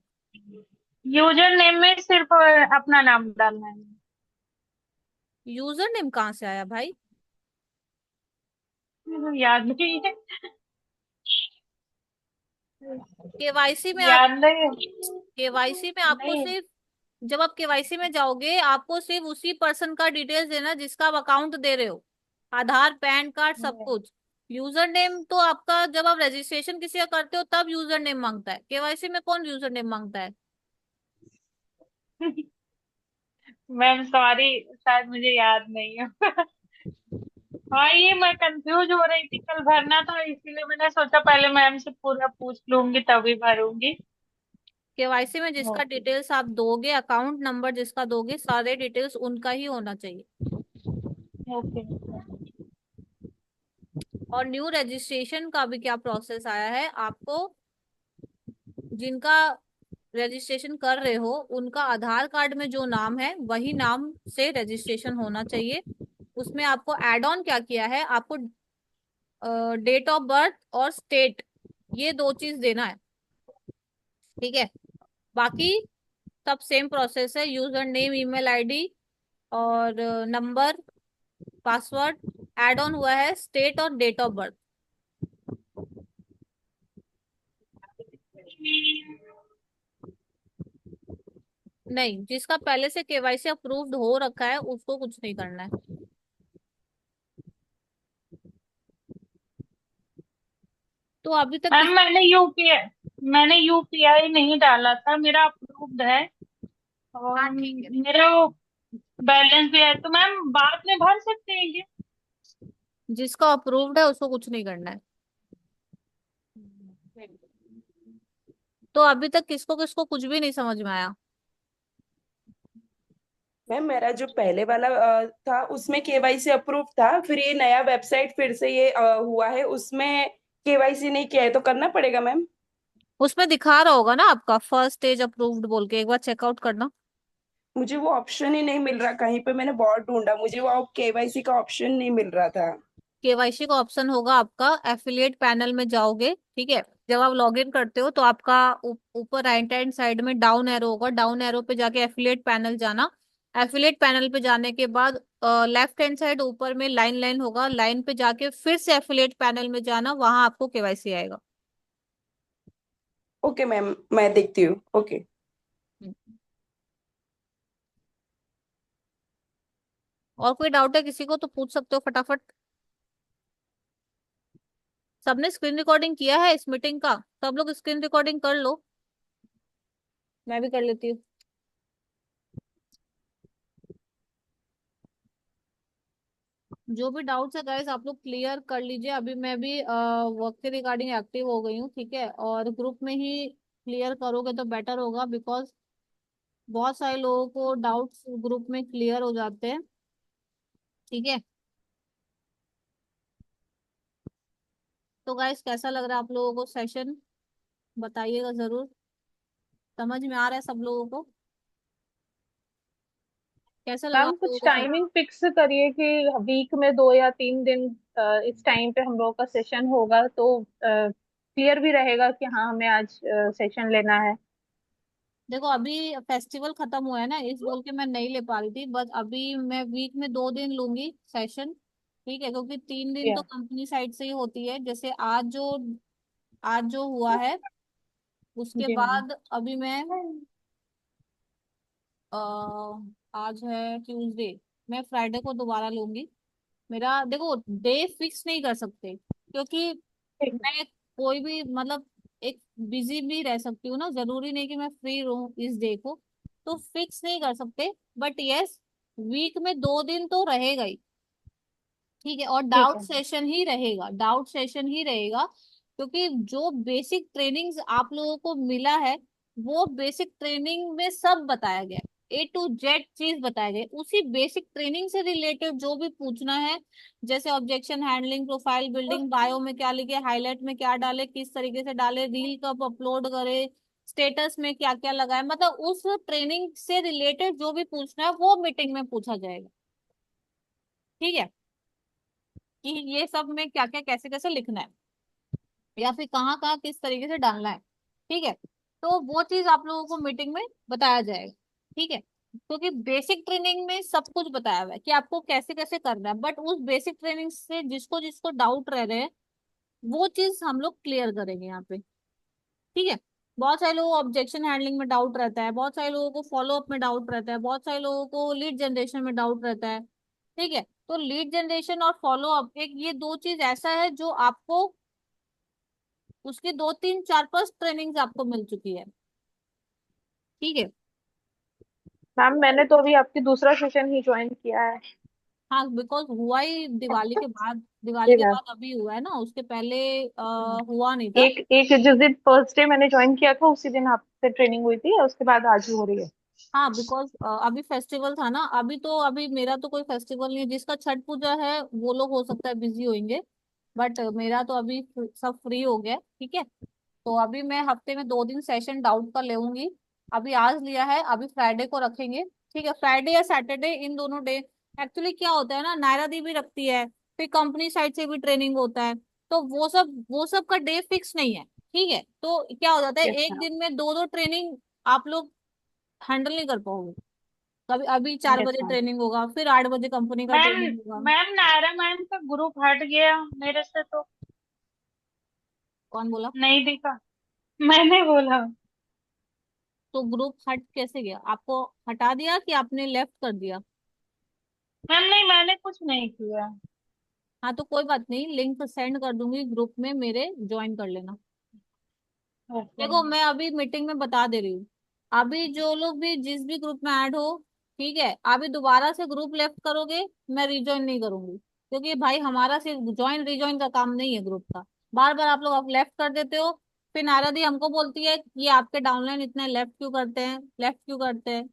Speaker 2: यूजर नेम में सिर्फ अपना नाम डालना है?
Speaker 1: यूजर नेम कहाँ से आया भाई?
Speaker 2: याद नहीं है।
Speaker 1: केवाईसी में आप,
Speaker 2: याद नहीं
Speaker 1: केवाईसी में आपको
Speaker 2: नहीं।
Speaker 1: सिर्फ, जब आप केवाईसी में जाओगे आपको सिर्फ उसी पर्सन का डिटेल्स देना जिसका आप अकाउंट दे रहे हो, आधार पैन कार्ड सब कुछ। यूजर नेम तो आपका जब आप रजिस्ट्रेशन किसी का करते हो तब यूजर नेम मांगता है, केवाईसी में कौन यूजर नेम मांगता है?
Speaker 2: मैम सॉरी, शायद मुझे याद नहीं है। हाँ, ये मैं कंफ्यूज हो रही थी, कल भरना था इसीलिए मैंने सोचा पहले मैम से पूरा पूछ लूंगी तभी भरूंगी।
Speaker 1: केवाईसी में जिसका
Speaker 2: ओके।
Speaker 1: डिटेल्स आप दोगे, अकाउंट नंबर जिसका दोगे, सारे डिटेल्स उनका ही होना चाहिए।
Speaker 2: ओके।
Speaker 1: और न्यू रजिस्ट्रेशन का भी क्या प्रोसेस आया है आपको, जिनका रजिस्ट्रेशन कर रहे हो उनका आधार कार्ड में जो नाम है वही नाम से रजिस्ट्रेशन होना चाहिए। उसमें आपको एड ऑन क्या किया है, आपको डेट ऑफ बर्थ और स्टेट, ये दो चीज देना है। ठीक है, बाकी सब सेम प्रोसेस है, यूजर नेम, ईमेल आईडी और नंबर, पासवर्ड। एड ऑन हुआ है स्टेट और डेट ऑफ बर्थ। नहीं, जिसका पहले से केवाईसी अप्रूव्ड हो रखा है उसको कुछ नहीं करना है। तो अभी तक
Speaker 2: मैम
Speaker 1: किस,
Speaker 2: मैंने यूपीआई नहीं डाला था, मेरा अप्रूव्ड है
Speaker 1: हाँ
Speaker 2: और
Speaker 1: ठीक है,
Speaker 2: मेरा बैलेंस भी है, तो मैम बाद में भर सकते हैं ये?
Speaker 1: जिसका अप्रूव्ड है उसको कुछ नहीं करना है। तो अभी तक किसको किसको कुछ भी नहीं समझ में आया?
Speaker 11: मैम मेरा जो पहले वाला था उसमें केवाईसी अप्रूव था, फिर ये नया वेबसाइट फिर से ये हुआ है, उसमें केवाईसी नहीं किया है तो करना पड़ेगा मैम?
Speaker 1: उसमें दिखा रहा होगा ना आपका फर्स्ट स्टेज अप्रूव्ड बोल के, एक बार चेकआउट करना।
Speaker 11: मुझे वो ऑप्शन ही नहीं मिल रहा, कहीं पे मैंने बहुत ढूंढा, मुझे वो केवाईसी का ऑप्शन नहीं मिल रहा था।
Speaker 1: केवाईसी का ऑप्शन होगा आपका एफिलिएट पैनल में जाओगे। ठीक है, जब आप लॉग इन करते हो तो आपका ऊपर राइट हैंड साइड में डाउन एरो होगा, डाउन एरो पे जाके एफिलिएट पैनल जाना। एफिलिएट पैनल पे जाने के बाद लेफ्ट हैंड साइड ऊपर में लाइन लाइन होगा, लाइन पे जाके फिर से एफिलिएट पैनल में जाना, वहां आपको केवाईसी आएगा।
Speaker 11: ओके मैम, मैं देखती हूँ। ओके।
Speaker 1: हम्म। और कोई डाउट है किसी को तो पूछ सकते हो फटाफट। सबने स्क्रीन रिकॉर्डिंग किया है इस मीटिंग का? सब लोग स्क्रीन रिकॉर्डिंग कर लो, मैं भी कर लेती हूँ। जो भी डाउट्स है गाइस आप लोग क्लियर कर लीजिए। अभी मैं भी वर्क के रिगार्डिंग एक्टिव हो गई हूँ, ठीक है, और ग्रुप में ही क्लियर करोगे तो बेटर होगा, बिकॉज बहुत सारे लोगों को डाउट्स ग्रुप में क्लियर हो जाते हैं, ठीक है। तो गाइस कैसा लग रहा है आप लोगों को सेशन, बताइएगा जरूर। समझ में आ रहा है सब लोगों को? कैसा लगा
Speaker 3: मैम
Speaker 1: आप लोगों
Speaker 3: कुछ
Speaker 1: को सेशन?
Speaker 3: टाइमिंग फिक्स करिए कि वीक में 2 या 3 दिन इस टाइम पे हम लोगों का सेशन होगा, तो क्लियर भी रहेगा कि हाँ हमें आज सेशन लेना है।
Speaker 1: देखो अभी फेस्टिवल खत्म हुआ है ना, इस बोल के मैं नहीं ले पा रही थी, बट अभी मैं वीक में 2 दिन लूंगी सेशन, ठीक है, क्योंकि 3 दिन तो
Speaker 3: या
Speaker 1: कंपनी साइड से ही होती है। जैसे आज जो हुआ है, उसके
Speaker 3: जी मैम।
Speaker 1: बाद अभी मैं अ, आज है ट्यूसडे, मैं फ्राइडे को दोबारा लूंगी। मेरा देखो डे फिक्स नहीं कर सकते, क्योंकि
Speaker 3: ठीक है।
Speaker 1: मैं कोई भी मतलब एक बिजी भी रह सकती हूँ ना, जरूरी नहीं कि मैं फ्री रहूं इस डे को, तो फिक्स नहीं कर सकते। बट यस, वीक में 2 दिन तो रहेगा ही, ठीक है, और
Speaker 3: ठीक
Speaker 1: डाउट
Speaker 3: है।
Speaker 1: सेशन ही रहेगा, डाउट सेशन ही रहेगा, क्योंकि जो बेसिक ट्रेनिंग्स आप लोगों को मिला है, वो बेसिक ट्रेनिंग में सब बताया गया है, A to Z चीज बताया गया है। उसी बेसिक ट्रेनिंग से रिलेटेड जो भी पूछना है, जैसे objection handling, profile building, bio में क्या लिखे, हाईलाइट में क्या डाले, किस तरीके से डाले, रील कब अपलोड करे, स्टेटस में क्या क्या लगाए, मतलब उस ट्रेनिंग से रिलेटेड जो भी पूछना है वो मीटिंग में पूछा जाएगा, ठीक है, कि ये सब में क्या क्या कैसे कैसे लिखना है, या फिर कहाँ कहाँ किस तरीके से डालना है, ठीक है। तो वो चीज आप लोगों को मीटिंग में बताया जाएगा, ठीक है, क्योंकि बेसिक ट्रेनिंग में सब कुछ बताया हुआ है कि आपको कैसे कैसे करना है, बट उस बेसिक ट्रेनिंग से जिसको जिसको डाउट रह रहे हैं, वो चीज हम लोग क्लियर करेंगे यहाँ पे, ठीक है। बहुत सारे लोगों को ऑब्जेक्शन हैंडलिंग में डाउट रहता है, बहुत सारे लोगों को फॉलो अप में डाउट रहता है, बहुत सारे लोगों को लीड जनरेशन में डाउट रहता है, ठीक है। तो लीड जनरेशन और फॉलो अप, एक ये दो चीज ऐसा है जो आपको उसकी 2 3 4 5 ट्रेनिंग्स आपको मिल चुकी है, ठीक है।
Speaker 3: मैम मैंने तो अभी आपकी दूसरा सेशन ही ज्वाइन किया है।
Speaker 1: हाँ, बिकॉज हुआ ही दिवाली के बाद, दिवाली
Speaker 3: जी
Speaker 1: के
Speaker 3: मैम।
Speaker 1: बाद अभी हुआ है ना, उसके पहले हुआ नहीं था।
Speaker 3: एक एक जिस दिन फर्स्ट डे मैंने ज्वाइन किया था उसी दिन आपसे ट्रेनिंग हुई थी, उसके बाद आज ही हो रही है।
Speaker 1: हाँ, बिकॉज अभी फेस्टिवल था ना, अभी तो अभी मेरा तो कोई फेस्टिवल नहीं है, जिसका छठ पूजा है वो लोग हो सकता है बिजी होंगे, बट मेरा तो अभी सब फ्री हो गया, ठीक है। तो अभी मैं हफ्ते में 2 दिन सेशन डाउट का लेऊंगी। अभी आज लिया है, अभी फ्राइडे को रखेंगे, ठीक है, फ्राइडे या सैटरडे इन दोनों डे। एक्चुअली क्या होता है ना, नायरा दी भी रखती है, फिर कंपनी साइड से भी ट्रेनिंग होता है, तो वो सब का डे फिक्स नहीं है, ठीक है। तो क्या हो जाता है,
Speaker 3: यस
Speaker 1: एक
Speaker 3: मैम।
Speaker 1: दिन में दो दो ट्रेनिंग आप लोग हैंडल नहीं कर पाओगे। कभी अभी 4 बजे
Speaker 3: यस मैम।
Speaker 1: ट्रेनिंग होगा, फिर 8 बजे कंपनी का
Speaker 2: मैम
Speaker 1: ट्रेनिंग होगा।
Speaker 2: मैम नायरा मैम का ग्रुप हट गया मेरे से, तो
Speaker 1: कौन बोला?
Speaker 2: नहीं दिखा। मैंने बोला।
Speaker 1: तो ग्रुप हट कैसे गया? आपको हटा दिया कि आपने लेफ्ट कर दिया?
Speaker 2: मैम नहीं, मैंने कुछ नहीं किया।
Speaker 1: हाँ, तो कोई बात नहीं, लिंक सेंड कर दूंगी ग्रुप में, मेरे ज्वाइन कर लेना।
Speaker 2: ओके।
Speaker 1: देखो मैं अभी मीटिंग में बता दे रही हूँ, अभी जो लोग भी जिस भी ग्रुप में ऐड हो, ठीक है, अभी दोबारा से ग्रुप लेफ्ट करोगे, मैं रिज्वाइन नहीं करूंगी, क्योंकि भाई हमारा सिर्फ ज्वाइन रिज्वाइन का काम नहीं है ग्रुप का। बार बार आप लोग आप लेफ्ट कर देते हो, फिर नायरा दी हमको बोलती है कि ये आपके डाउनलाइन इतने लेफ्ट क्यों करते हैं, लेफ्ट क्यों करते हैं,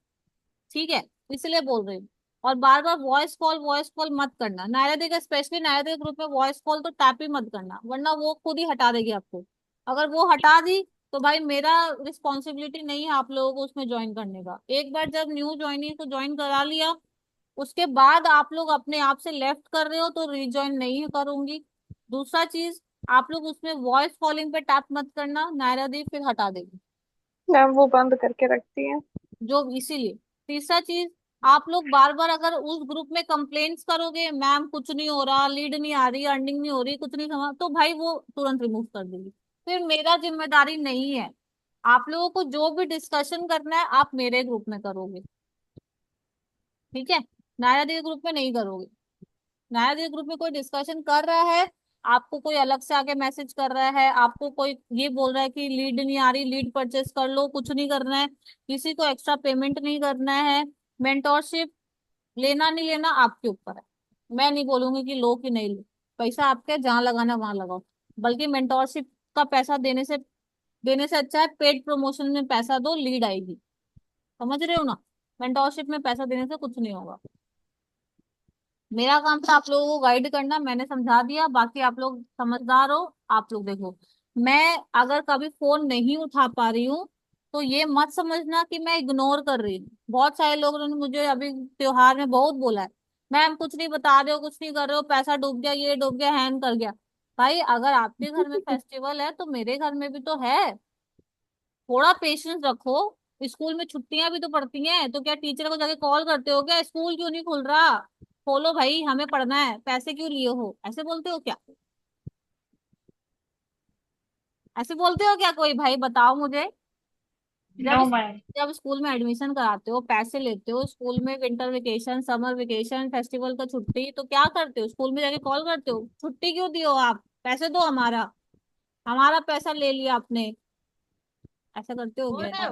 Speaker 1: ठीक है, इसलिए बोल रही हूँ। और बार बार वॉइस कॉल मत करना, नायरा दी का स्पेशली, नायरा दी के ग्रुप में वॉइस कॉल तो टैप ही मत करना, वरना वो खुद ही हटा देगी आपको। अगर वो हटा दी तो भाई मेरा रिस्पॉन्सिबिलिटी नहीं है आप लोगों को उसमें ज्वाइन करने का। एक बार जब न्यू ज्वाइनिंग को ज्वाइन करा लिया, उसके बाद आप लोग अपने आप से लेफ्ट कर रहे हो तो रिज्वाइन नहीं करूंगी। दूसरा चीज, आप लोग उसमें वॉइस कॉलिंग पे टैप मत करना, नायरा दी फिर हटा देगी,
Speaker 3: मैम वो बंद करके रखती है।
Speaker 1: जो इसीलिए। तीसरा चीज, आप लोग बार बार अगर उस ग्रुप में कंप्लेंट्स करोगे, मैम कुछ नहीं हो रहा, लीड नहीं आ रही, अर्निंग नहीं हो रही, कुछ नहीं समझ, तो भाई वो तुरंत रिमूव कर देगी, फिर मेरा जिम्मेदारी नहीं है। आप लोगों को जो भी डिस्कशन करना है आप मेरे ग्रुप में करोगे, ठीक है, नायरा दी के ग्रुप में नहीं करोगे। नायरा दी के ग्रुप में कोई डिस्कशन कर रहा है, आपको कोई अलग से आके मैसेज कर रहा है, आपको कोई ये बोल रहा है कि लीड नहीं आ रही, लीड परचेस कर लो, कुछ नहीं करना है, किसी को एक्स्ट्रा पेमेंट नहीं करना है, मेंटोरशिप लेना नहीं लेना आपके ऊपर है, मैं नहीं बोलूंगी कि लो कि नहीं लो, पैसा आपके जहाँ लगाना वहां लगाओ। बल्कि मेंटोरशिप का पैसा देने से अच्छा है पेड प्रमोशन में पैसा दो, लीड आएगी। समझ रहे हो ना? मेंटोरशिप में पैसा देने से कुछ नहीं होगा। मेरा काम था आप लोगों को गाइड करना, मैंने समझा दिया, बाकी आप लोग समझदार हो। आप लोग देखो, मैं अगर कभी फोन नहीं उठा पा रही हूँ तो ये मत समझना कि मैं इग्नोर कर रही हूँ। बहुत सारे लोगों ने मुझे अभी त्योहार में बहुत बोला है, मैम कुछ नहीं बता रहे हो, कुछ नहीं कर रहे हो, पैसा डूब गया, ये डूब गया, हैंग कर गया। भाई अगर आपके घर में फेस्टिवल है तो मेरे घर में भी तो है। थोड़ा पेशेंस रखो। स्कूल में छुट्टियां भी तो पड़ती हैं, तो क्या टीचर को जाके कॉल करते हो क्या, स्कूल क्यों नहीं खुल रहा? खोलो भाई, हमें पढ़ना है, पैसे क्यों लिए हो, ऐसे बोलते हो क्या? ऐसे बोलते हो क्या कोई? भाई बताओ मुझे। जब
Speaker 2: नो मैम।
Speaker 1: जब स्कूल में एडमिशन कराते हो, पैसे लेते हो, स्कूल में winter vacation, summer vacation, festival का छुट्टी, तो क्या करते हो? स्कूल में जाके कॉल करते हो, छुट्टी क्यों दी हो आप, पैसे दो हमारा, हमारा पैसा ले लिया आपने, ऐसा करते हो क्या?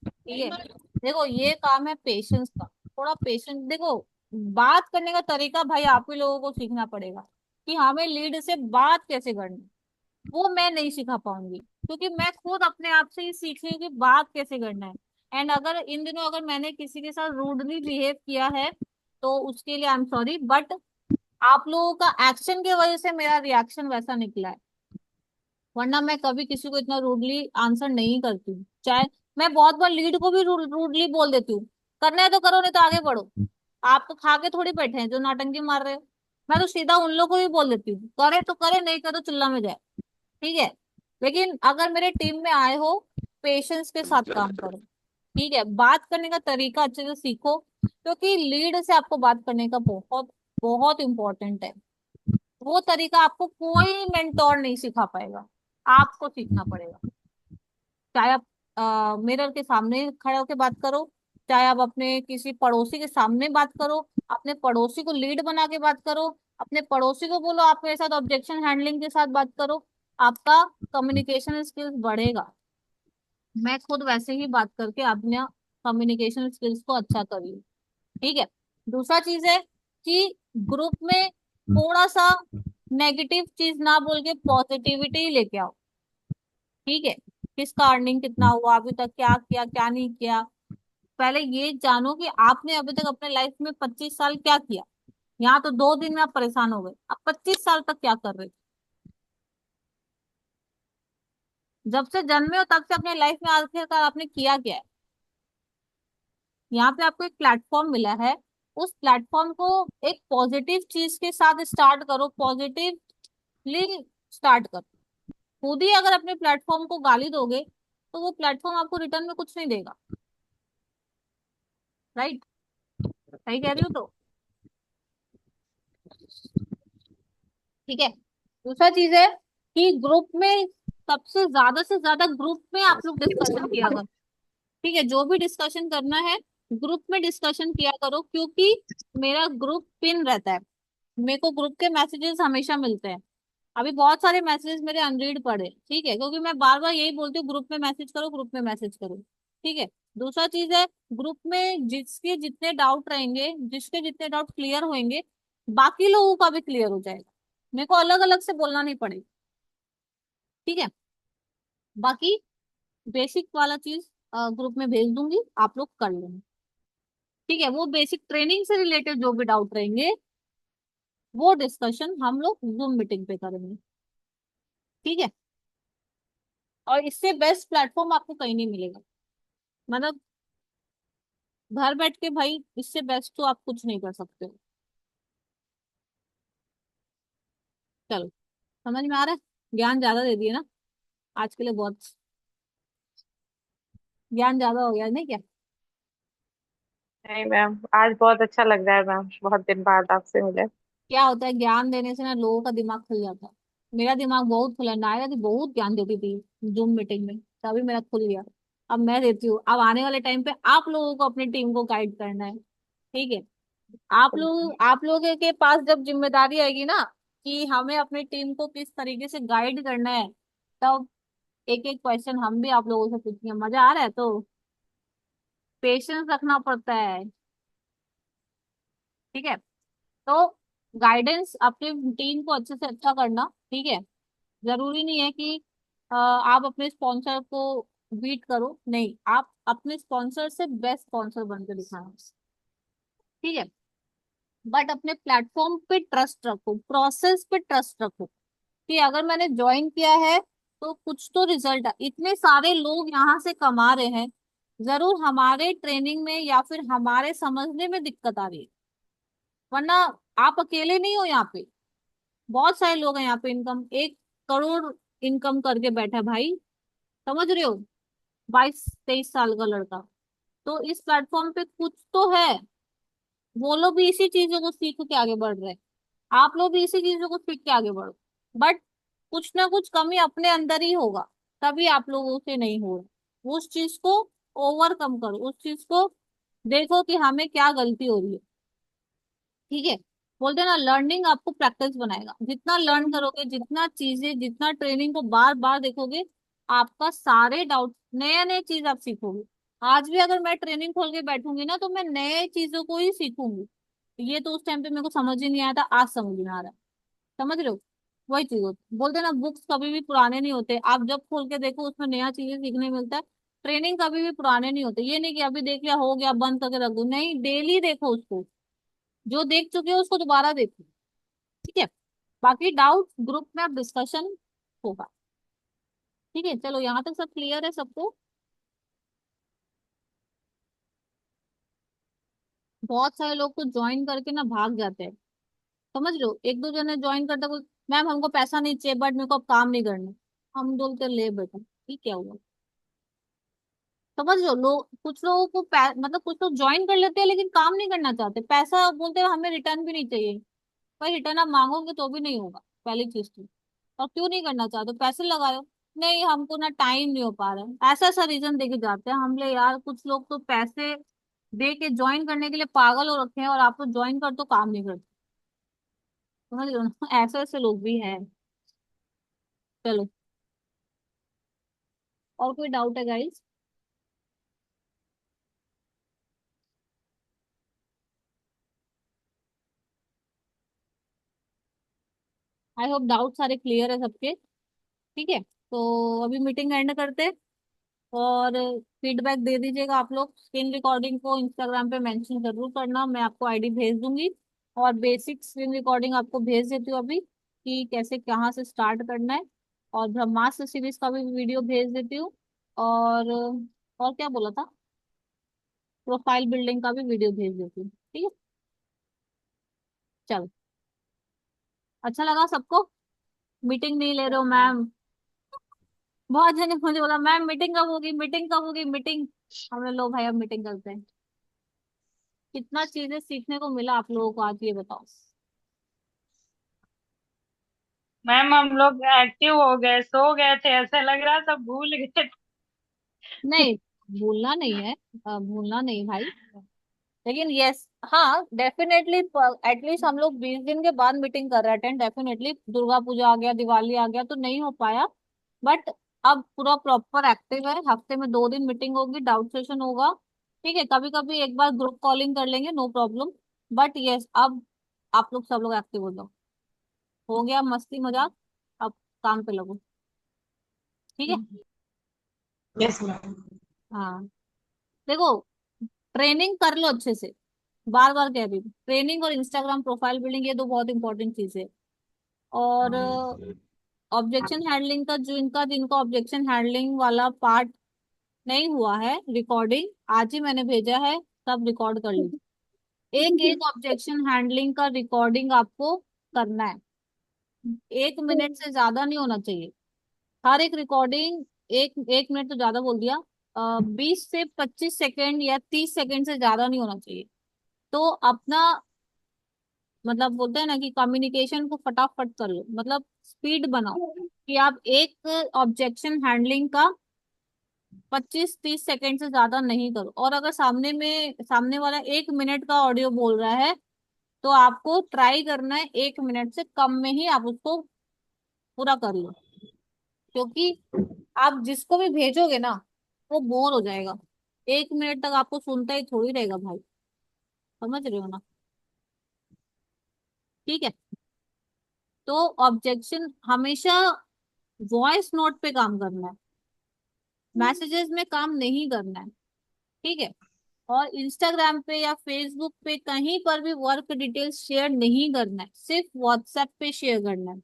Speaker 1: ठीक है। देखो ये काम है पेशेंस का। थोड़ा पेशेंस देखो। बात करने का तरीका भाई आप ही लोगों को सीखना पड़ेगा कि हमें लीड से बात कैसे करनी। वो मैं नहीं सिखा पाऊंगी क्योंकि मैं खुद अपने आप से ही सीख रही हूँ कि बात कैसे करना है। एंड अगर इन दिनों अगर मैंने किसी के साथ रूडली बिहेव किया है तो उसके लिए आई एम सॉरी, बट आप लोगों का एक्शन की वजह से मेरा रिएक्शन वैसा निकला है। वरना मैं कभी किसी को इतना रूडली आंसर नहीं करती हूँ। चाहे मैं बहुत बार लीड को भी रूडली बोल देती हूँ, करना है तो करो नहीं तो आगे बढ़ो। आप तो खा के थोड़ी बैठे हैं जो नौटंकी मार रहे हो। मैं तो सीधा उन लोगों को भी बोल देती हूँ, करे तो करे, नहीं करे तो चिल्ला में जाए। ठीक है। लेकिन अगर मेरे टीम में आए हो, पेशेंस के साथ काम करो। ठीक है, बात करने का तरीका अच्छे से सीखो, क्योंकि लीड से आपको बात करने का बहुत बहुत इंपॉर्टेंट है। वो तरीका आपको कोई मेंटोर नहीं सिखा पाएगा, आपको सीखना पड़ेगा। चाहे आप मिरर के सामने खड़े होकर बात करो, चाहे आप अपने किसी पड़ोसी के सामने बात करो, अपने पड़ोसी को लीड बना के बात करो, अपने पड़ोसी को बोलो आप मेरे साथ ऑब्जेक्शन हैंडलिंग के साथ बात करो, आपका कम्युनिकेशन स्किल्स बढ़ेगा। मैं खुद वैसे ही बात करके अपने कम्युनिकेशन स्किल्स को अच्छा करी हूँ। ठीक है। दूसरा चीज है कि ग्रुप में थोड़ा सा नेगेटिव चीज ना बोल के पॉजिटिविटी लेके आओ। ठीक है। किसका अर्निंग कितना हुआ, अभी तक क्या किया, क्या नहीं किया। पहले ये जानो कि आपने अभी तक अपने लाइफ में 25 साल क्या किया। यहाँ तो 2 दिन में आप परेशान हो गए, आप 25 साल तक क्या कर रहे थे? जब से जन्मे हो तब से अपने लाइफ में आखिरकार आपने किया क्या है? यहाँ पे आपको एक प्लेटफॉर्म मिला है, उस प्लेटफॉर्म को एक पॉजिटिव चीज के साथ स्टार्ट करो, पॉजिटिवली स्टार्ट करो। खुद ही अगर अपने प्लेटफॉर्म को गाली दोगे तो वो प्लेटफॉर्म आपको रिटर्न में कुछ नहीं देगा। राइट? सही कह रही हूँ तो? ठीक है। दूसरा चीज है कि ग्रुप में सबसे ज्यादा से ज्यादा ग्रुप में आप लोग डिस्कशन किया करो। ठीक है, जो भी डिस्कशन करना है ग्रुप में डिस्कशन किया करो, क्योंकि मेरा ग्रुप पिन रहता है, मेरे को ग्रुप के मैसेजेस हमेशा मिलते हैं। अभी बहुत सारे मैसेजेस मेरे अनरीड पड़े, ठीक है, क्योंकि मैं बार बार यही बोलती हूँ ग्रुप में मैसेज करो, ग्रुप में मैसेज करो। ठीक है। दूसरा चीज है, ग्रुप में जिसके जितने डाउट रहेंगे, जिसके जितने डाउट क्लियर होंगे, बाकी लोगों का भी क्लियर हो जाएगा। मेरे को अलग अलग से बोलना नहीं पड़ेगा। ठीक है। बाकी बेसिक वाला चीज ग्रुप में भेज दूंगी, आप लोग कर लेंगे। ठीक है। वो बेसिक ट्रेनिंग से रिलेटेड जो भी डाउट रहेंगे वो डिस्कशन हम लोग जूम मीटिंग पे करेंगे। ठीक है। और इससे बेस्ट प्लेटफॉर्म आपको कहीं नहीं मिलेगा। मतलब घर बैठ के भाई इससे बेस्ट तो आप कुछ नहीं कर सकते हो। चलो, समझ में आ रहा है? ज्ञान ज्यादा दे दिए ना आज के लिए, बहुत ज्ञान ज्यादा हो गया नहीं क्या?
Speaker 3: नहीं मैम, आज बहुत अच्छा लग रहा है मैम, बहुत दिन बाद आपसे मिले।
Speaker 1: क्या होता है, ज्ञान देने से ना लोगों का दिमाग खुल जाता है। मेरा दिमाग बहुत खुला, नायरा थी बहुत ज्ञान देती थी जूम मीटिंग में, तभी मेरा खुल गया। अब मैं देती हूँ, अब आने वाले टाइम पे आप लोगों को अपनी टीम को गाइड करना है। ठीक है। आप लोगों के पास जब जिम्मेदारी आएगी ना कि हमें अपनी टीम को किस तरीके से गाइड करना है, तब एक एक क्वेश्चन हम भी आप लोगों से पूछेंगे। मजा आ रहा है तो पेशेंस रखना पड़ता है। ठीक है। तो गाइडेंस अपनी टीम को अच्छे से अच्छा करना, ठीक है। जरूरी नहीं है कि आप अपने स्पॉन्सर को बीट करो, नहीं, आप अपने स्पॉन्सर से बेस्ट स्पॉन्सर बन के दिखाना, ठीक है। बट अपने प्लेटफॉर्म पे ट्रस्ट रखो, प्रोसेस पे ट्रस्ट रखो कि अगर मैंने ज्वाइन किया है तो कुछ तो रिजल्ट है। इतने सारे लोग यहाँ से कमा रहे हैं, जरूर हमारे ट्रेनिंग में या फिर हमारे समझने में दिक्कत आ रही है, वरना आप अकेले नहीं हो यहाँ पे। बहुत सारे लोग हैं यहाँ पे, इनकम 1 करोड़ इनकम करके बैठा है भाई, समझ रहे हो, 22-23 साल का लड़का। तो इस प्लेटफॉर्म पे कुछ तो है। वो लोग भी इसी चीजों को सीख के आगे बढ़ रहे हैं, आप लोग भी इसी चीजों को सीख के आगे बढ़ो। बट कुछ ना कुछ कमी अपने अंदर ही होगा, तभी आप लोगों से नहीं हो रहा। उस चीज को ओवरकम करो, उस चीज को देखो कि हमें क्या गलती हो रही है, ठीक है। बोलते हैं ना, लर्निंग आपको प्रैक्टिस बनाएगा। जितना लर्न करोगे, जितना चीजें, जितना ट्रेनिंग को बार बार देखोगे, आपका सारे डाउट, नए नए चीज आप सीखोगे। आज भी अगर मैं ट्रेनिंग खोल के बैठूंगी ना, तो मैं नए चीजों को ही सीखूंगी। ये तो उस टाइम पे मेरे को समझ ही नहीं आया था, आज समझ में आ रहा है, समझ रहे हो। वही चीज होती, बोलते हैं ना, बुक्स कभी भी पुराने नहीं होते। आप जब खोल के देखो उसमें नया चीजें सीखने मिलता है। ट्रेनिंग कभी भी पुराने नहीं होते। ये नहीं कि अभी देख लिया हो गया बंद करके रख दो, नहीं, डेली देखो उसको। जो देख चुके हो उसको दोबारा देखो, ठीक है। बाकी डाउट ग्रुप में आप डिस्कशन होगा, ठीक है। चलो, यहाँ तक सब क्लियर है सबको। बहुत सारे लोग तो ज्वाइन करके ना भाग जाते हैं, समझ रहे हो। एक दो जने ज्वाइन करते कोई, मैम हमको पैसा नहीं चाहिए बट मेरे को अब काम नहीं करना। हम बोलते ले बेटा, ठीक क्या हुआ, समझ लो। लोग, कुछ लोगों को मतलब कुछ लोग ज्वाइन कर लेते हैं लेकिन काम नहीं करना चाहते, पैसा बोलते हैं हमें रिटर्न भी नहीं चाहिए। भाई रिटर्न आप मांगोगे तो भी नहीं होगा, पहली चीज तो। और क्यों नहीं करना चाहते, पैसे लगाओ। नहीं, हमको ना टाइम नहीं हो पा रहा है, ऐसा ऐसा रीजन देके जाते हैं। हम ले यार, कुछ लोग तो पैसे दे के ज्वाइन करने के लिए पागल हो रखे हैं, और आप तो ज्वाइन कर तो काम नहीं करते, समझ लो ना। ऐसे ऐसे लोग भी हैं। चलो, और कोई डाउट है गाइस? आई होप डाउट सारे क्लियर है सबके, ठीक है। तो अभी मीटिंग एंड करते हैं, और फीडबैक दे दीजिएगा आप लोग। स्क्रीन रिकॉर्डिंग को इंस्टाग्राम पे मेंशन जरूर करना, मैं आपको आईडी भेज दूंगी। और बेसिक स्क्रीन रिकॉर्डिंग आपको भेज देती हूँ अभी, कि कैसे कहाँ से स्टार्ट करना है। और ब्रह्मास्त्र सीरीज का भी वीडियो भेज देती हूँ। और क्या बोला था, प्रोफाइल बिल्डिंग का भी वीडियो भेज देती हूँ, ठीक है। चलो, अच्छा लगा सबको? मीटिंग नहीं ले रहे हो मैम? बहुत जने मुझे बोला, मैम मीटिंग कब होगी, मीटिंग कब होगी, मीटिंग। हमने, लो भाई अब मीटिंग करते हैं। कितना चीजें सीखने को मिला आप लोगों को आज, ये बताओ।
Speaker 2: मैम हम लोग एक्टिव हो गए, सो गए थे, ऐसा लग रहा सब भूल गए।
Speaker 1: नहीं, भूलना नहीं है, भूलना नहीं भाई। लेकिन यस, हाँ डेफिनेटली, एटलीस्ट हम लोग 20 दिन के बाद मीटिंग कर रहे हैं। डेफिनेटली दुर्गा पूजा आ गया, दिवाली आ गया, तो नहीं हो पाया। बट अब पूरा प्रॉपर एक्टिव है। हफ्ते में 2 दिन मीटिंग होगी, डाउट सेशन होगा, ठीक है। कभी कभी एक बार ग्रुप कॉलिंग कर लेंगे, नो प्रॉब्लम। बट यस, अब आप लोग सब लोग एक्टिव हो जाओ। हो गया मस्ती मजाक, अब काम पे लगो, ठीक है।
Speaker 11: Yes ma'am.
Speaker 1: हाँ, देखो, ट्रेनिंग कर लो अच्छे से। बार बार कह रही हूँ, ट्रेनिंग और इंस्टाग्राम प्रोफाइल बिल्डिंग, ये दो बहुत इंपॉर्टेंट चीज है। और ऑब्जेक्शन हैंडलिंग का, जो इनका, जिनको ऑब्जेक्शन हैंडलिंग वाला पार्ट नहीं हुआ है, रिकॉर्डिंग आज ही मैंने भेजा है, सब रिकॉर्ड कर लीजिए। एक एक ऑब्जेक्शन हैंडलिंग का रिकॉर्डिंग आपको करना है। 1 मिनट से ज्यादा नहीं होना चाहिए हर एक रिकॉर्डिंग। 1 मिनट तो ज्यादा बोल दिया, 20 से 25 सेकेंड या 30 सेकेंड से ज्यादा नहीं होना चाहिए। तो अपना, मतलब बोलते हैं ना कि कम्युनिकेशन को फटाफट कर लो, मतलब स्पीड बनाओ, कि आप एक ऑब्जेक्शन हैंडलिंग का 25-30 सेकेंड से ज्यादा नहीं करो। और अगर सामने वाला 1 मिनट का ऑडियो बोल रहा है, तो आपको ट्राई करना है 1 मिनट से कम में ही आप उसको पूरा कर लो। क्योंकि आप जिसको भी भेजोगे ना, वो बोर हो जाएगा। 1 मिनट तक आपको सुनता ही थोड़ी रहेगा भाई, समझ रहे हो ना। ठीक है। तो ऑब्जेक्शन हमेशा वॉइस नोट पे काम करना है, मैसेजेस में काम नहीं करना है, ठीक है। और इंस्टाग्राम पे या फेसबुक पे कहीं पर भी वर्क डिटेल्स शेयर नहीं करना है, सिर्फ व्हाट्सएप पे शेयर करना है,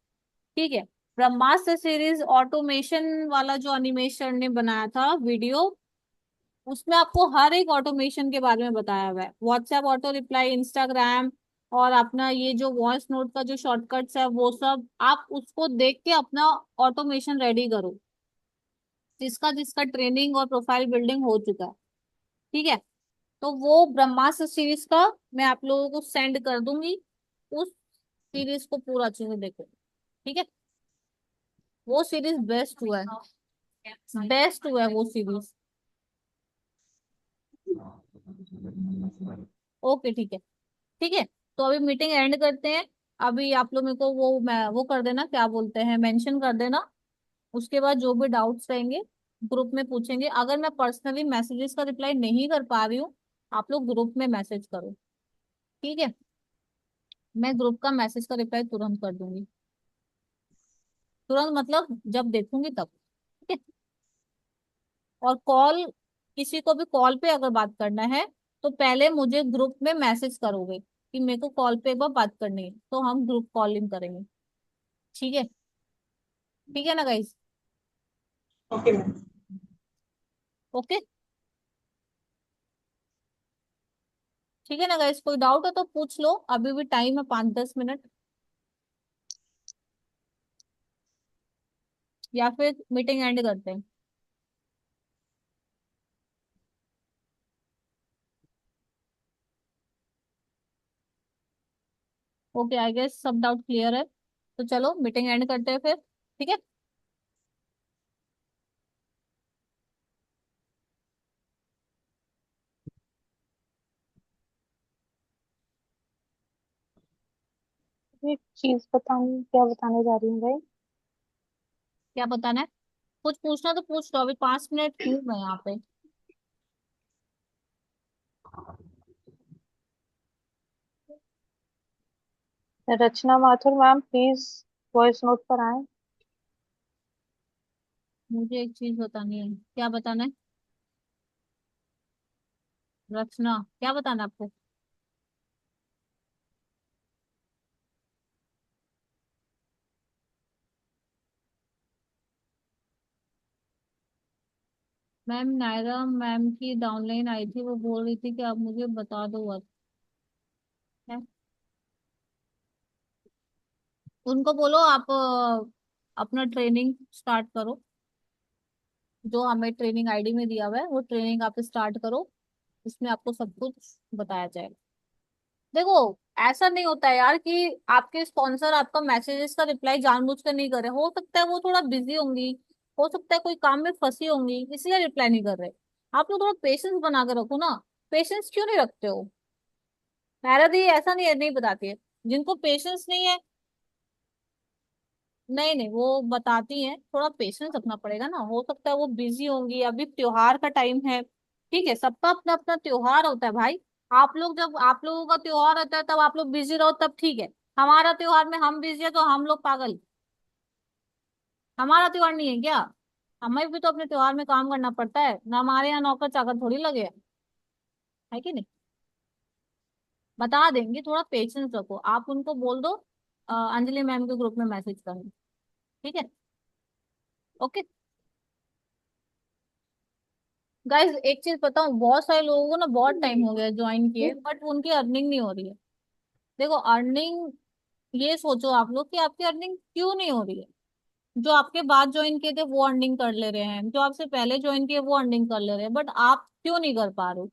Speaker 1: ठीक है। ब्रह्मास्त्र सीरीज ऑटोमेशन वाला जो अनिमेशन ने बनाया था वीडियो, उसमें आपको हर एक ऑटोमेशन के बारे में बताया हुआ है, व्हाट्सएप ऑटो रिप्लाई, इंस्टाग्राम, और अपना ये जो वॉइस नोट का जो शॉर्टकट्स है वो सब आप उसको देख के अपना ऑटोमेशन रेडी करो, जिसका जिसका ट्रेनिंग और प्रोफाइल बिल्डिंग हो चुका है, ठीक है। तो वो ब्रह्मास्त्र सीरीज का मैं आप लोगों को सेंड कर दूंगी, उस सीरीज को पूरा अच्छे से देखो, ठीक है। वो सीरीज बेस्ट हुआ है, बेस्ट हुआ है वो सीरीज। ओके ठीक है, ठीक है। तो अभी मीटिंग एंड करते हैं। अभी आप लोग मेरे को वो कर देना, क्या बोलते हैं, मेंशन कर देना। उसके बाद जो भी डाउट्स रहेंगे ग्रुप में पूछेंगे। अगर मैं पर्सनली मैसेजेस का रिप्लाई नहीं कर पा रही हूँ, आप लोग ग्रुप में मैसेज करो, ठीक है। मैं ग्रुप का मैसेज का रिप्लाई तुरंत कर दूंगी, तुरंत मतलब जब देखूंगी तब, ठीक है। और कॉल, किसी को भी कॉल पे अगर बात करना है तो पहले मुझे ग्रुप में मैसेज करोगे कि मेरे को कॉल पे एक बार बात करनी है, तो हम ग्रुप कॉलिंग करेंगे, ठीक है। ठीक है ना गाइस?
Speaker 11: Okay ma'am.
Speaker 1: ओके, ठीक है ना गाइस? कोई डाउट है तो पूछ लो, अभी भी टाइम है 5-10 मिनट, या फिर मीटिंग एंड करते हैं। ओके, आई गेस सब डाउट क्लियर है, तो चलो मीटिंग एंड करते हैं फिर, ठीक है।
Speaker 3: एक चीज बतानी, क्या बताने जा रही हूँ भाई?
Speaker 1: क्या बताना है? कुछ पूछना तो पूछ लो, अभी 5 मिनट हूँ मैं यहाँ पे।
Speaker 3: Rachna Mathur ma'am please voice note पर आए।
Speaker 1: मुझे एक चीज बतानी है, क्या बताना है? रचना, क्या बताना है आपको? मैम नायरा मैम की डाउनलाइन आई थी, वो बोल रही थी कि आप मुझे बता दो वर्क है। उनको बोलो आप अपना ट्रेनिंग स्टार्ट करो, जो हमें ट्रेनिंग आईडी में दिया हुआ है वो ट्रेनिंग आप स्टार्ट करो, इसमें आपको सब कुछ बताया जाएगा। देखो, ऐसा नहीं होता है यार कि आपके स्पॉन्सर आपका मैसेजेस का रिप्लाई जानबूझ कर नहीं कर रहे, हो सकता है वो थोड़ा बिजी होंगी, हो सकता है कोई काम में फंसी होंगी इसलिए रिप्लाई नहीं कर रहे। आप लोग थोड़ा पेशेंस बना कर रखो ना, पेशेंस क्यों नहीं रखते हो? नायरा दी ऐसा नहीं है, नहीं बताती है, जिनको पेशेंस नहीं है, नहीं नहीं वो बताती हैं, थोड़ा पेशेंस रखना पड़ेगा ना, हो सकता है वो बिजी होंगी, अभी त्योहार का टाइम है, ठीक है, सबका अपना अपना त्योहार होता है भाई। आप लोग, जब आप लोगों का त्योहार होता है तब आप लोग बिजी रहो तब ठीक है, हमारा त्योहार में हम बिजी है तो हम लोग पागल? हमारा त्योहार नहीं है क्या? हमें भी तो अपने त्योहार में काम करना पड़ता है ना, हमारे यहाँ नौकर चाकर थोड़ी लगे हैं, है कि नहीं? बता देंगे, थोड़ा पेशेंस रखो, आप उनको बोल दो अंजलि मैम के ग्रुप में मैसेज करना, ठीक है। ओके गाइस, एक चीज बताऊं, बहुत सारे लोगों को ना बहुत टाइम हो गया ज्वाइन किए, बट उनकी अर्निंग नहीं हो रही है। देखो अर्निंग, ये सोचो आप लोग कि आपकी अर्निंग क्यों नहीं हो रही है। जो आपके बाद ज्वाइन किए थे वो अर्निंग कर ले रहे हैं, जो आपसे पहले ज्वाइन किए वो अर्निंग कर ले रहे हैं, बट आप क्यों नहीं कर पा रहे हो?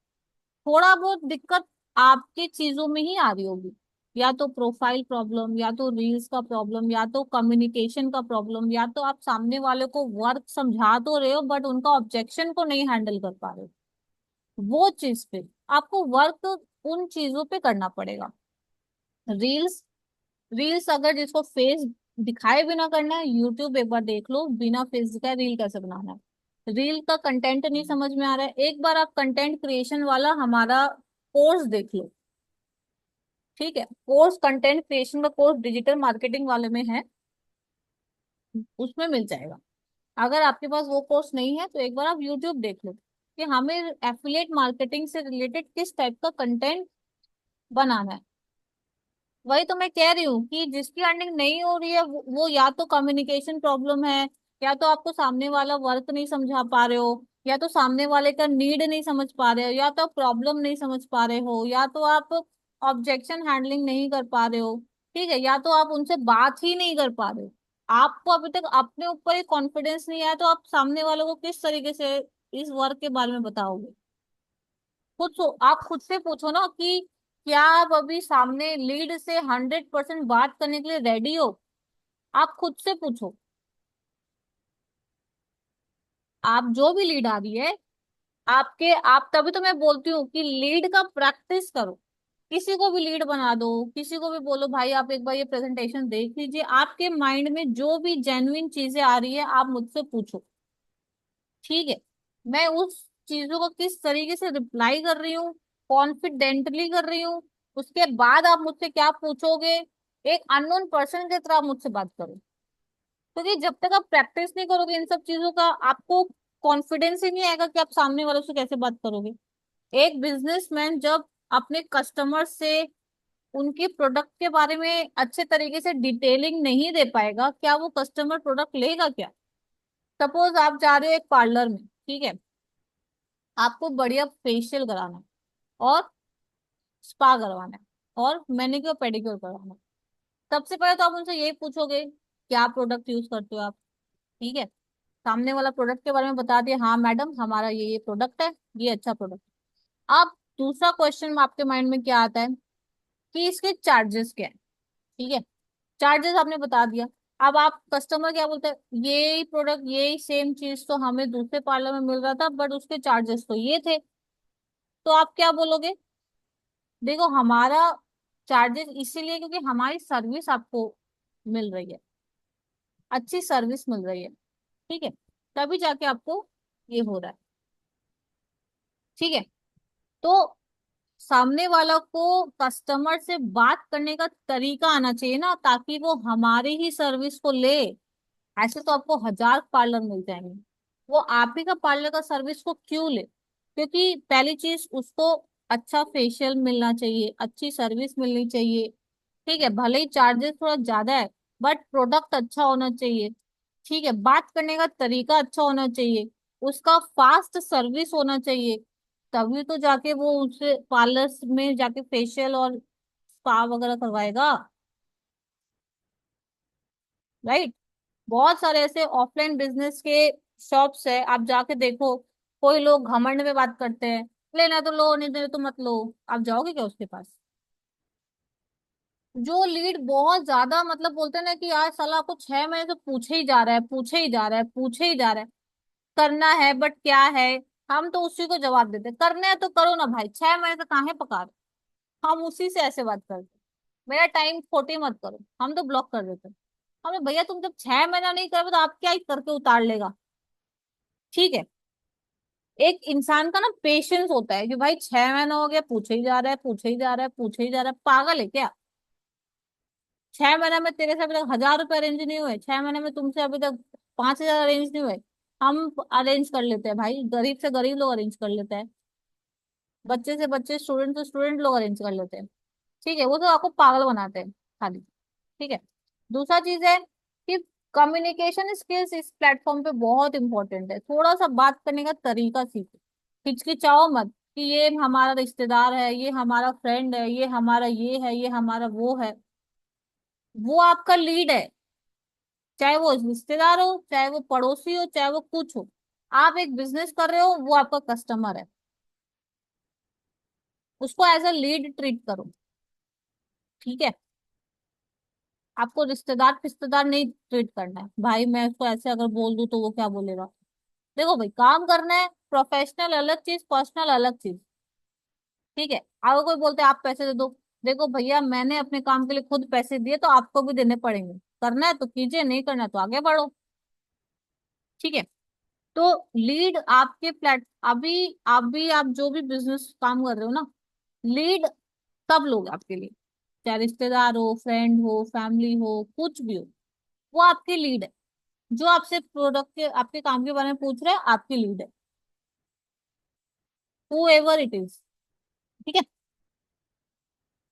Speaker 1: थोड़ा बहुत दिक्कत आपकी चीजों में ही आ रही होगी, या तो प्रोफाइल प्रॉब्लम, या तो रील्स का प्रॉब्लम, या तो कम्युनिकेशन का प्रॉब्लम, या तो आप सामने वाले को वर्क समझा तो रहे हो बट उनका ऑब्जेक्शन को नहीं हैंडल कर पा रहे हो। वो चीज पे आपको वर्क उन चीजों पे करना पड़ेगा। रील्स, रील्स अगर जिसको फेस दिखाए बिना करना है, यूट्यूब एक बार देख लो, बिना फेस दिखाए रील कैसे बनाना है। रील का कंटेंट नहीं समझ में आ रहा है, एक बार आप कंटेंट क्रिएशन वाला हमारा कोर्स देख लो, ठीक है, कोर्स कंटेंट क्रिएशन का कोर्स डिजिटल मार्केटिंग वाले में है, उसमें मिल जाएगा। अगर आपके पास वो कोर्स नहीं है तो एक बार आप यूट्यूब देख लो कि हमें एफिलिएट मार्केटिंग से रिलेटेड किस टाइप का कंटेंट बनाना है। वही तो मैं कह रही हूँ कि जिसकी अर्निंग नहीं हो रही है वो या तो कम्युनिकेशन प्रॉब्लम है, या तो आपको सामने वाला वर्क नहीं समझा पा रहे हो, या तो सामने वाले का नीड नहीं समझ पा रहे हो, या तो आप प्रॉब्लम नहीं समझ पा रहे हो, या तो आप ऑब्जेक्शन हैंडलिंग नहीं कर पा रहे हो। ठीक है, या तो आप उनसे बात ही नहीं कर पा रहे हो। आपको अभी तक अपने ऊपर ही कॉन्फिडेंस नहीं आया तो आप सामने वालों को किस तरीके से इस वर्क के बारे में बताओगे? आप खुद से पूछो ना कि क्या आप अभी सामने लीड से 100% बात करने के लिए रेडी हो? आप खुद से पूछो। आप जो भी लीड आ रही है आप तभी तो मैं बोलती हूँ कि लीड का प्रैक्टिस करो। किसी को भी लीड बना दो, किसी को भी बोलो भाई आप एक बार ये प्रेजेंटेशन देख लीजिए, आपके माइंड में जो भी जेन्युइन चीजें आ रही है आप मुझसे पूछो। ठीक है, मैं उस चीजों को किस तरीके से रिप्लाई कर रही हूँ, कॉन्फिडेंटली कर रही हूँ, उसके बाद आप मुझसे क्या पूछोगे, एक अननोन पर्सन की तरह आप मुझसे बात करो। क्योंकि जब तक आप प्रैक्टिस नहीं करोगे इन सब चीजों का, आपको कॉन्फिडेंस ही नहीं आएगा कि आप सामने वालों से कैसे बात करोगे। एक बिजनेसमैन जब अपने कस्टमर से उनकी प्रोडक्ट के बारे में अच्छे तरीके से डिटेलिंग नहीं दे पाएगा, क्या वो कस्टमर प्रोडक्ट लेगा क्या? सपोज आप जा रहे हो एक पार्लर में, ठीक है, आपको बढ़िया फेशियल कराना है और स्पा करवाना है और मैनिक्योर पेडिक्योर करवाना है। सबसे पहले तो आप उनसे यही पूछोगे क्या प्रोडक्ट यूज करते हो आप। ठीक है, सामने वाला प्रोडक्ट के बारे में बता दिया, हाँ मैडम हमारा ये प्रोडक्ट है, ये अच्छा प्रोडक्ट। अब दूसरा क्वेश्चन आपके माइंड में क्या आता है कि इसके चार्जेस क्या है। ठीक है, चार्जेस आपने बता दिया। अब आप कस्टमर क्या बोलते हैं, यही प्रोडक्ट यही सेम चीज तो हमें दूसरे पार्लर में मिल रहा था बट उसके चार्जेस तो ये थे। तो आप क्या बोलोगे? देखो हमारा चार्जेस इसीलिए क्योंकि हमारी सर्विस आपको मिल रही है, अच्छी सर्विस मिल रही है। ठीक है, तभी जाके आपको ये हो रहा है। ठीक है, तो सामने वाला को कस्टमर से बात करने का तरीका आना चाहिए ना, ताकि वो हमारी ही सर्विस को ले। ऐसे तो आपको 1000 पार्लर मिल जाएंगे, वो आप ही का पार्लर का सर्विस को क्यों ले? क्योंकि पहली चीज उसको अच्छा फेशियल मिलना चाहिए, अच्छी सर्विस मिलनी चाहिए। ठीक है, भले ही चार्जेस थोड़ा ज्यादा है बट प्रोडक्ट अच्छा होना चाहिए। ठीक है, बात करने का तरीका अच्छा होना चाहिए, उसका फास्ट सर्विस होना चाहिए। तभी तो जाके वो उससे पार्लर में जाके फेशियल और स्पा वगैरह करवाएगा। राइट? बहुत सारे ऐसे ऑफलाइन बिजनेस के शॉप्स है, आप जाके देखो। कोई लोग घमंड में बात करते हैं, लेना तो लो नहीं देना तो मत लो। आप जाओगे क्या उसके पास? जो लीड बहुत ज्यादा मतलब बोलते हैं ना कि यार साला आपको 6 महीने से पूछे ही जा रहा है, पूछे ही जा रहा है, पूछे ही जा रहा है, करना है बट क्या है। हम तो उसी को जवाब देते हैं, करना है तो करो ना भाई, 6 महीने से काहे पका रहे? हम उसी से ऐसे बात करते हैं, मेरा टाइम खोटी मत करो, हम तो ब्लॉक कर देते हैं। हमें भैया तुम जब 6 महीना नहीं करोगे तो आप क्या ही करके उतार लेगा? ठीक है, एक इंसान का ना पेशेंस होता है कि भाई 6 महीना हो गया पूछे ही जा रहा है, पूछे ही जा रहा है, पूछे ही जा रहा है, पागल है क्या? 6 महीने में तेरे से अभी तक 1000 रुपए अरेंज नहीं हुए, 6 महीने में तुमसे अभी तक 5000 अरेंज नहीं हुए। हम अरेंज कर लेते हैं भाई, गरीब से गरीब लोग अरेंज कर लेते हैं, बच्चे से बच्चे स्टूडेंट से स्टूडेंट लोग अरेंज कर लेते हैं। ठीक है, वो तो आपको पागल बनाते हैं खाली। ठीक है, दूसरा चीज है कि कम्युनिकेशन स्किल्स इस प्लेटफॉर्म पे बहुत इंपॉर्टेंट है। थोड़ा सा बात करने का तरीका सीखो, हिचकिचाओ मत कि ये हमारा रिश्तेदार है, ये हमारा फ्रेंड है, ये हमारा ये है, ये हमारा वो है। वो आपका लीड है, चाहे वो रिश्तेदार हो, चाहे वो पड़ोसी हो, चाहे वो कुछ हो। आप एक बिजनेस कर रहे हो, वो आपका कस्टमर है, उसको एज अ लीड ट्रीट करो। ठीक है, आपको रिश्तेदार फिश्तेदार नहीं ट्रीट करना है। भाई मैं उसको ऐसे अगर बोल दूं तो वो क्या बोलेगा? देखो भाई, काम करना है, प्रोफेशनल अलग चीज, पर्सनल अलग चीज। ठीक है, अगर कोई बोलते हैं आप पैसे दे दो, देखो भैया मैंने अपने काम के लिए खुद पैसे दिए तो आपको भी देने पड़ेंगे, करना है तो कीजिए, नहीं करना है तो आगे बढ़ो। ठीक है, तो लीड आपके प्लेट अभी आप जो भी बिजनेस काम कर रहे हो ना, लीड सब लोग आपके लिए। चाहे रिश्तेदार हो, फ्रेंड हो, फैमिली हो, कुछ भी हो, वो आपकी लीड है। जो आपसे प्रोडक्ट के, आपके काम के बारे में पूछ रहे हैं, आपकी लीड है, हु एवर इट इज। ठीक है।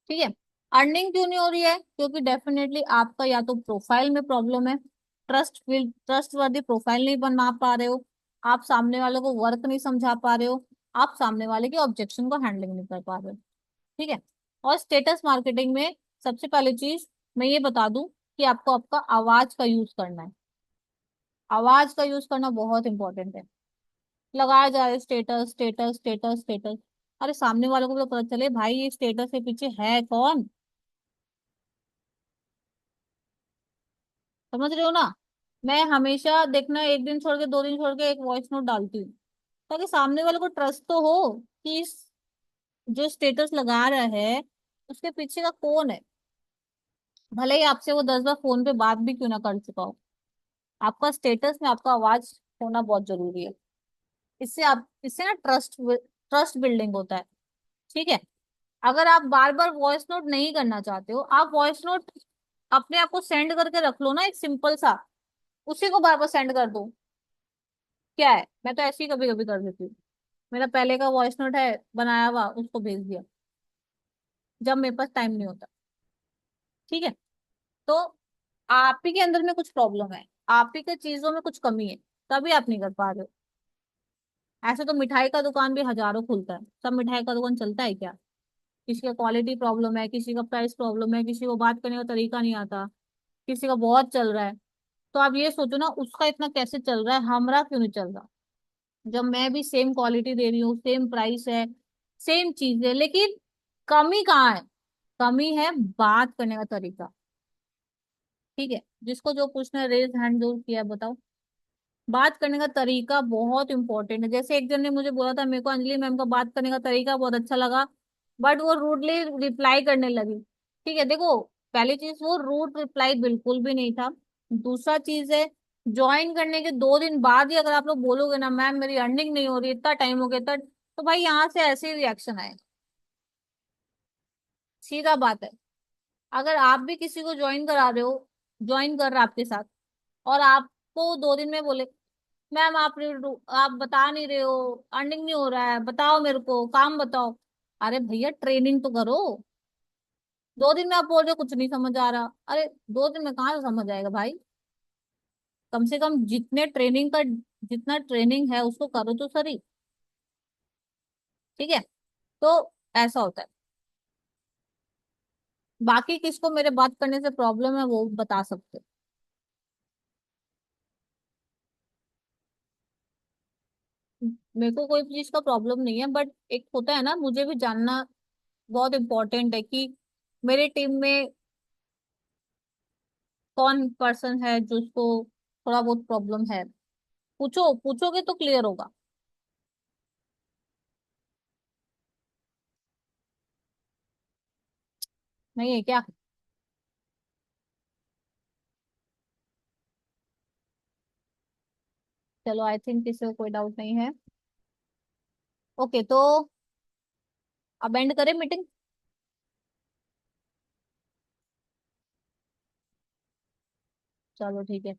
Speaker 1: ठीक है। अर्निंग क्यों नहीं हो रही है? क्योंकि डेफिनेटली आपका या तो प्रोफाइल में प्रॉब्लम है, ट्रस्ट वर्दी प्रोफाइल नहीं बना पा रहे हो, आप सामने वाले को वर्क नहीं समझा पा रहे हो, आप सामने वाले के ऑब्जेक्शन को हैंडलिंग नहीं कर पा रहे हो। ठीक है। और स्टेटस मार्केटिंग में सबसे पहली चीज मैं ये बता दूं कि आपको आपका आवाज का यूज करना है। आवाज का यूज करना बहुत इंपॉर्टेंट है। लगाया जाए स्टेटस स्टेटस स्टेटस स्टेटस, अरे सामने वालों को तो पता चले भाई ये स्टेटस के पीछे है कौन। समझ रहे हो ना? मैं हमेशा देखना, एक दिन छोड़ के, दो दिन छोड़ के एक वॉइस नोट डालती हूँ, ताकि सामने वाले को ट्रस्ट तो हो कि जो स्टेटस लगा रहा है उसके पीछे का कौन है। भले ही आपसे वो 10 बार फोन पे बात भी क्यों ना कर चुका हो, आपका स्टेटस में आपका आवाज होना बहुत जरूरी है। इससे ना ट्रस्ट बिल्डिंग होता है। ठीक है। अगर आप बार बार वॉइस नोट नहीं करना चाहते हो, आप वॉइस नोट अपने आप को सेंड करके रख लो ना, एक सिंपल सा, उसी को बार बार सेंड कर दो। क्या है, मैं तो ऐसे ही कभी कभी कर देती हूँ। मेरा पहले का वॉइस नोट है बनाया हुआ, उसको भेज दिया जब मेरे पास टाइम नहीं होता। ठीक है। तो आप ही के अंदर में कुछ प्रॉब्लम है, आप ही के चीजों में कुछ कमी है, तभी आप नहीं कर पा रहे हो। ऐसे तो मिठाई का दुकान भी हजारों खुलता है, सब मिठाई का दुकान चलता है क्या? किसी का क्वालिटी प्रॉब्लम है, किसी का प्राइस प्रॉब्लम है, किसी को बात करने का तरीका नहीं आता, किसी का बहुत चल रहा है। तो आप ये सोचो ना, उसका इतना कैसे चल रहा है, हमारा क्यों नहीं चल रहा? जब मैं भी सेम क्वालिटी दे रही हूँ, सेम प्राइस है, सेम चीज है, लेकिन कमी कहाँ है? कमी है बात करने का तरीका। ठीक है। जिसको जो पूछना है रेज हैंड जरूर किया, बताओ। बात करने का तरीका बहुत इंपॉर्टेंट है। जैसे एक जन ने मुझे बोला था, मेरे को अंजलि मैम का बात करने का तरीका बहुत अच्छा लगा, बट वो रूडली रिप्लाई करने लगी। ठीक है। देखो, पहली चीज, वो रूड रिप्लाई बिल्कुल भी नहीं था। दूसरा चीज है, ज्वाइन करने के 2 दिन बाद ही अगर आप लोग बोलोगे ना मैम मेरी अर्निंग नहीं हो रही, इतना टाइम हो गया, तब तो भाई यहाँ से ऐसे ही रिएक्शन आए। सीधा बात है। अगर आप भी किसी को ज्वाइन करा रहे हो, ज्वाइन कर रहा है आपके साथ, और आपको 2 दिन में बोले मैम आप बता नहीं रहे हो, अर्निंग नहीं हो रहा है, बताओ मेरे को काम बताओ। अरे भैया ट्रेनिंग तो करो। 2 दिन में आप बोल रहे हो कुछ नहीं समझ आ रहा, अरे 2 दिन में कहाँ से समझ आएगा भाई? कम से कम जितना ट्रेनिंग है उसको करो तो सही। ठीक है। तो ऐसा होता है। बाकी किसको मेरे बात करने से प्रॉब्लम है वो बता सकते हो। मेरे को कोई चीज का प्रॉब्लम नहीं है, बट एक होता है ना, मुझे भी जानना बहुत इंपॉर्टेंट है कि मेरे टीम में कौन पर्सन है जिसको थोड़ा बहुत प्रॉब्लम है। पूछोगे तो क्लियर होगा। नहीं है क्या? चलो, आई थिंक किसी को कोई डाउट नहीं है। ओके, तो अब एंड करें मीटिंग। चलो ठीक है,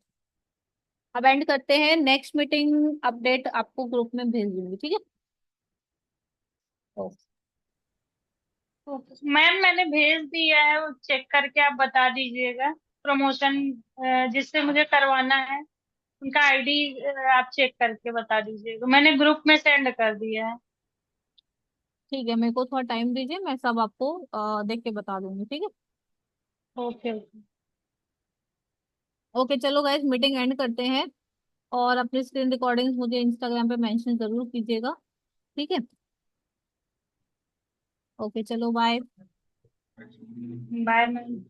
Speaker 1: अब एंड करते हैं। नेक्स्ट मीटिंग अपडेट आपको ग्रुप में भेज दूंगी। ठीक है। ओके।
Speaker 2: मैम मैंने भेज दिया है, वो चेक करके आप बता दीजिएगा। प्रमोशन जिससे मुझे करवाना है उनका आईडी आप चेक करके बता दीजिएगा, मैंने ग्रुप में सेंड कर दिया है।
Speaker 1: ठीक है, मेरे को थोड़ा टाइम दीजिए, मैं सब आपको देख के बता दूंगी। ठीक है।
Speaker 2: Okay okay.
Speaker 1: ओके, चलो गाइस, मीटिंग एंड करते हैं। और अपनी स्क्रीन रिकॉर्डिंग्स मुझे इंस्टाग्राम पे मेंशन जरूर कीजिएगा। ठीक है। ओके, चलो बाय।
Speaker 2: Bye ma'am.